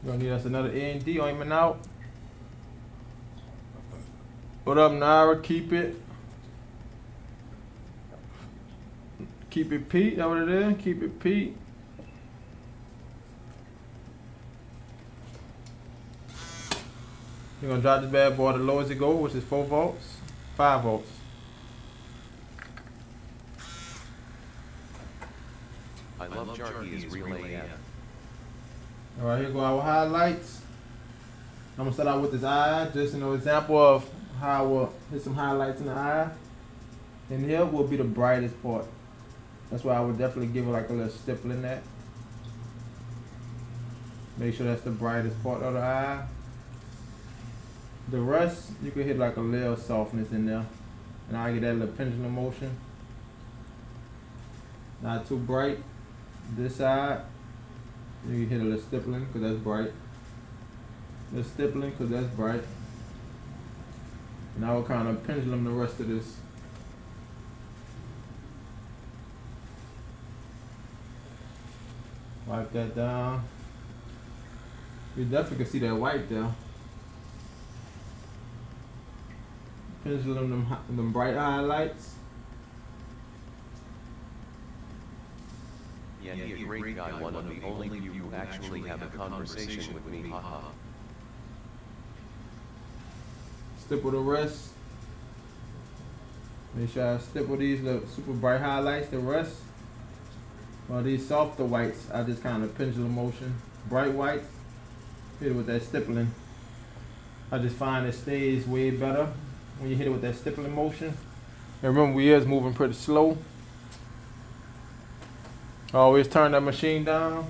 Gonna need us another A&D ointment out. What up, Nara? Keep it. Keep it Pete, that what it is? Keep it Pete. You're gonna drop this bad boy the lowest it goes, which is 4 volts, 5 volts. I love Jarky's relay app. Alright, here go our highlights. I'm gonna start out with this eye, just an example of how I will hit some highlights in the eye. And here will be the brightest part. That's why I would definitely give it like a little stipple in that. Make sure that's the brightest part of the eye. The rest, you can hit like a little softness in there. And I get that little pendulum motion. Not too bright. This side, you can hit a little stippling because that's bright. Little stippling because that's bright. And I will kind of pendulum the rest of this. Wipe that down. You definitely can see that white there. Pendulum them bright highlights. Yeah, great guy, one of the only few who actually have a conversation with me, haha. Stipple the rest. Make sure I stipple these little super bright highlights, the rest. Well, these softer whites, I just kind of pendulum motion. Bright whites, hit it with that stippling. I just find it stays way better when you hit it with that stippling motion. And remember, we is moving pretty slow. Always turn that machine down.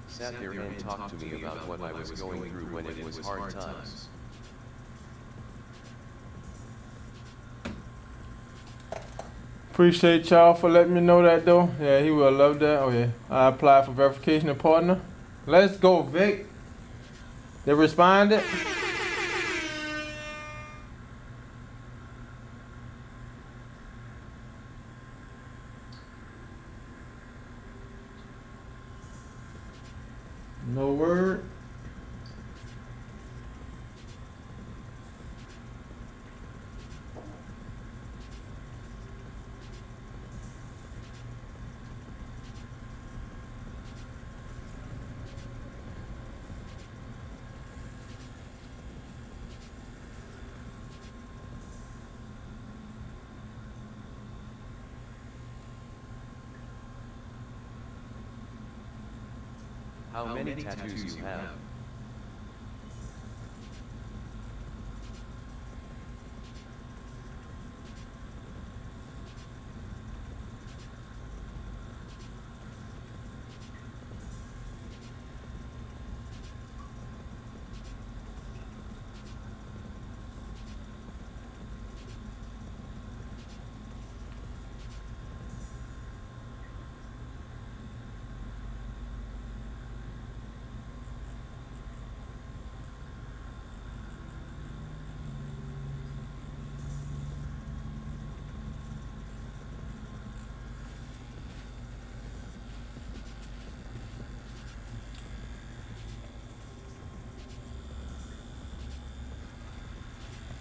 Sat there and talked to me about what I was going through when it was hard times. Appreciate y'all for letting me know that though. Yeah, he will love that. Oh yeah, I applied for verification and partner. Let's go, Vic. They responded. No word. How many tattoos you have?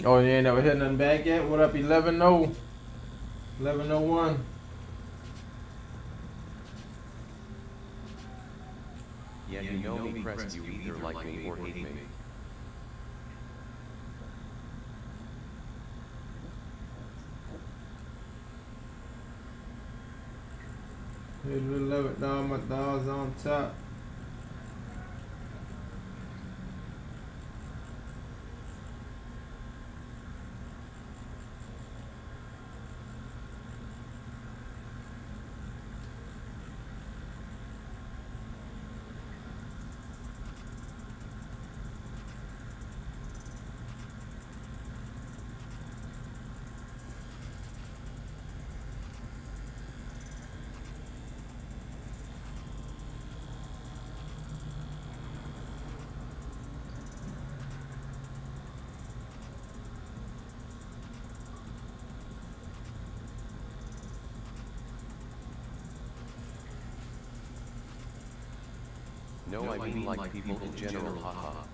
Oh, you ain't never hit nothing back yet? What up, 11-0? 11-01. Yeah, you know me, Crest, you either like me or hate me. Hit the 11, dog. My dog's on top. No, I mean like people in general, haha.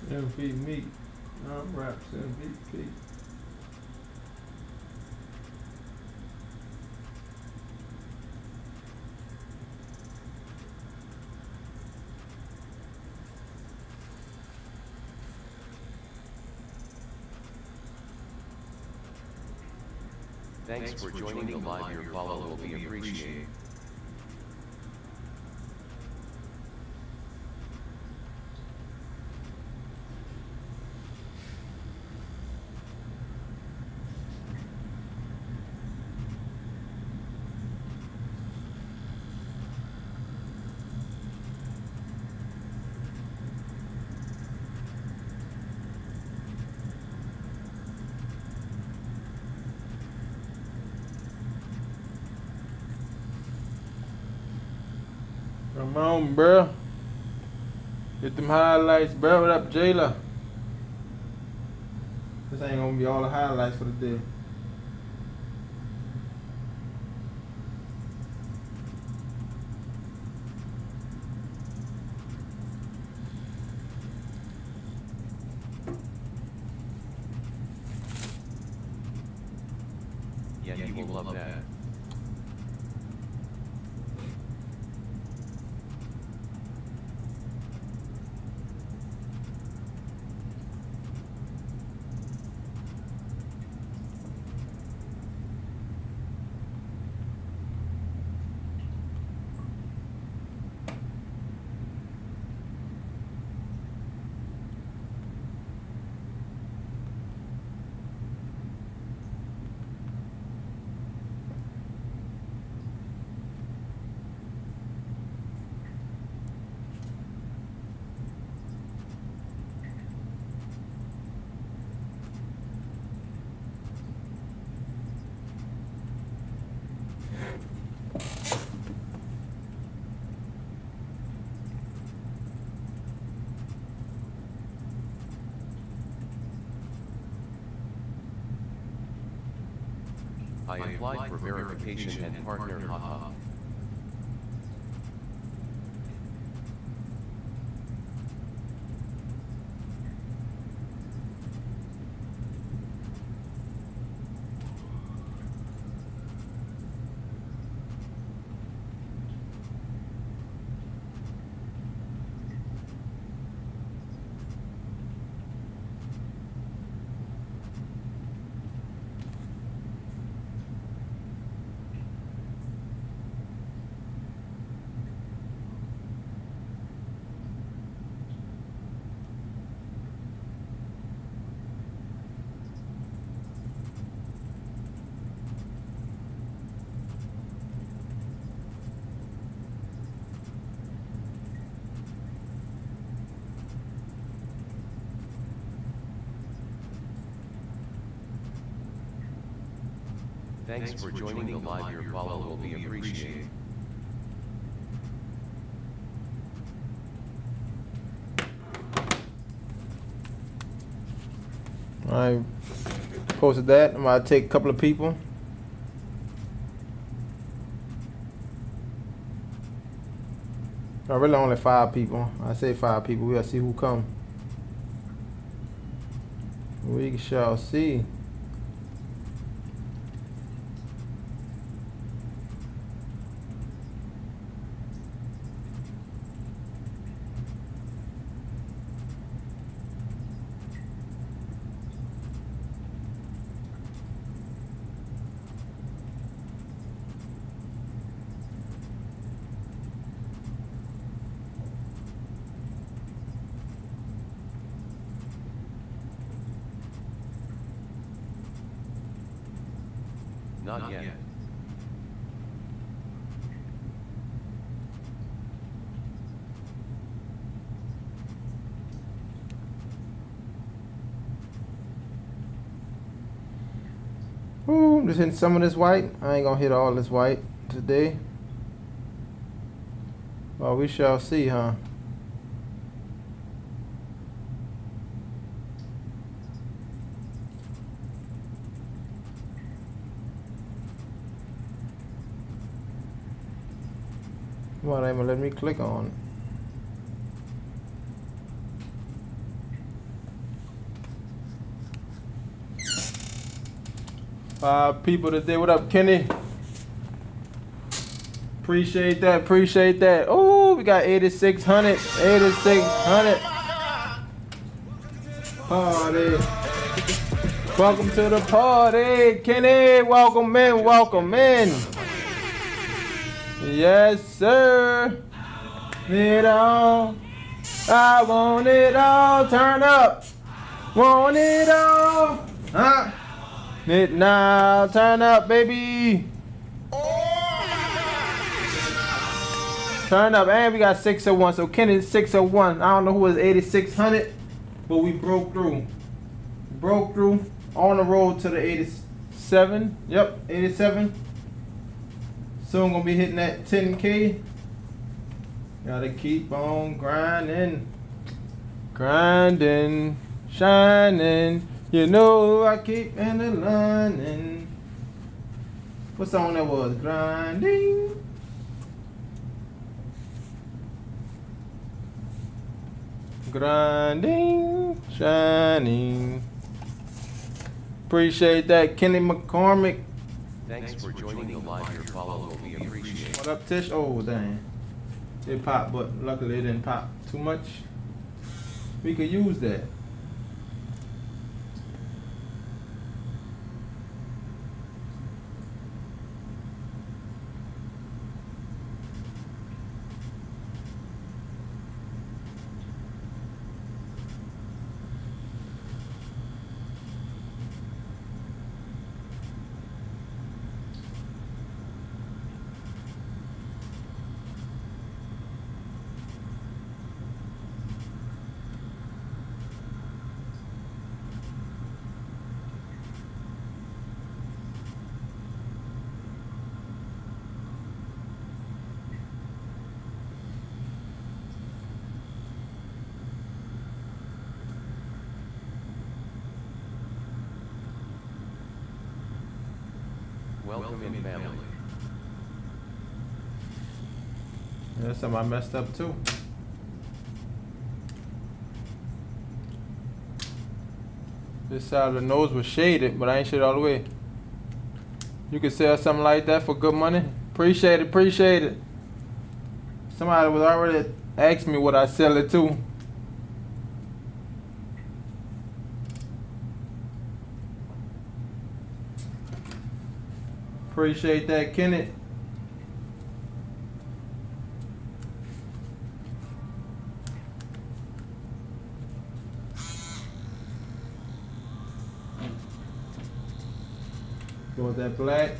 MVP meat. Raps MVP. Thanks for joining the live, your follow will be appreciated. Come on, bro. Get them highlights, bro. What up, Jayla? This ain't gonna be all the highlights for the day. Yeah, you will love that. I applied for verification and partner haha. Thanks for joining the live. Your follow will be appreciated. I posted that. I'm gonna take a couple of people. No, really only 5 people. I say 5 people. We'll see who come. We shall see. Not yet. Ooh, I'm just hitting some of this white. I ain't gonna hit all this white today. Well, we shall see, huh? Come on, Emma, let me click on it. People today. What up, Kenny? Appreciate that. Appreciate that. Oh, we got 8,600. 8,600. Party. Welcome to the party, Kenny. Welcome in. Welcome in. Yes, sir. It all. I want it all. Turn up. Want it all. Huh? It now. Turn up, baby. Turn up. And we got 601. So Kenny's 601. I don't know who was 8,600, but we broke through. Broke through. On the road to the 87. Yep, 87. Soon gonna be hitting that 10K. Gotta keep on grinding. Grinding. Shining. You know I keep in the lining. What song that was? Grinding. Grinding. Shining. Appreciate that, Kenny McCormick. Thanks for joining the live. Your follow will be appreciated. What up, Tish? Oh, dang. It popped, but luckily it didn't pop too much. We could use that. Welcome in family. That's something I messed up too. This side of the nose was shaded, but I ain't shaded all the way. You could sell something like that for good money. Appreciate it, appreciate it. Somebody was already asked me what I sell it to. Appreciate that, Kenneth. Go with that black.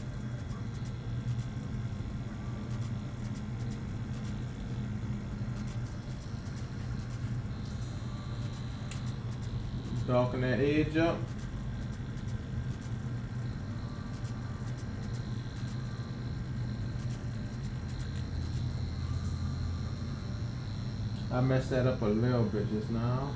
Darken that edge up. I messed that up a little bit just now.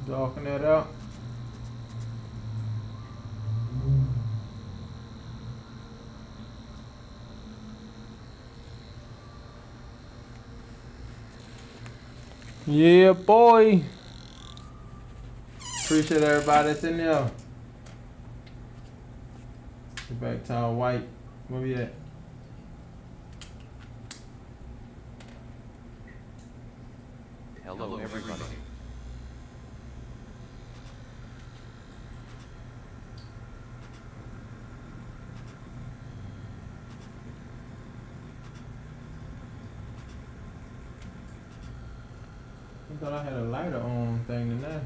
Darken that out. Yeah, boy. Appreciate everybody that's in there. Get back to our white. Where we at? Hello everybody. I thought I had a lighter on thing than that.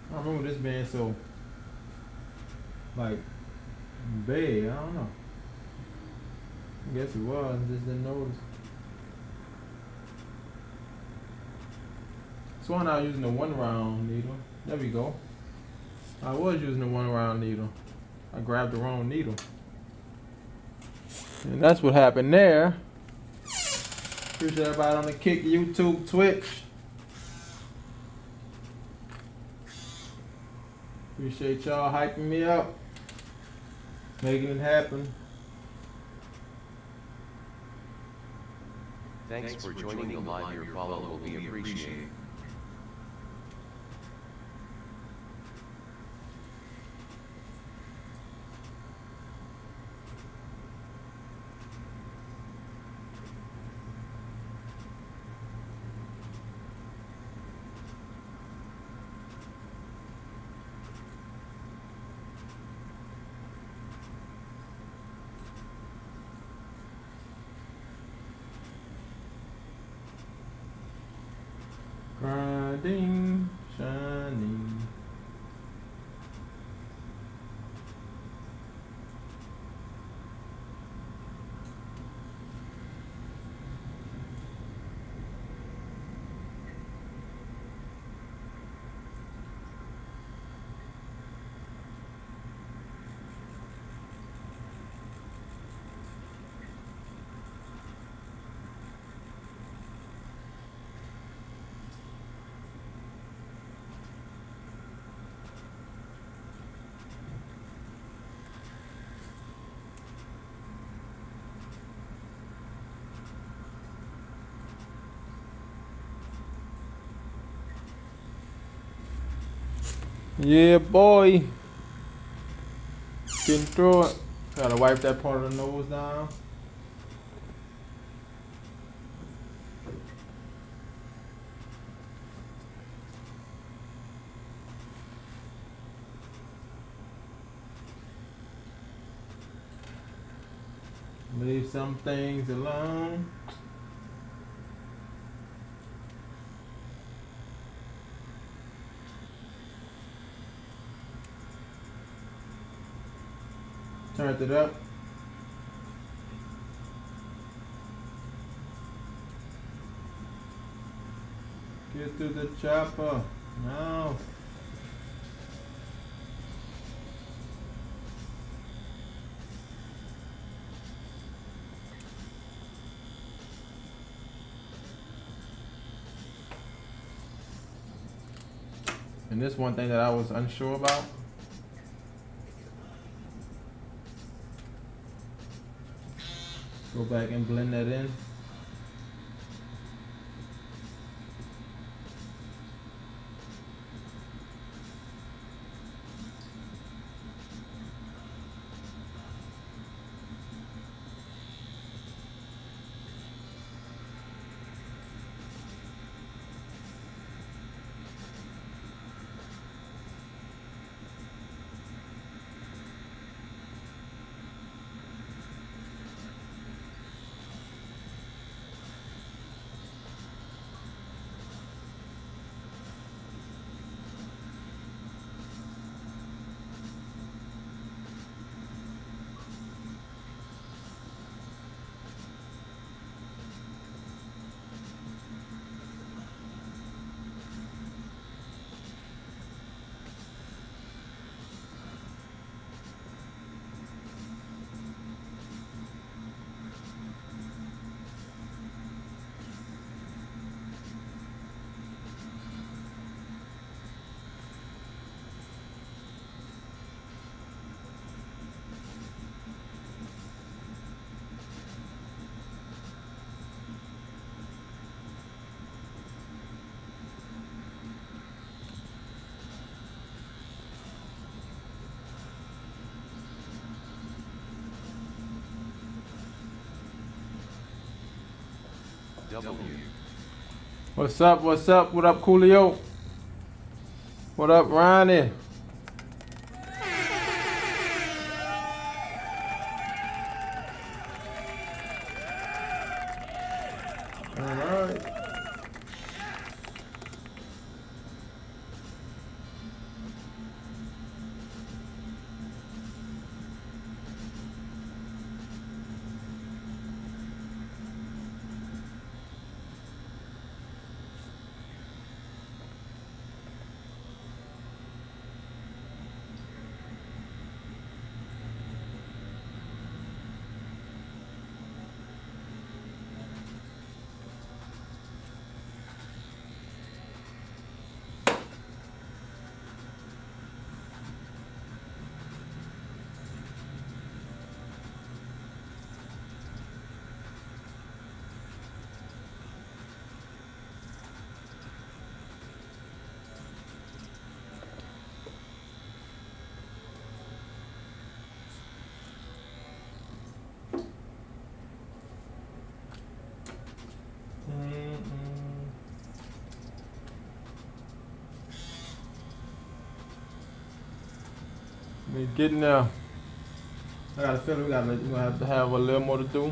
I don't remember this being so like big. I don't know. I guess it was. Just didn't notice. Sworn I was using the 1 round needle. There we go. I was using the 1 round needle. I grabbed the wrong needle. And that's what happened there. Appreciate everybody on the Kick, YouTube, Twitch. Appreciate y'all hyping me up. Making it happen. Thanks for joining the live. Your follow will be appreciated. Grinding, shining. Yeah, boy. Getting through it. Gotta wipe that part of the nose down. Leave some things alone. Turned it up. Get through the chopper. No. And this one thing that I was unsure about. Go back and blend that in. W. What's up? What's up? What up, Coolio? What up, Ronnie? Alright. We getting there. I got a feeling we're gonna have to have a little more to do.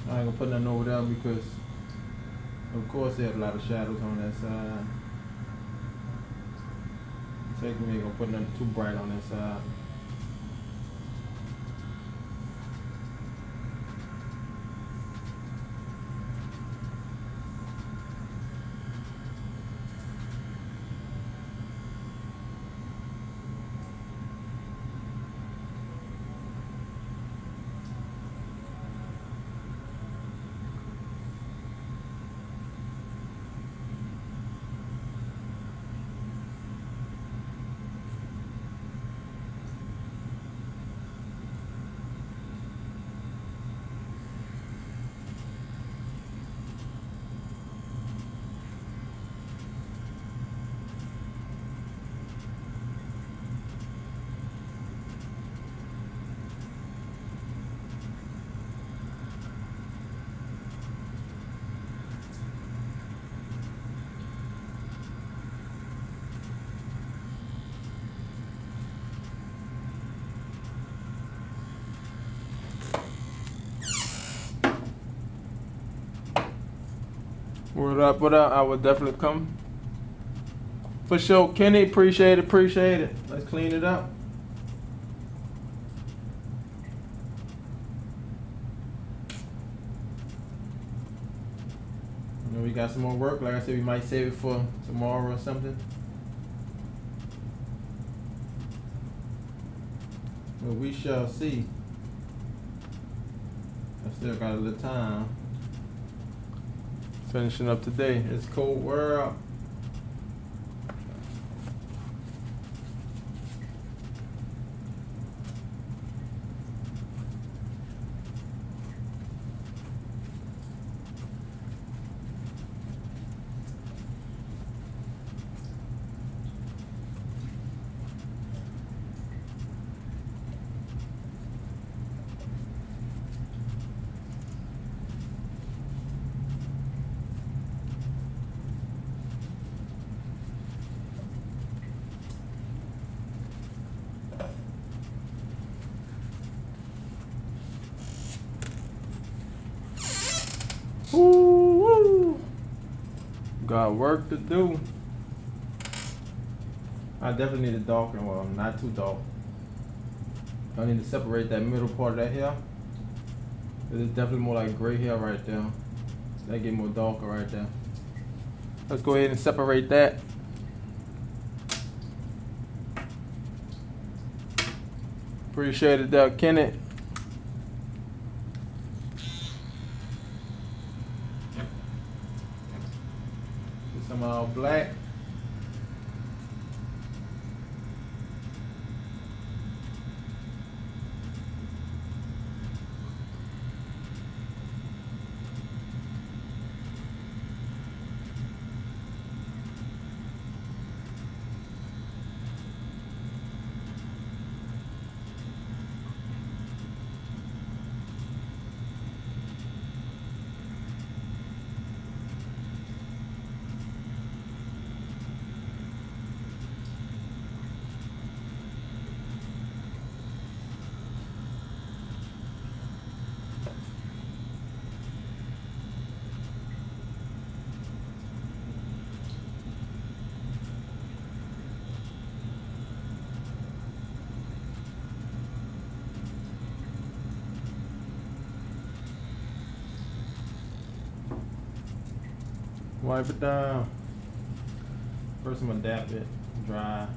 I ain't gonna put nothing over there because, of course, they have a lot of shadows on that side. Taking me, ain't gonna put nothing too bright on that side. What up, what up? I would definitely come. For sure, Kenny, appreciate it, appreciate it. Let's clean it up. You know, we got some more work. Like I said, we might save it for tomorrow or something. But we shall see. I still got a little time. Finishing up today. It's cold world. Woo! Got work to do. I definitely need a darker, well, not too dark. I need to separate that middle part of that hair. It's definitely more like gray hair right there. That get more darker right there. Let's go ahead and separate that. Appreciate it, there, Kenneth. Get some all black. Wipe it down. First I'm gonna dap it, dry.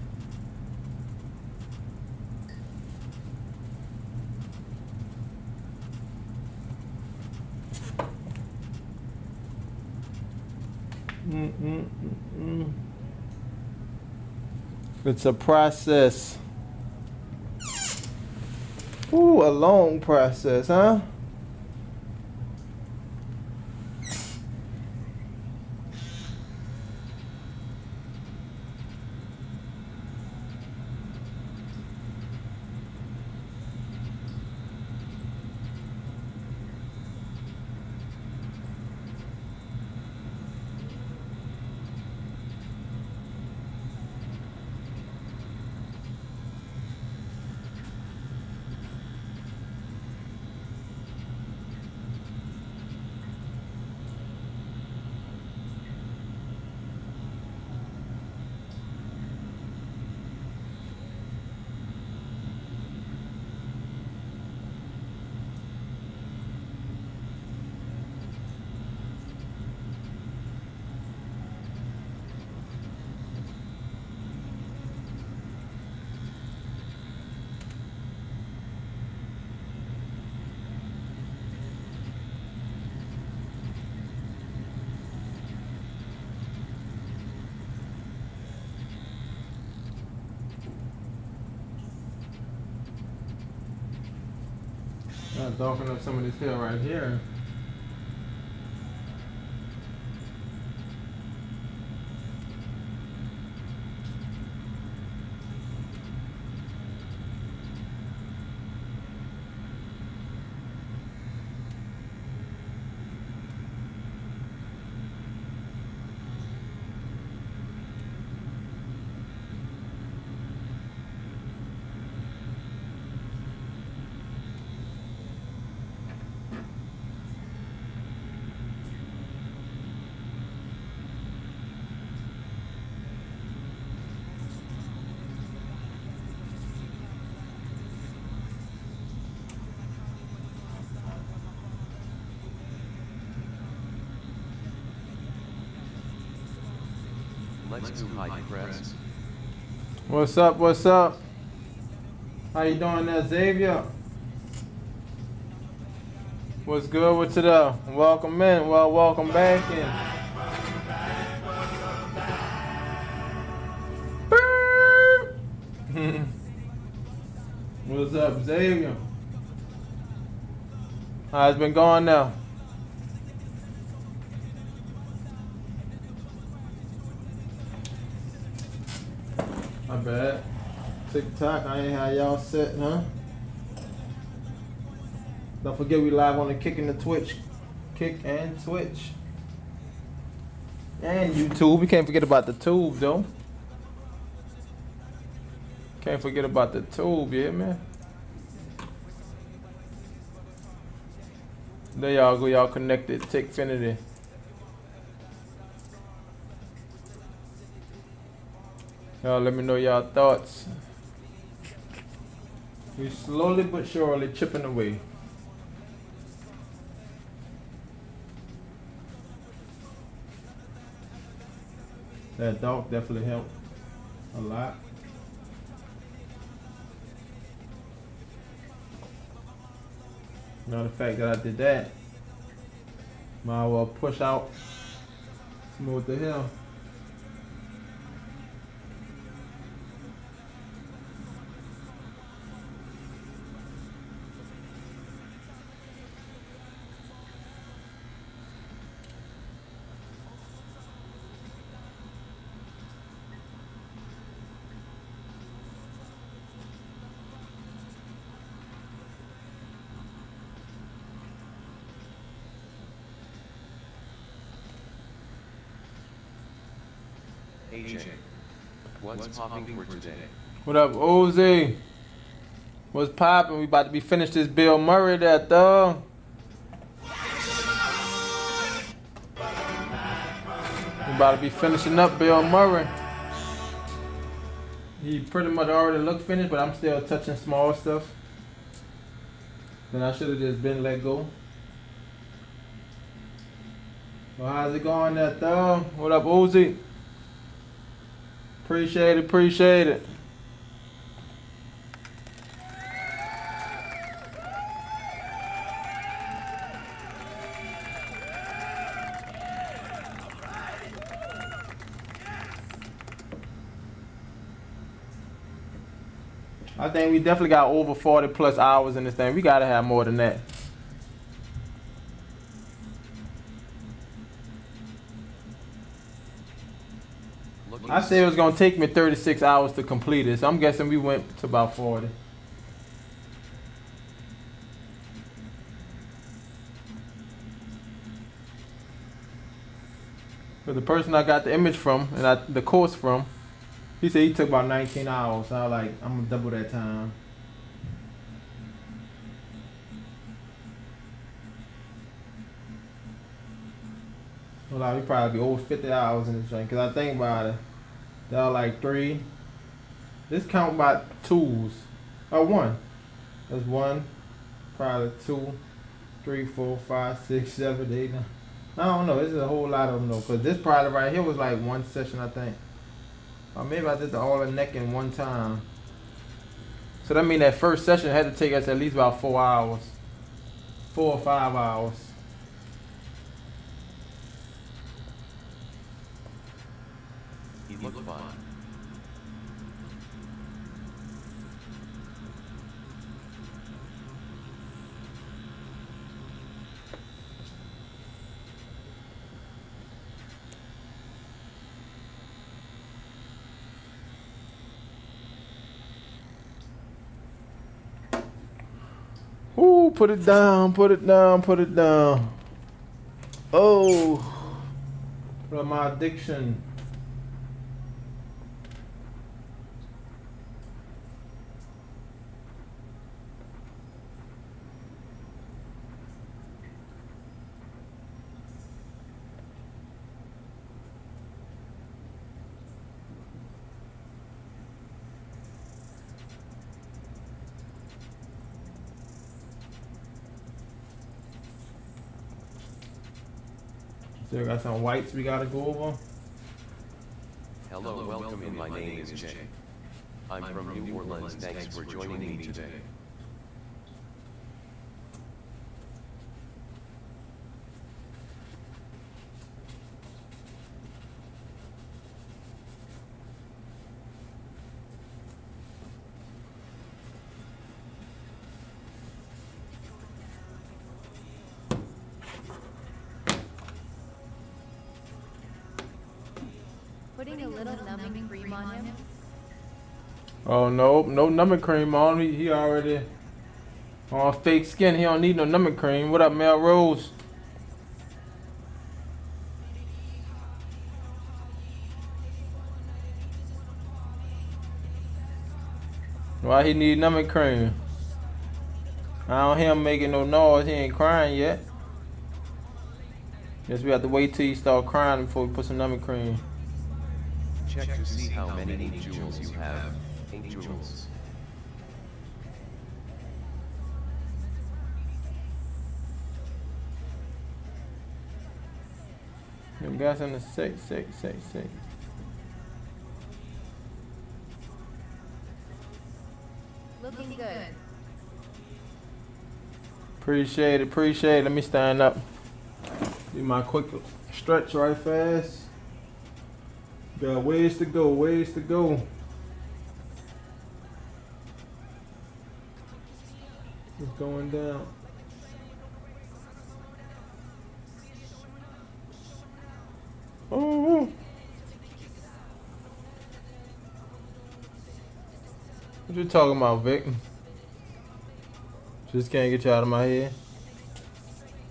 It's a process. Ooh, a long process, huh? Not darken up some of this hill right here. Let's do high press. What's up? What's up? How you doing there, Xavier? What's good? What's it up? Welcome in. Well, welcome back in. What's up, Xavier? How's it been going now? My bad. TikTok, I ain't how y'all set, huh? Don't forget we live on the Kick and the Twitch. Kick and Twitch. And YouTube. We can't forget about the tube though. Can't forget about the tube, yeah, man. There y'all go, y'all connected. Tickfinity. Y'all let me know y'all thoughts. We slowly but surely chipping away. That dog definitely helped a lot. Now the fact that I did that, might as well push out smooth the hill. AJ, what's popping for today? What up, Ozy? What's poppin'? We about to be finished this Bill Murray there, dog. We about to be finishing up Bill Murray. He pretty much already looked finished, but I'm still touching small stuff that I should have just been let go. Well, how's it going there, dog? What up, Uzi? Appreciate it, appreciate it. I think we definitely got over 40 plus hours in this thing. We gotta have more than that. I said it was gonna take me 36 hours to complete it, so I'm guessing we went to about 40. But the person I got the image from and the course from, he said he took about 19 hours. So I was like, I'm gonna double that time. Well, we probably be over 50 hours in this thing, cause I think about it. There are like 3. This count by twos. Oh, 1. That's 1, probably 2, 3, 4, 5, 6, 7, 8, 9. I don't know. This is a whole lot of them though, cause this probably right here was like 1 session, I think. Or maybe I did all the neck in one time. So that means that first session had to take us at least about 4 hours, 4 or 5 hours. He looked fine. Ooh, put it down, put it down, put it down. Oh, what my addiction. Still got some whites we gotta go over. Hello, welcome in. My name is Jay. I'm from New Orleans. Thanks for joining me today. Putting a little numbing cream on him. Oh no, no numbing cream on. He already on fake skin. He don't need no numbing cream. What up, Melrose? Why he need numbing cream? I don't hear him making no noise. He ain't crying yet. Guess we have to wait till he start crying before we put some numbing cream. Check to see how many ink jewels you have. Ink jewels. You got something to say. Looking good. Appreciate it, appreciate it. Let me stand up. Do my quick stretch right fast. Got ways to go, ways to go. It's going down. Oh. What you talking about, Vic? Just can't get you out of my head.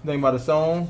Think about the song?